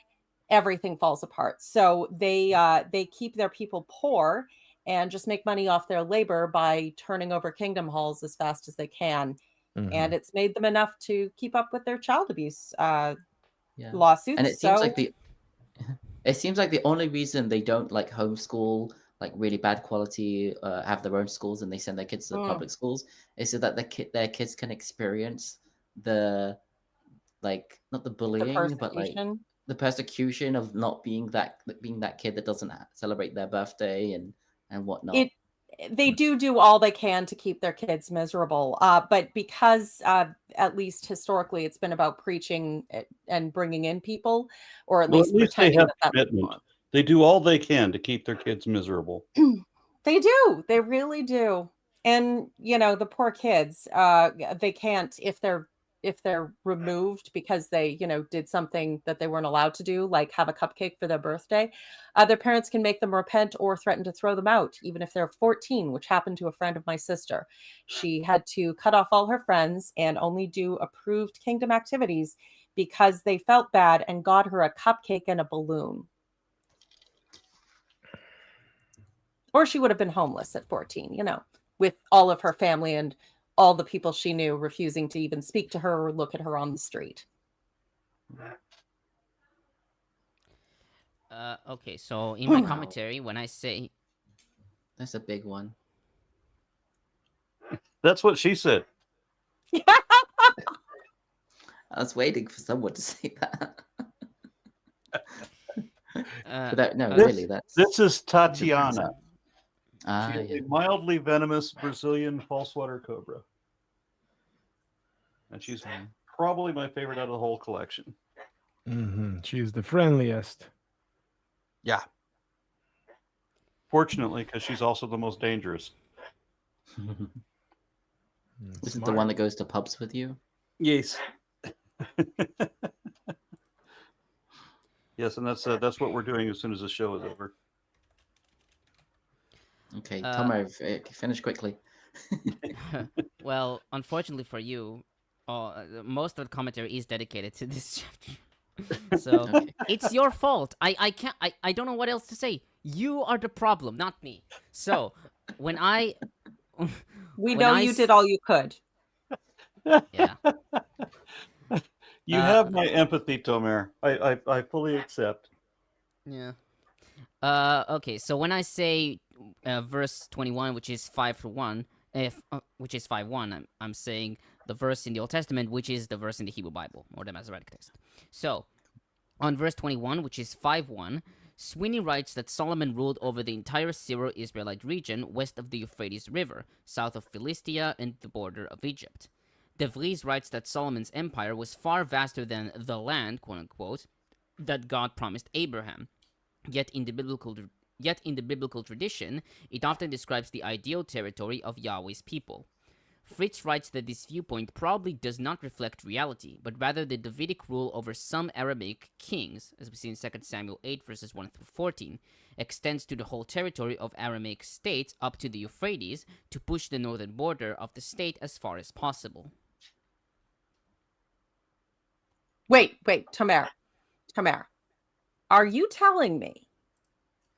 everything falls apart. So they keep their people poor and just make money off their labor by turning over kingdom halls as fast as they can. And it's made them enough to keep up with their child abuse lawsuits. And it seems like the only reason they don't like homeschool, like really bad quality, have their own schools, and they send their kids to the public schools, is so that their kids can experience the, like, not the bullying, but like the persecution of not being that kid that doesn't celebrate their birthday and whatnot. They do all they can to keep their kids miserable, but because at least historically it's been about preaching and bringing in people, or at least they have that commitment. They do all they can to keep their kids miserable. They do. They really do. And the poor kids, they can't, if they're removed because they did something that they weren't allowed to do, like have a cupcake for their birthday, their parents can make them repent or threaten to throw them out, even if they're 14, which happened to a friend of my sister. She had to cut off all her friends and only do approved kingdom activities because they felt bad and got her a cupcake and a balloon. Or she would have been homeless at 14, with all of her family and all the people she knew refusing to even speak to her or look at her on the street. Okay, so in my commentary, when I say... That's a big one. That's what she said. I was waiting for someone to say that. But that, no, This- really, that's This is Tatiana. ah, She is yeah. a mildly venomous Brazilian false water cobra. And she's probably my favorite out of the whole collection. She's the friendliest. Yeah. Fortunately, because she's also the most dangerous. Is it the one that goes to pubs with you? Yes. Yes, and that's what we're doing as soon as the show is over. Okay, Tomer, finish quickly. Well, unfortunately for you, most of the commentary is dedicated to this chapter. So Okay. it's your fault. I can't. I don't know what else to say. You are the problem, not me. So when I We when know I you s- did all you could. yeah. You have my empathy, Tomer. I fully accept. Yeah. Okay. So when I say verse 21, which is 5-1, which is 5-1, I'm saying the verse in the Old Testament, which is the verse in the Hebrew Bible or the Masoretic text. So on verse 21, which is 5-1, Sweeney writes that Solomon ruled over the entire Syro-Israelite region west of the Euphrates River, south of Philistia, and the border of Egypt. DeVries writes that Solomon's empire was far vaster than the land, quote unquote, that God promised Abraham. Yet in the biblical tradition, it often describes the ideal territory of Yahweh's people. Fritz writes that this viewpoint probably does not reflect reality, but rather the Davidic rule over some Aramaic kings, as we see in 2 Samuel 8 verses 1-14, extends to the whole territory of Aramaic states up to the Euphrates to push the northern border of the state as far as possible. Wait, Tomer. Are you telling me?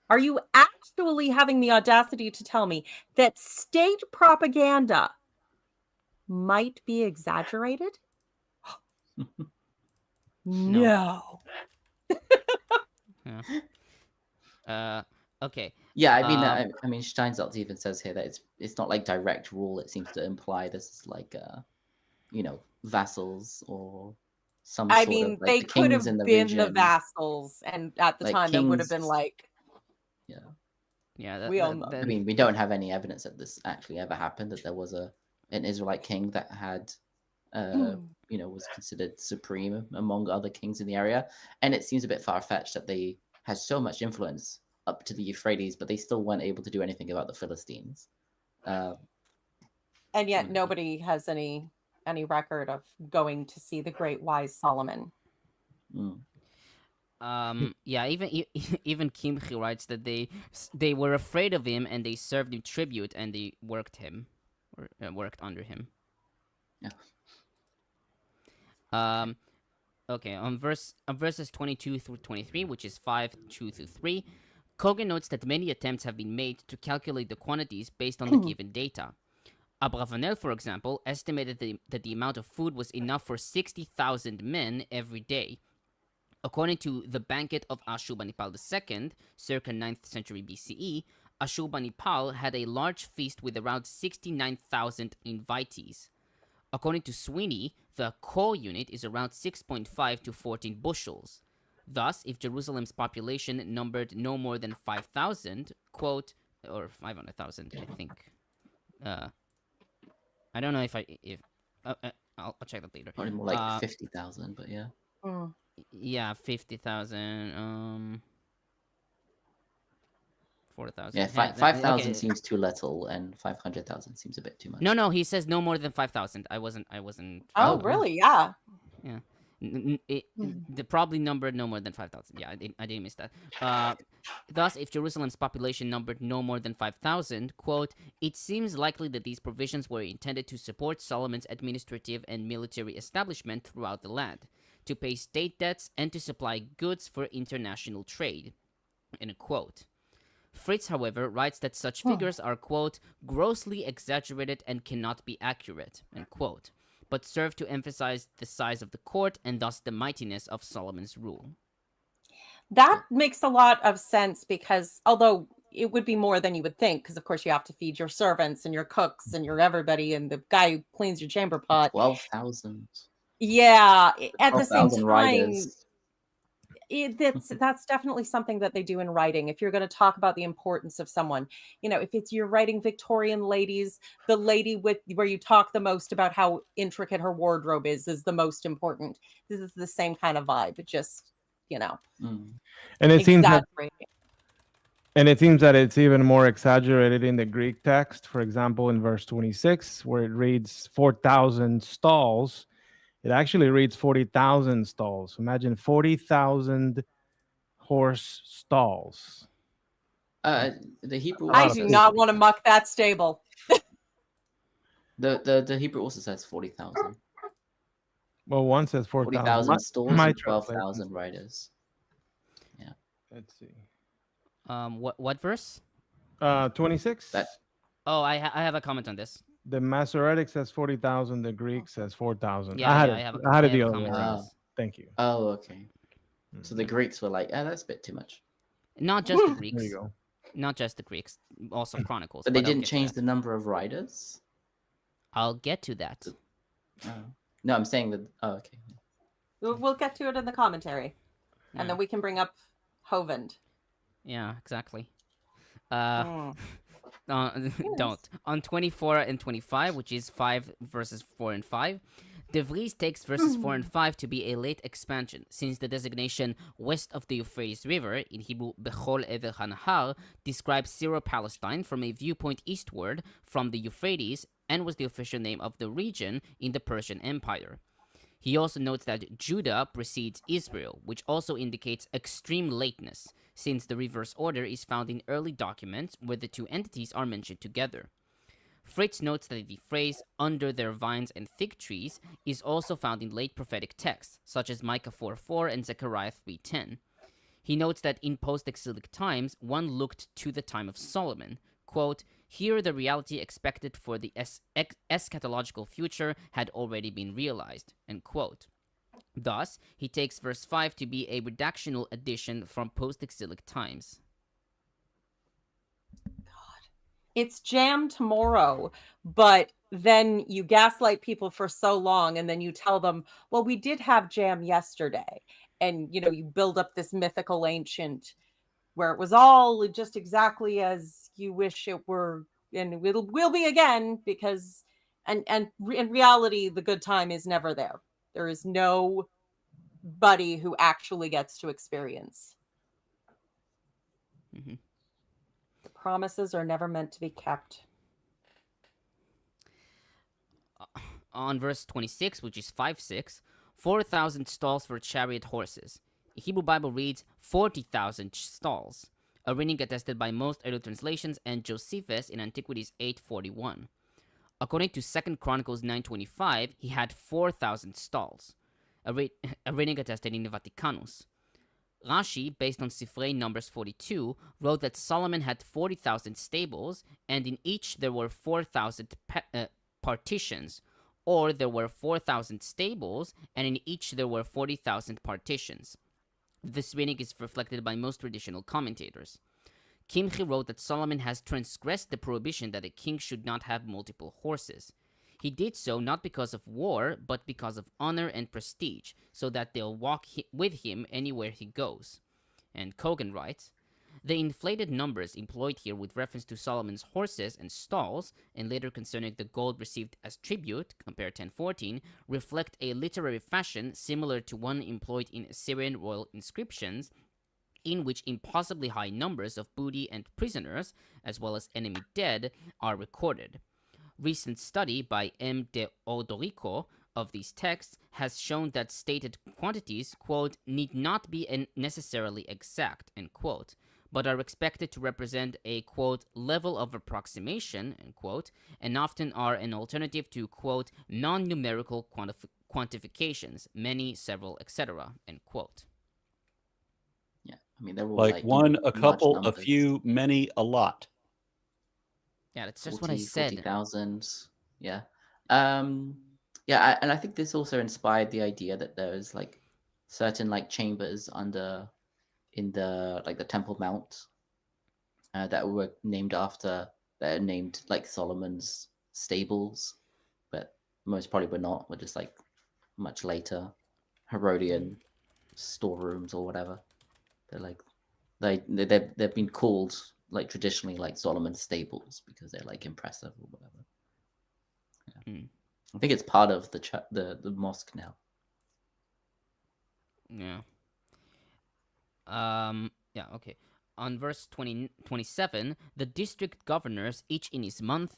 Are you actually having the audacity to tell me that state propaganda might be exaggerated? No. Okay. Yeah, I mean, Steinsaltz even says here that it's not like direct rule. It seems to imply this is like, vassals or some I sort mean, of like they the could kings have in the been region. the vassals, and at the Like time, it would have been kings- like, Yeah, we all know. I mean, we don't have any evidence that this actually ever happened. That there was an Israelite king that had, was considered supreme among other kings in the area. And it seems a bit far fetched that they had so much influence up to the Euphrates, but they still weren't able to do anything about the Philistines. And yet nobody has any record of going to see the great wise Solomon. Yeah, even Kimchi writes that they were afraid of him and they served him tribute and they worked worked under him. Yeah. Okay, on verses 22-23, which is 5:2-3, Cogan notes that many attempts have been made to calculate the quantities based on the given data. Abravanel, for example, estimated that the amount of food was enough for 60,000 men every day. According to the Banquet of Ashurbanipal II, circa 9th century BCE, Ashurbanipal had a large feast with around 69,000 invitees. According to Sweeney, the core unit is around 6.5 to 14 bushels. Thus, if Jerusalem's population numbered no more than 5,000, quote, or 500,000, I think. I don't know if I'll check that later. Probably more like 50,000, but yeah. Yeah, 50,000. 4,000. Yeah, 5,000 seems too little, and 500,000 seems a bit too much. No, he says no more than 5,000. I wasn't. Oh, really? Yeah. Yeah. The probably numbered no more than 5,000. Yeah, I didn't miss that. Thus, if Jerusalem's population numbered no more than 5,000, quote, it seems likely that these provisions were intended to support Solomon's administrative and military establishment throughout the land, to pay state debts, and to supply goods for international trade, end quote. Fritz, however, writes that such figures are, quote, grossly exaggerated and cannot be accurate, end quote, but serve to emphasize the size of the court and thus the mightiness of Solomon's rule. That makes a lot of sense because although it would be more than you would think, because of course you have to feed your servants and your cooks and your everybody and the guy who cleans your chamber pot. 12,000. Yeah, at the same 12,000 time, riders. That's definitely something that they do in writing. If you're going to talk about the importance of someone, if it's you're writing Victorian ladies, the lady where you talk the most about how intricate her wardrobe is the most important. This is the same kind of vibe. It just, Mm. And it seems that exaggerating. And it seems that it's even more exaggerated in the Greek text. For example, in verse 26, where it reads 4,000 stalls, it actually reads 40,000 stalls. Imagine 40,000 horse stalls. The Hebrew. I also do says not want to 40,000. muck that stable. The Hebrew also says 40,000. Well, one says 4,000. 40,000 stalls my and translation 12,000 riders. Let's see. What verse? 26. Oh, I have a comment on this. The Masoretic says 40,000. The Greek says 4,000. Yeah, I had yeah, it. I have I had it a the other comment way. on Wow. this. Thank you. Oh, okay. So the Greeks were like, that's a bit too much. Not just the There Greeks. you go. Not just the Greeks. Also Chronicles. But they I'll didn't get to change that. the number of riders? I'll get to that. Oh. No, I'm saying that. Oh, okay. We'll get to it in the commentary, Yeah. and then we can bring up Oved. Yeah, exactly. Mm. Don't. On 24 and 25, which is 5 verses 4 and 5, DeVries takes verses 4 and 5 to be a late expansion, since the designation west of the Euphrates River, in Hebrew Bechol Ever HaNahar, describes Syro-Palestine from a viewpoint eastward from the Euphrates and was the official name of the region in the Persian Empire. He also notes that Judah precedes Israel, which also indicates extreme lateness, since the reverse order is found in early documents where the two entities are mentioned together. Fritz notes that the phrase "under their vines and fig trees" is also found in late prophetic texts, such as Micah 4:4 and Zechariah 3:10. He notes that in post-exilic times, one looked to the time of Solomon. Quote, "Here the reality expected for the eschatological future had already been realized." End quote. Thus, he takes verse 5 to be a redactional addition from post-exilic times. It's jam tomorrow, but then you gaslight people for so long, and then you tell them, well, we did have jam yesterday. And, you build up this mythical ancient where it was all just exactly as you wish it were, and it will be again, because, and in reality, the good time is never there. There is nobody who actually gets to experience. Mm-hmm. The promises are never meant to be kept. On verse 26, which is 5:6, 4,000 stalls for chariot horses. The Hebrew Bible reads 40,000 stalls, a reading attested by most early translations and Josephus in Antiquities 8:41. According to 2 Chronicles 9:25, he had 4,000 stalls, a reading attested in the Vaticanus. Rashi, based on Sifrei Numbers 42, wrote that Solomon had 40,000 stables, and in each there were 4,000 partitions, or there were 4,000 stables, and in each there were 40,000 partitions. This reading is reflected by most traditional commentators. Kimchi wrote that Solomon has transgressed the prohibition that a king should not have multiple horses. He did so not because of war, but because of honor and prestige, so that they'll walk with him anywhere he goes. And Cogan writes, the inflated numbers employed here with reference to Solomon's horses and stalls, and later concerning the gold received as tribute, compare 10:14, reflect a literary fashion similar to one employed in Assyrian royal inscriptions, in which impossibly high numbers of booty and prisoners, as well as enemy dead, are recorded. Recent study by M. de Odorico of these texts has shown that stated quantities, quote, need not be necessarily exact, end quote, but are expected to represent a, quote, level of approximation, end quote, and often are an alternative to, quote, non-numerical quantifications, many, several, etc., end quote. Yeah, I mean, they're all Like one, a large couple, a numbers. few, many, a lot. Yeah, that's just what I said. 40,000. Yeah. And I think this also inspired the idea that there's like certain like chambers in the Temple Mount that were named like Solomon's stables, but most probably were not. Were just like much later Herodian storerooms or whatever. They're like they've been called like traditionally like Solomon's stables because they're like impressive or whatever. Yeah. I think it's part of the mosque now. Yeah. Yeah, okay. On verse 27, the district governors, each in his month,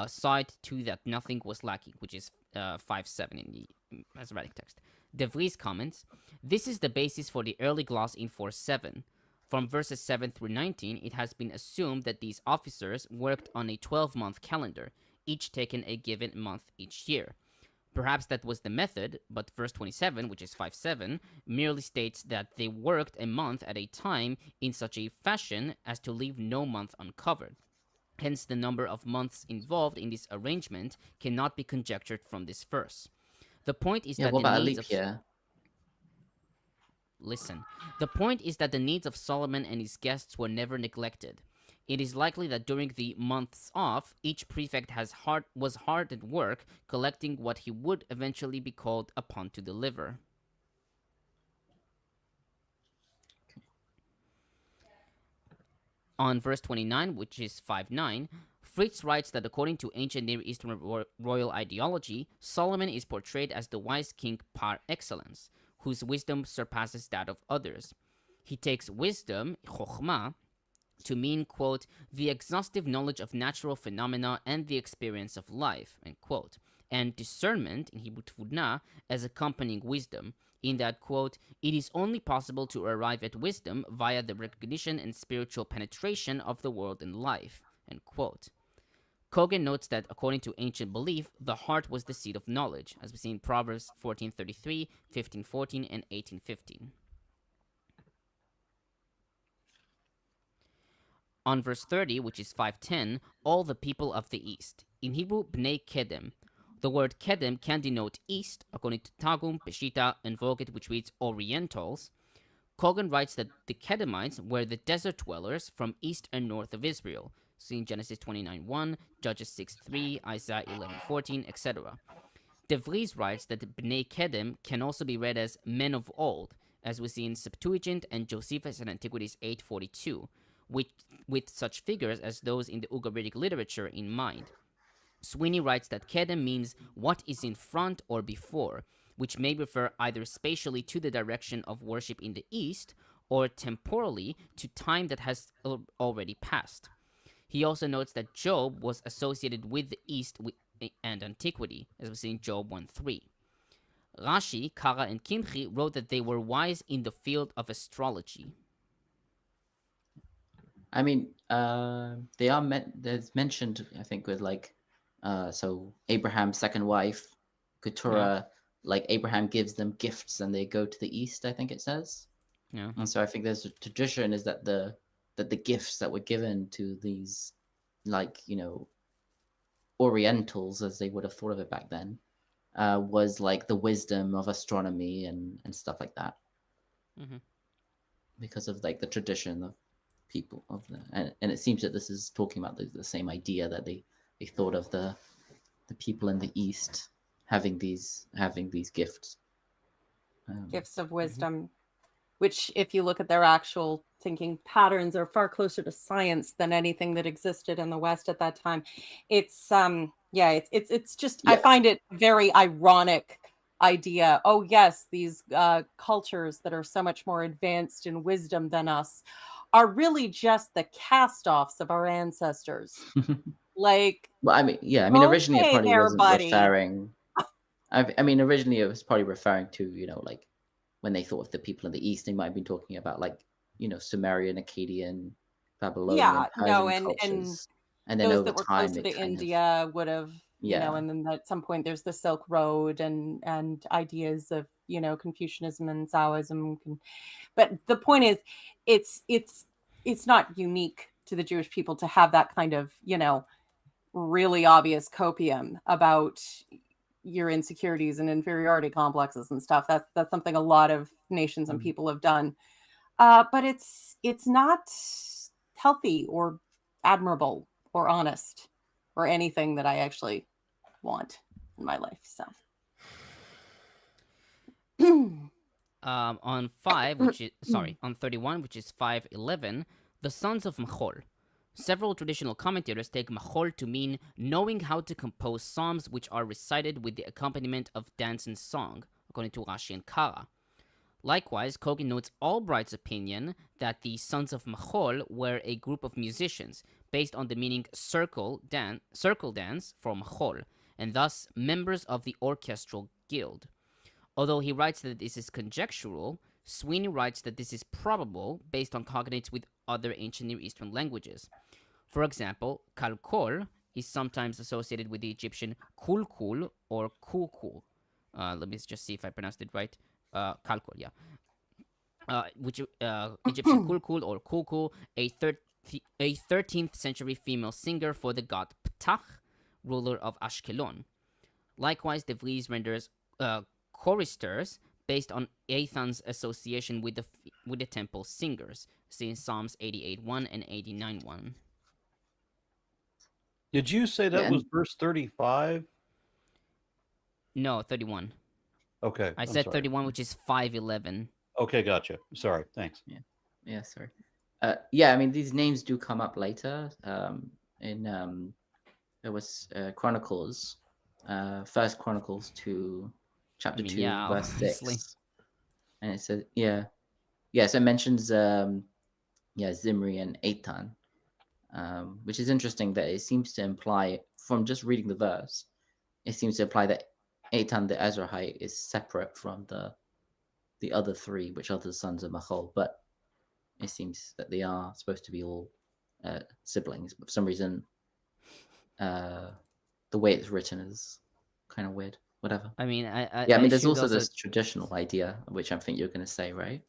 sighed to that nothing was lacking, which is 5:7 in the Masoretic text. DeVries comments, this is the basis for the early gloss in 4:7. From verses 7 through 19, it has been assumed that these officers worked on a 12-month calendar, each taking a given month each year. Perhaps that was the method, but verse 27, which is 5:7, merely states that they worked a month at a time in such a fashion as to leave no month uncovered. Hence, the number of months involved in this arrangement cannot be conjectured from this verse. The point is that what the about a needs leap of year? Listen. The point is that the needs of Solomon and his guests were never neglected. It is likely that during the months off, each prefect was hard at work collecting what he would eventually be called upon to deliver. On verse 29, which is 5:9, Fritz writes that according to ancient Near Eastern royal ideology, Solomon is portrayed as the wise king par excellence, whose wisdom surpasses that of others. He takes wisdom, chokhmah, to mean, quote, the exhaustive knowledge of natural phenomena and the experience of life, end quote, and discernment, in Hebrew tvunah, as accompanying wisdom, in that, quote, it is only possible to arrive at wisdom via the recognition and spiritual penetration of the world and life, end quote. Cogan notes that according to ancient belief, the heart was the seat of knowledge, as we see in Proverbs 14:33, 15:14, and 18:15. On verse 30, which is 5:10, all the people of the east. In Hebrew, Bnei Kedem. The word Kedem can denote east, according to Targum, Peshitta, and Voget, which reads Orientals. Cogan writes that the Kedemites were the desert dwellers from east and north of Israel, see in Genesis 29:1, Judges 6:3, Isaiah 11:14, etc. DeVries writes that Bnei Kedem can also be read as men of old, as we see in Septuagint and Josephus and Antiquities 8:42, with such figures as those in the Ugaritic literature in mind. Sweeney writes that Kedem means what is in front or before, which may refer either spatially to the direction of worship in the east or temporally to time that has already passed. He also notes that Job was associated with the east and antiquity, as we see in Job 1:3. Rashi, Kara, and Kimchi wrote that they were wise in the field of astrology. I mean, they are there's mentioned, I think, with like, so Abraham's second wife, Keturah, like Abraham gives them gifts and they go to the east, I think it says. Yeah. And so I think there's a tradition is that the gifts that were given to these, like, you know, Orientals, as they would have thought of it back then, was like the wisdom of astronomy and stuff like that. Mm-hmm. Because of like the tradition of people of the, and it seems that this is talking about the same idea that they thought of the people in the east having these gifts, Gifts of wisdom, which, if you look at their actual thinking patterns, are far closer to science than anything that existed in the West at that time. It's it's just, I find it very ironic idea. Oh yes, these cultures that are so much more advanced in wisdom than us are really just the cast-offs of our ancestors. Like, well, I mean, originally it probably wasn't referring. I mean, originally it was probably referring to, you know, like when they thought of the people in the east, they might have been talking about, like, you know, Sumerian, Akkadian, Babylonian, Persian cultures. And then those over that were time, closer to India would have, you know, and then at some point there's the Silk Road and ideas of, you know, Confucianism and Taoism. But the point is, it's not unique to the Jewish people to have that kind of, you know, really obvious copium about your insecurities and inferiority complexes and stuff. That's something a lot of nations and people have done. But it's not healthy or admirable or honest or anything that I actually want in my life. So On 5, which is on 31, which is 5:11, the sons of Machol. Several traditional commentators take Machol to mean knowing how to compose psalms which are recited with the accompaniment of dance and song, according to Rashi and Kara. Likewise, Cogan notes Albright's opinion that the sons of Machol were a group of musicians, based on the meaning circle dance for Machol, and thus members of the orchestral guild. Although he writes that this is conjectural, Sweeney writes that this is probable based on cognates with other ancient Near Eastern languages. For example, kalkol is sometimes associated with the Egyptian kulkul or kulkul. Let me just see if I pronounced it right. Kalkol, yeah. Which Egyptian kulkul or kulkul, a 13th century female singer for the god Ptah, ruler of Ashkelon. Likewise, DeVries renders choristers based on Ethan's association with the temple singers, see in Psalms 88:1 and 89:1. Did you say that was verse 35? No, 31. Okay. I I'm said sorry. 31, which is 5:11. Okay, gotcha. Sorry. Thanks. Yeah, sorry. Yeah, I mean, these names do come up later. There was Chronicles, First Chronicles 2, chapter 2, yeah, verse obviously. 6. And it says, so it mentions, Zimri and Eitan, which is interesting that it seems to imply, from just reading the verse, it seems to imply that Eitan the Ezrahite is separate from the other three, which are the sons of Machol, but it seems that they are supposed to be all siblings. But for some reason, the way it's written is kind of weird. Whatever. I mean, I there's assume also those this traditional idea, which I think you're going to say, right?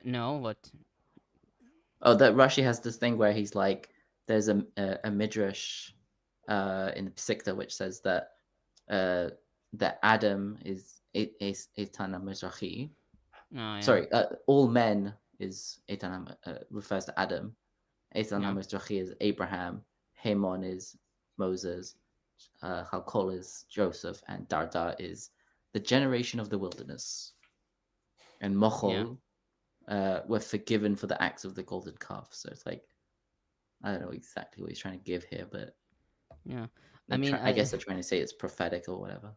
No, what? Oh, that Rashi has this thing where he's like, there's a midrash in the Pesikta which says that that Adam is Eitan Mizrahi. Oh, yeah. Sorry, all men is Eitan refers to Adam. Eitan Mizrahi is Abraham. Haman is Moses. Halkol is Joseph, and Darda is the generation of the wilderness. And Mochol were forgiven for the acts of the golden calf. So it's like, I don't know exactly what he's trying to give here, but yeah, I guess they're trying to say it's prophetic or whatever.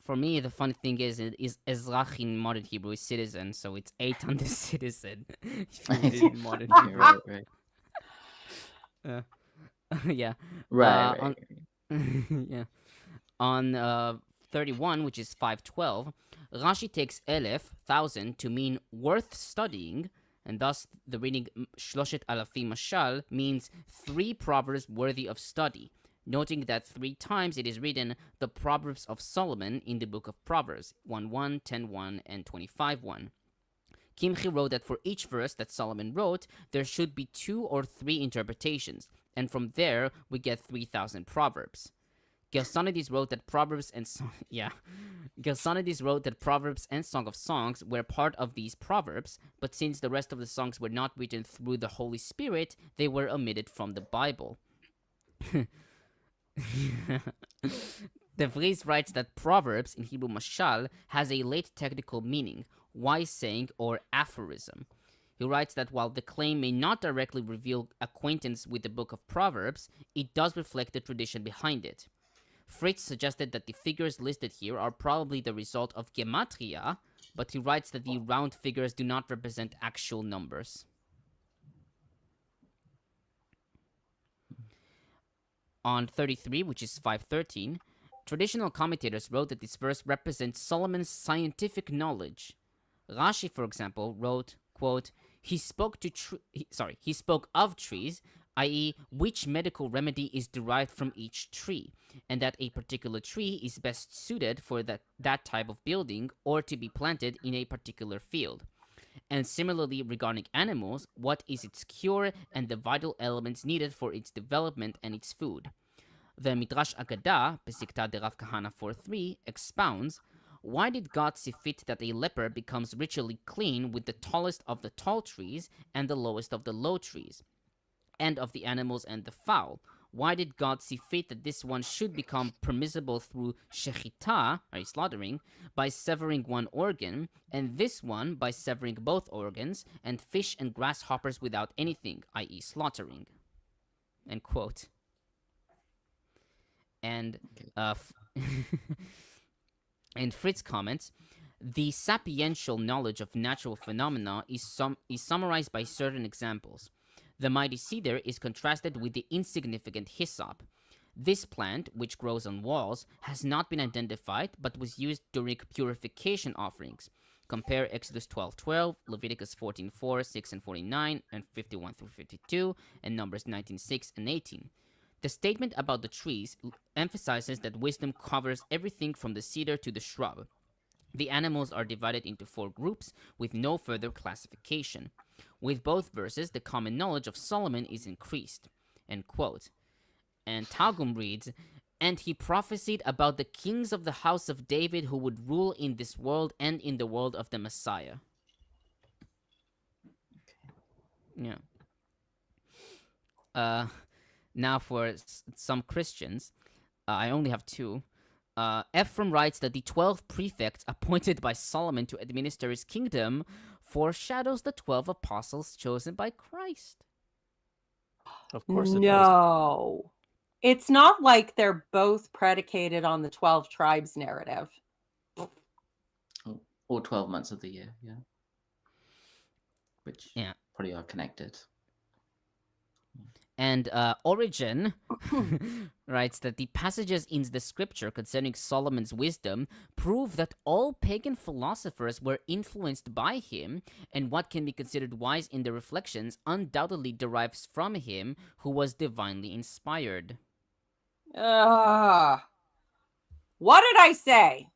For me, the funny thing is Ezrach in modern Hebrew is citizen, so it's Eitan the citizen. In modern Hebrew. Right. Yeah. Right. Yeah. On 31, which is 5:12, Rashi takes 1,000 to mean worth studying, and thus the reading Shloshet Alafim Mashal means 3 proverbs worthy of study, noting that 3 times it is written the Proverbs of Solomon in the book of Proverbs, 1:1, 10:1, and 25:1. Kimchi wrote that for each verse that Solomon wrote, there should be 2 or 3 interpretations, and from there we get 3,000 proverbs. Gersonides wrote that Proverbs and Song of Songs were part of these proverbs, but since the rest of the songs were not written through the Holy Spirit, they were omitted from the Bible. DeVries writes that Proverbs in Hebrew mashal has a late technical meaning, wise saying or aphorism. He writes that while the claim may not directly reveal acquaintance with the book of Proverbs, it does reflect the tradition behind it. Fritz suggested that the figures listed here are probably the result of gematria, but he writes that the round figures do not represent actual numbers. On 33, which is 5:13, traditional commentators wrote that this verse represents Solomon's scientific knowledge. Rashi, for example, wrote, quote, he spoke of trees, i.e., which medical remedy is derived from each tree, and that a particular tree is best suited for that type of building or to be planted in a particular field. And similarly, regarding animals, what is its cure and the vital elements needed for its development and its food. The Midrash Agadah, Pesikta de Rav Kahana 4.3, expounds, why did God see fit that a leper becomes ritually clean with the tallest of the tall trees and the lowest of the low trees, and of the animals and the fowl, Why did God see fit that this one should become permissible through shechita, or slaughtering, by severing one organ, and this one by severing both organs, and fish and grasshoppers without anything, i.e. slaughtering? End quote. And and Fritz comments, the sapiential knowledge of natural phenomena is summarized by certain examples. The mighty cedar is contrasted with the insignificant hyssop. This plant, which grows on walls, has not been identified, but was used during purification offerings. Compare Exodus 12:12, Leviticus 14:4, 6 and 49, and 51 through 52, and Numbers 19:6 and 18. The statement about the trees emphasizes that wisdom covers everything from the cedar to the shrub. The animals are divided into 4 groups with no further classification. With both verses, the common knowledge of Solomon is increased. End quote. And Targum reads, and he prophesied about the kings of the house of David who would rule in this world and in the world of the Messiah. Yeah. Now for some Christians, I only have 2. Ephraim writes that the 12 prefects appointed by Solomon to administer his kingdom foreshadows the 12 apostles chosen by Christ. Of course it does. No. It's not like they're both predicated on the 12 tribes narrative. All 12 months of the year, yeah. Which probably are connected. And Origen writes that the passages in the scripture concerning Solomon's wisdom prove that all pagan philosophers were influenced by him, and what can be considered wise in the reflections undoubtedly derives from him who was divinely inspired. What did I say?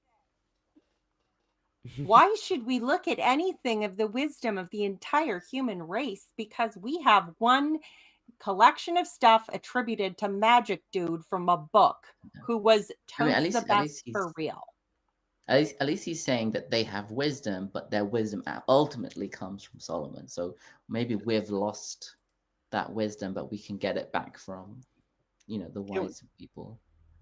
Why should we look at anything of the wisdom of the entire human race? Because we have one collection of stuff attributed to Magic Dude from a book who was the best for real. At least he's saying that they have wisdom, but their wisdom ultimately comes from Solomon. So maybe we've lost that wisdom, but we can get it back from, the wise people.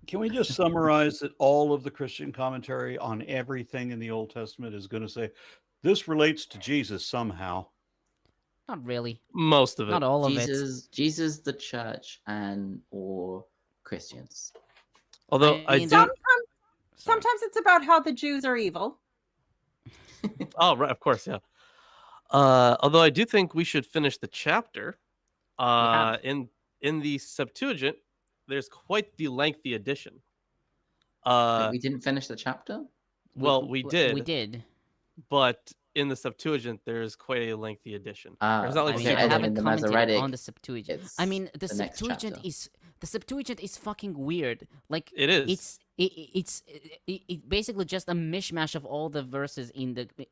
Can we just summarize that all of the Christian commentary on everything in the Old Testament is going to say this relates to Jesus somehow? Not really. Most of it. Not all of it. Jesus, the church, or Christians. Although Sometimes it's about how the Jews are evil. Oh, right, of course, yeah. Although I do think we should finish the chapter. In the Septuagint, there's quite the lengthy edition. We didn't finish the chapter? Well, we did. We did. But in the Septuagint, there's quite a lengthy edition. There's not like I haven't commented on the Septuagint. I mean, the Septuagint is fucking weird. Like it is. It's basically just a mishmash of all the verses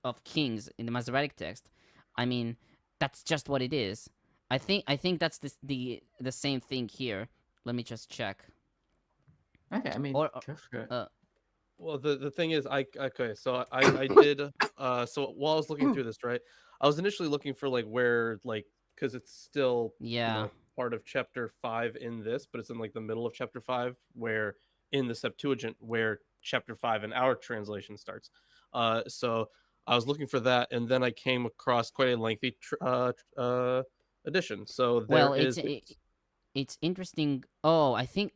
of Kings in the Masoretic text. I mean, that's just what it is. I think that's the same thing here. Let me just check. Okay, I mean, well, the thing is, I did. So while I was looking through this, right, I was initially looking for where because it's still part of chapter 5 in this, but it's in the middle of chapter 5, where in the Septuagint where chapter 5 in our translation starts. So I was looking for that, and then I came across quite a lengthy edition. So it's interesting. Oh, I think.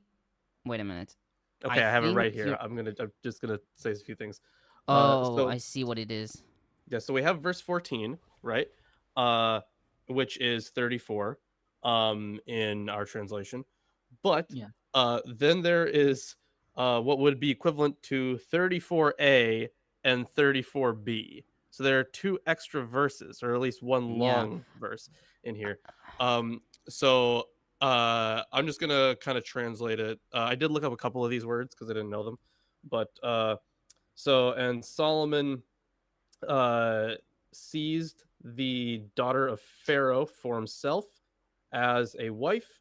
Wait a minute. Okay, I have it right here. I'm just gonna say a few things. I see what it is. Yeah, so we have verse 14, right? Which is 34 in our translation. But then there is what would be equivalent to 34a and 34b. So there are 2 extra verses, or at least one long verse in here. So I'm just gonna kind of translate it. I did look up a couple of these words because I didn't know them, but and Solomon seized the daughter of Pharaoh for himself as a wife,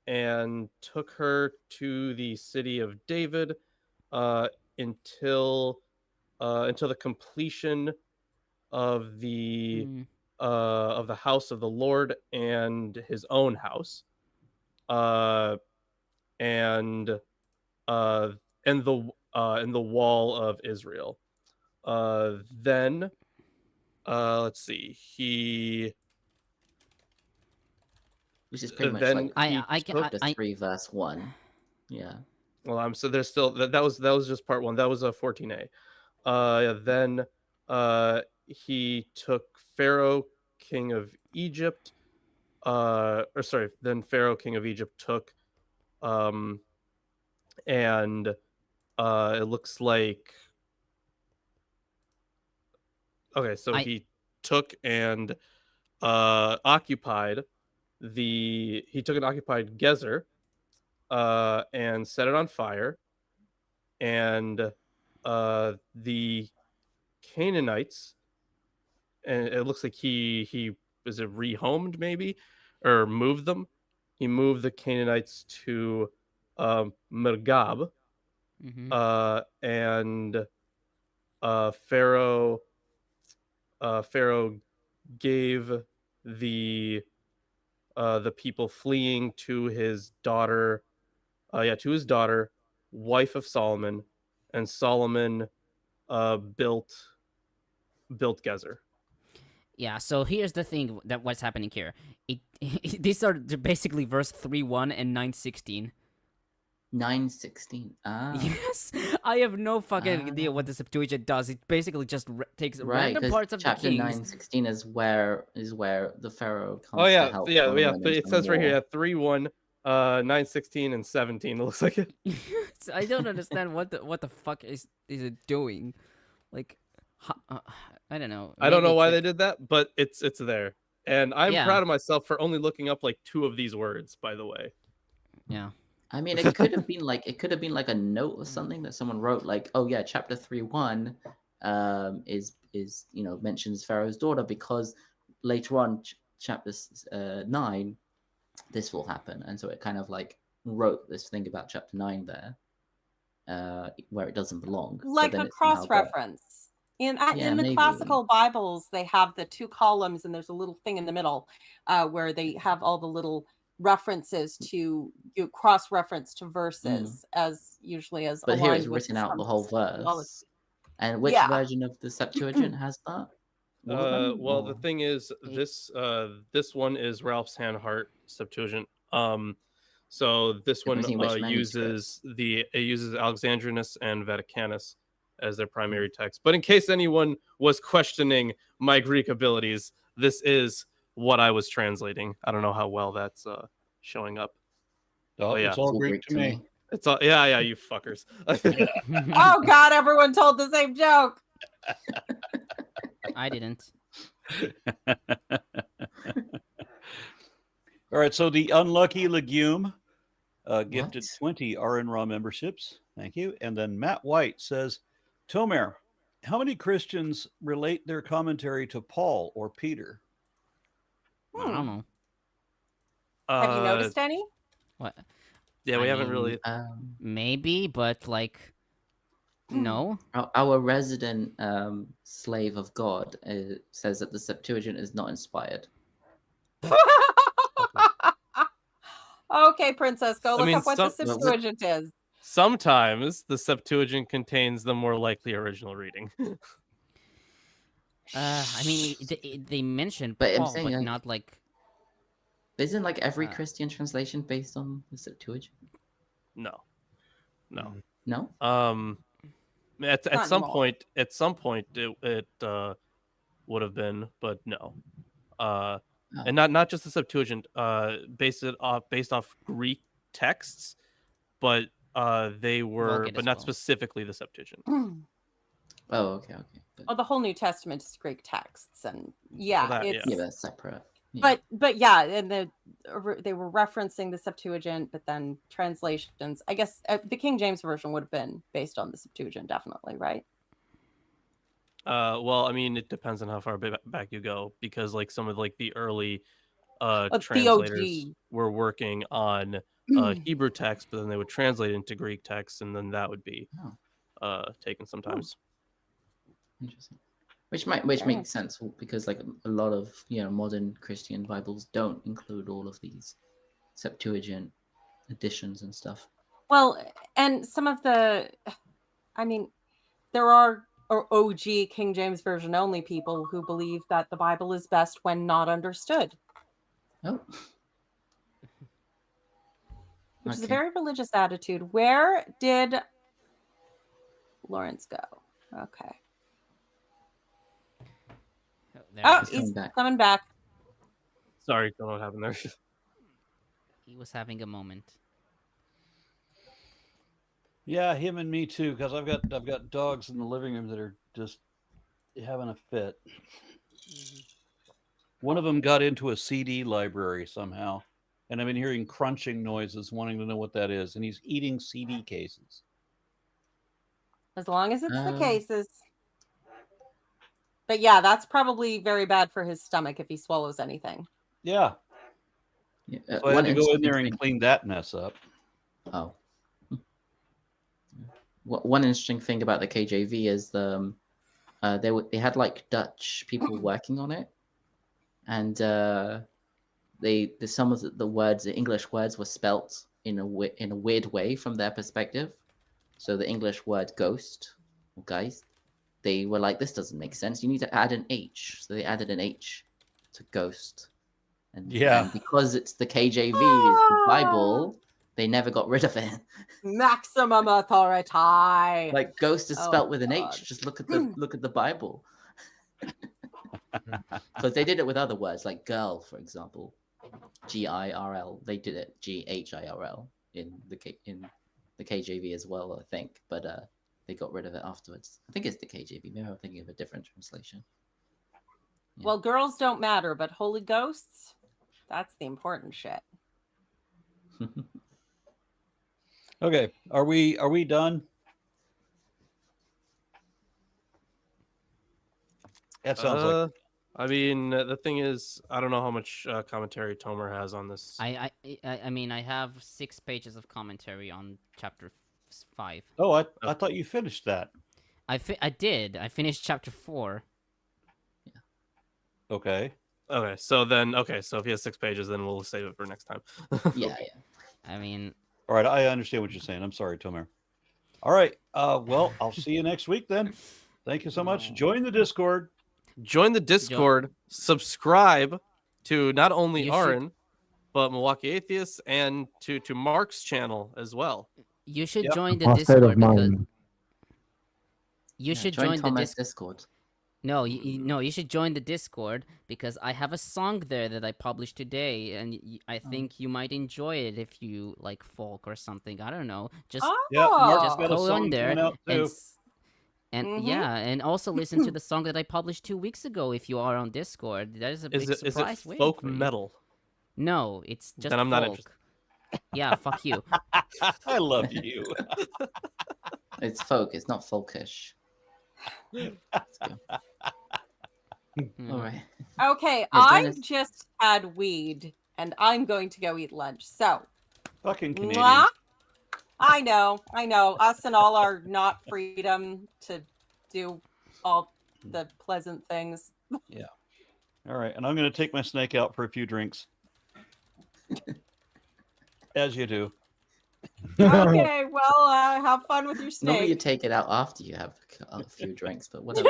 and took her to the city of David until the completion of the house of the Lord and his own house. and the wall of Israel. Then let's see. Which is pretty much then like I chapter 3 verse 1. Yeah. Well, so there's still that was just part 1. That was a 14a. Then he took Pharaoh, king of Egypt. Then Pharaoh, king of Egypt, took, and it looks like. Okay, so he took and occupied he took an occupied Gezer, and set it on fire, and the Canaanites, and it looks like he was it rehomed maybe, or moved them. He moved the Canaanites to Mergab, and Pharaoh gave the people fleeing to his daughter, wife of Solomon, and Solomon built Gezer. Yeah, so here's the thing that what's happening here. These are basically verse 3:1 and 9:16. 9:16. Ah. Yes, I have no fucking idea what the Septuagint does. It basically just takes random parts of the chapter Kings. 9:16 is where the Pharaoh comes Oh yeah, to help. yeah. Solomon It in says right war. here 3:1, 9:16, and 17. It looks like it. I don't understand what the fuck is it doing, like. I don't know. I don't know Maybe why it's they did that, but it's there. And I'm Yeah. proud of myself for only looking up like 2 of these words, by the way. Yeah. I mean, it could have been like a note or something that someone wrote, like, oh yeah, chapter 3:1 is mentions Pharaoh's daughter, because later on chapter 9 this will happen, and so it kind of like wrote this thing about chapter 9 there, where it doesn't belong, Like a cross reference. In the maybe. classical Bibles, they have the 2 columns, and there's a little thing in the middle where they have all the little references to cross-reference to verses, as usually as. But here it's aligned with written out the whole verse. symbology. And which version of the Septuagint has that? All of them, Well, or- the thing is, this one is Ralph's Handhart Septuagint. So this one uses Alexandrinus and Vaticanus as their primary text. But in case anyone was questioning my Greek abilities, this is what I was translating. I don't know how well that's showing up. Oh, yeah. it's all Greek to me. It's all yeah, you fuckers. Oh God, everyone told the same joke. I didn't. All right, so the unlucky legume gifted What? 20 RN Raw memberships. Thank you. And then Matt White says, Tomer, how many Christians relate their commentary to Paul or Peter? I don't know. Have you noticed any? What? Yeah, we I haven't mean, really. Maybe, but like, no. Our resident slave of God says that the Septuagint is not inspired. Okay, princess, go look mean, up what the Septuagint is. Sometimes the Septuagint contains the more likely original reading. I mean, they mentioned But I'm Paul, saying, but like, not like. Isn't like every Christian translation based on the Septuagint? No. No. At some point it would have been, but no. And not just the Septuagint, based off Greek texts, but they were, Vulgate but as not well. specifically the Septuagint. Oh, okay. Oh, the whole New Testament is Greek texts, and it's Yeah, that's separate. But yeah, and they were referencing the Septuagint, but then translations. I guess the King James version would have been based on the Septuagint, definitely, right? Well, I mean, it depends on how far back you go, because like some of like the early translators were working on Hebrew text, but then they would translate into Greek text, and then that would be taken sometimes. Interesting. Which makes sense, because like a lot of modern Christian Bibles don't include all of these Septuagint editions and stuff. Well, and some of the, I mean, there are OG King James Version only people who believe that the Bible is best when not understood, Oh, which is a okay. very religious attitude. Where did Lawrence go? Okay. There Oh, he is. he's back. coming back. Sorry, don't know what happened there. He was having a moment. Yeah, him and me too, because I've got dogs in the living room that are just having a fit. One of them got into a CD library somehow, and I've been hearing crunching noises, wanting to know what that is, and he's eating CD cases. As long as it's the cases. But yeah, that's probably very bad for his stomach if he swallows anything. Yeah, Yeah, so I had to go in there and thing- clean that mess up. Oh. One interesting thing about the KJV is they had like Dutch people working on it, and some of the words, the English words, were spelt in a weird way from their perspective. So the English word ghost or geist, they were like, this doesn't make sense. You need to add an H. So they added an H to ghost. And because it's the KJV, it's the Bible, they never got rid of it. Maximum authority. Like ghost is spelt with an God. H. Just look at the Bible. Because they did it with other words like girl, for example, GIRL. They did it GHIRL in the KJV as well, I think. But they got rid of it afterwards. I think it's the KJV. Maybe I'm thinking of a different translation. Yeah. Well, girls don't matter, but Holy Ghosts, that's the important shit. Okay, are we done? That sounds like I mean, the thing is, I don't know how much commentary Tomer has on this. I mean, I have 6 pages of commentary on chapter 5. Oh, I thought you finished that. I did. I finished chapter 4. Okay. Okay, so if he has 6 pages, then we'll save it for next time. yeah. I mean, All right, I understand what you're saying. I'm sorry, Tomer. All right. Well, I'll see you next week then. Thank you so much. Join the Discord. Join the Discord. Subscribe to not only You Aaron, but Milwaukee Atheists, and to Mark's channel as well. you should Yep. join the Lost state of Discord because mind. you should join join the Thomas Discord. Discord. No, no, you should join the Discord because I have a song there that I published today, and I think you might enjoy it if you like folk or something. I don't know. Just Yeah, Mark's just got a go on song there coming out and too. Mhm. yeah, and also listen to the song that I published 2 weeks ago if you are on Discord. That is a big Is surprise it waiting folk for you. metal? No, it's just Then I'm not folk. interested. Yeah, fuck you. I love you. It's folk. It's not folkish. Let's go. Hmm. All right. Okay, Yeah, join I us. just had weed and I'm going to go eat lunch. So, Fucking Canadian. mwah. I know. Us and all our not freedom to do all the pleasant things. All right, and I'm going to take my snake out for a few drinks. As you do. Okay, well, have fun with your Normally you snake. take it out after you have a few drinks, but whatever.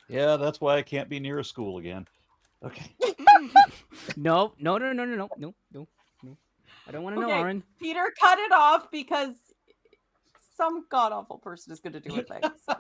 Yeah, that's why I can't be near a school again. Okay. No. I don't want to know, Okay. Aaron. Peter, cut it off because some god awful person is going to do a thing. So.